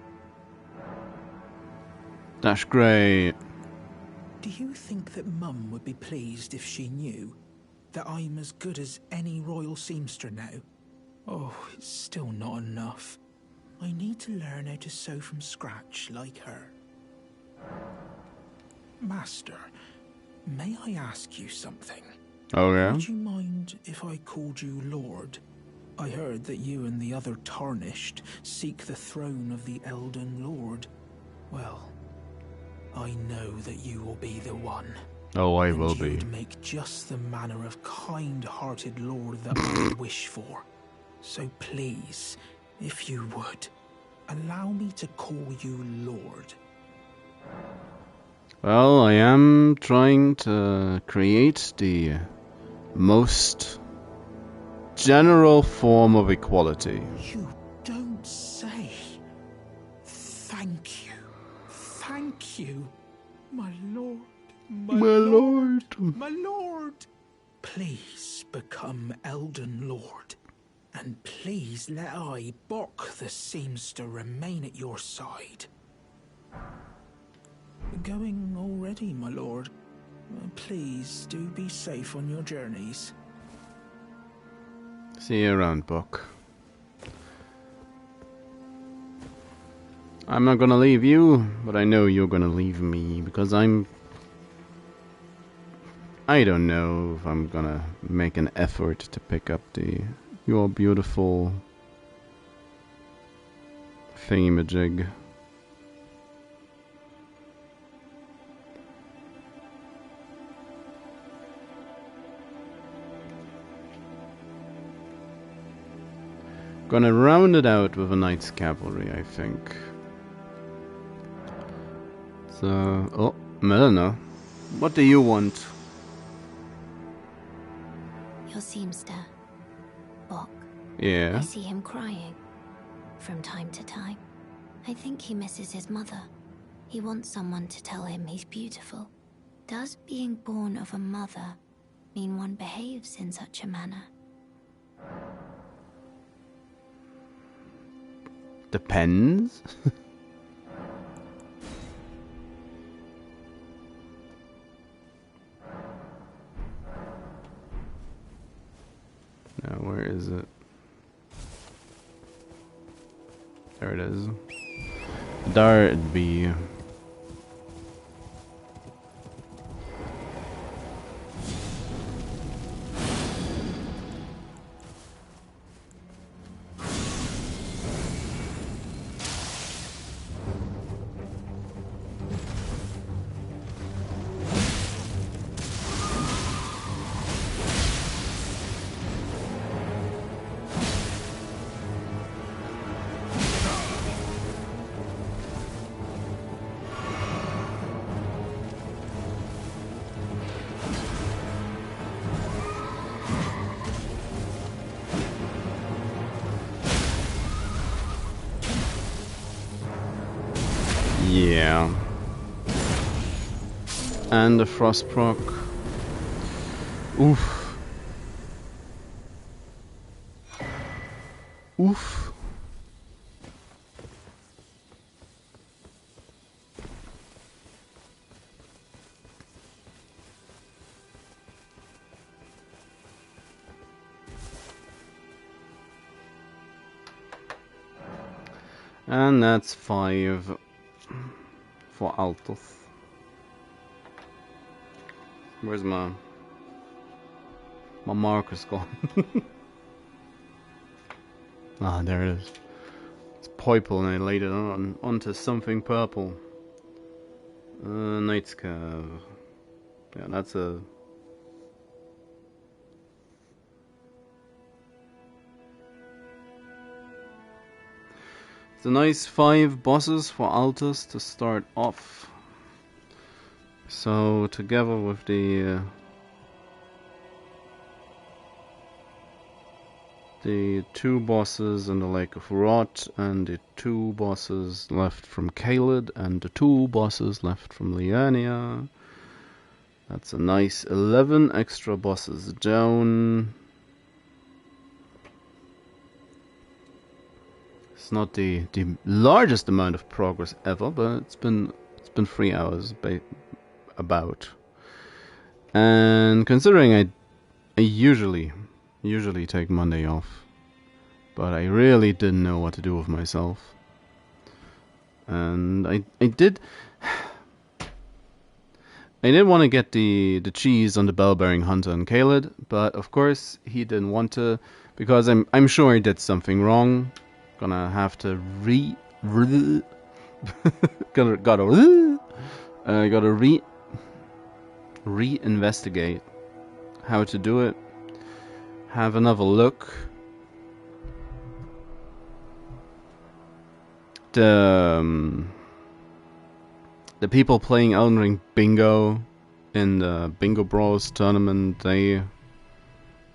Speaker 1: That's great.
Speaker 4: Do you think that Mum would be pleased if she knew that I'm as good as any royal seamster now? Oh, it's still not enough. I need to learn how to sew from scratch like her. Master, may I ask you something?
Speaker 1: Oh yeah?
Speaker 4: Would you mind if I called you Lord? I heard that you and the other Tarnished seek the throne of the Elden Lord. Well, I know that you will be the one.
Speaker 1: Oh, I will be.
Speaker 4: You'd make just the manner of kind-hearted Lord that I wish for. So please, if you would, allow me to call you Lord.
Speaker 1: Well, I am trying to create the most general form of equality.
Speaker 4: You don't say. Thank you. Thank you, my lord. My lord. My lord. Please, become Elden Lord. And please let I, Bok the Seamster, remain at your side. Going already, my lord. Please do be safe on your journeys.
Speaker 1: See you around, Buck. I'm not gonna leave you, but I know you're gonna leave me, because I don't know if I'm gonna make an effort to pick up your beautiful thingamajig. Gonna round it out with a knight's cavalry, I think. So, oh, Melina, what do you want?
Speaker 3: Your seamster, Bok.
Speaker 1: Yeah.
Speaker 3: I see him crying from time to time. I think he misses his mother. He wants someone to tell him he's beautiful. Does being born of a mother mean one behaves in such a manner?
Speaker 1: Depends. Now, where is it? There it is. There it be. Yeah. And the frost proc. Oof. Oof. And that's 5 for Altus. Where's my marker's gone? Ah, there it is. It's purple and I laid it onto something purple. Knight's Curve. Yeah, that's a... It's a nice 5 bosses for Altus to start off. So together with the 2 bosses in the Lake of Rot and the 2 bosses left from Caelid and the 2 bosses left from Liurnia, that's a nice 11 extra bosses down. It's not the largest amount of progress ever, but it's been 3 hours about. And considering I usually take Monday off, but I really didn't know what to do with myself. And I did want to get the cheese on the bell-bearing hunter and Caelid, but of course he didn't want to, because I'm sure he did something wrong. Gonna have to re-investigate how to do it. Have another look. The people playing Elden Ring Bingo in the Bingo Bros tournament, they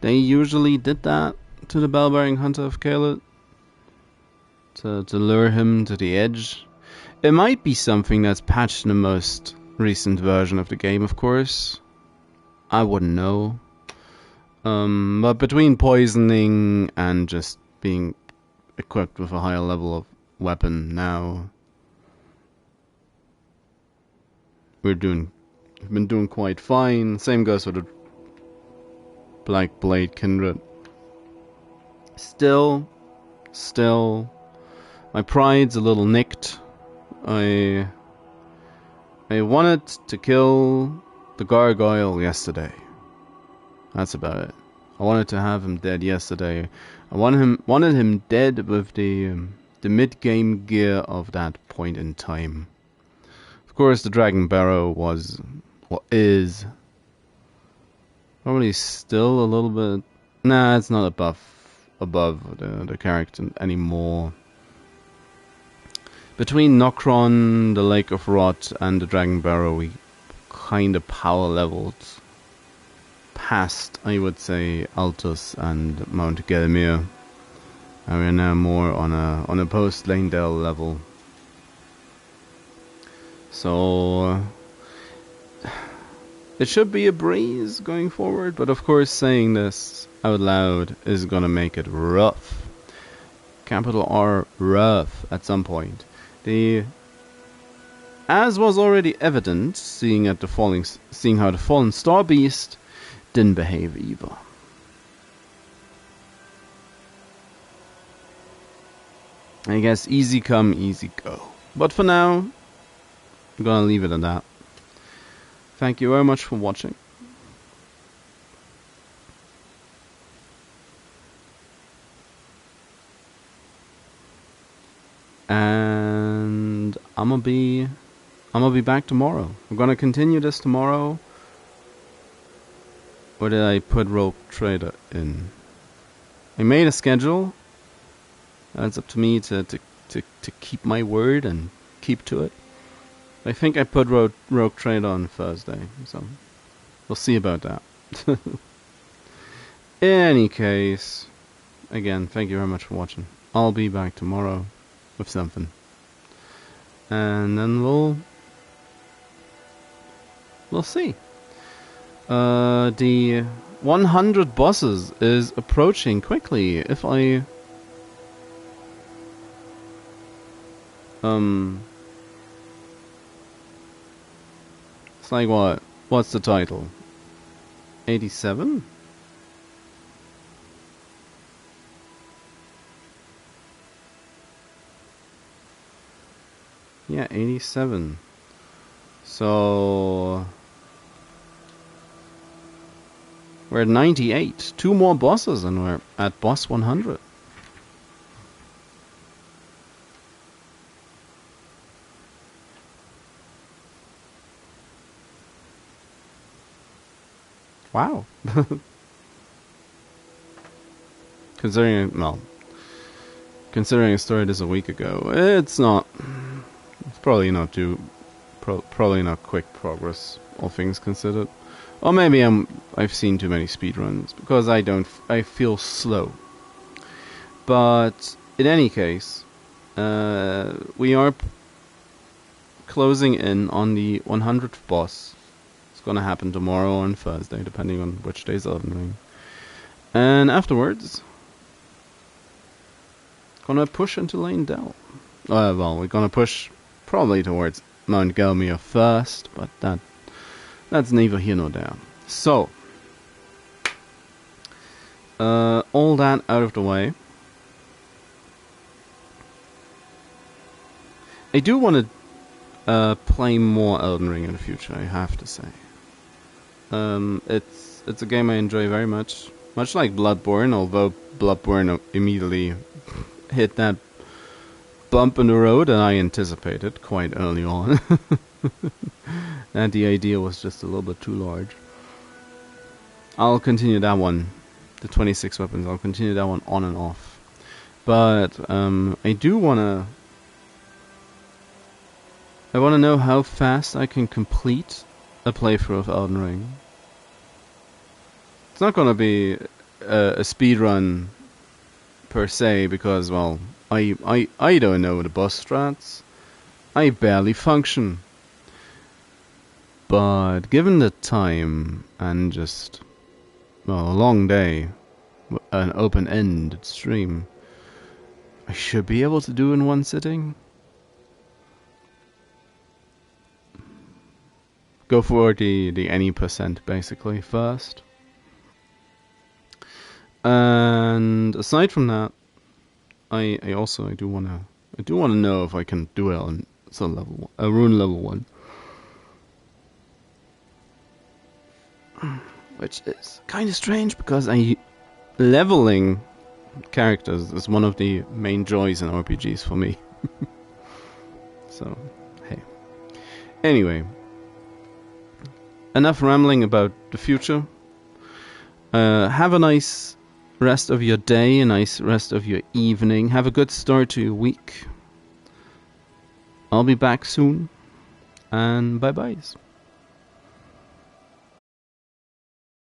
Speaker 1: usually did that to the bell-bearing hunter of Caelid. To lure him to the edge. It might be something that's patched in the most recent version of the game, of course. I wouldn't know. But between poisoning and just being equipped with a higher level of weapon now, we've been doing quite fine. Same goes with the Black Blade Kindred. Still, my pride's a little nicked. I wanted to kill the gargoyle yesterday. That's about it. I wanted to have him dead yesterday. I wanted him dead with the mid-game gear of that point in time. Of course, the Dragon Barrow is probably still a little bit. Nah, it's not above the character anymore. Between Nokron, the Lake of Rot, and the Dragon Barrow, we kind of power leveled past, I would say, Altus and Mount Gelmir. And we're now more on a post Lanedale level. So it should be a breeze going forward, but of course saying this out loud is gonna make it rough. Capital R, rough at some point. As was already evident, seeing how the fallen Star Beast didn't behave either. I guess easy come, easy go. But for now, I'm gonna leave it at that. Thank you very much for watching. And I'm gonna be back tomorrow. I'm gonna continue this tomorrow. Or did I put Rogue Trader in? I made a schedule. It's up to me to keep my word and keep to it. I think I put Rogue Trader on Thursday, so we'll see about that. In any case, again, thank you very much for watching. I'll be back tomorrow with something. And then we'll see. The 100 bosses is approaching quickly. If I it's like what? What's the title? 87? Yeah, 87. So we're at 98. 2 more bosses and we're at boss 100. Wow. Considering I started this a week ago, it's probably not probably not quick progress, all things considered. Or maybe I've seen too many speedruns, because I feel slow. But in any case, we are closing in on the 100th boss. It's gonna happen tomorrow or on Thursday, depending on which day's Elden Ring. And afterwards, gonna push into Lanedale. Well, we're gonna push probably towards Mount Gelmir first, but that's neither here nor there. So, all that out of the way. I do want to play more Elden Ring in the future, I have to say. It's a game I enjoy very much. Much like Bloodborne, although Bloodborne immediately hit that bump in the road that I anticipated quite early on. And the idea was just a little bit too large. I'll continue that one. The 26 weapons, I'll continue that one on and off. But I do wanna know how fast I can complete a playthrough of Elden Ring. It's not gonna be a speedrun per se, because, well, I don't know the boss strats. I barely function. But given the time and just well, a long day, an open-ended stream, I should be able to do in one sitting. Go for the any percent basically first. And aside from that, I do wanna know if I can do it on some level, a rune level 1. Which is kind of strange because leveling characters is one of the main joys in RPGs for me. So, hey. Anyway, enough rambling about the future. Have a nice rest of your day, a nice rest of your evening. Have a good start to your week. I'll be back soon, and bye-byes.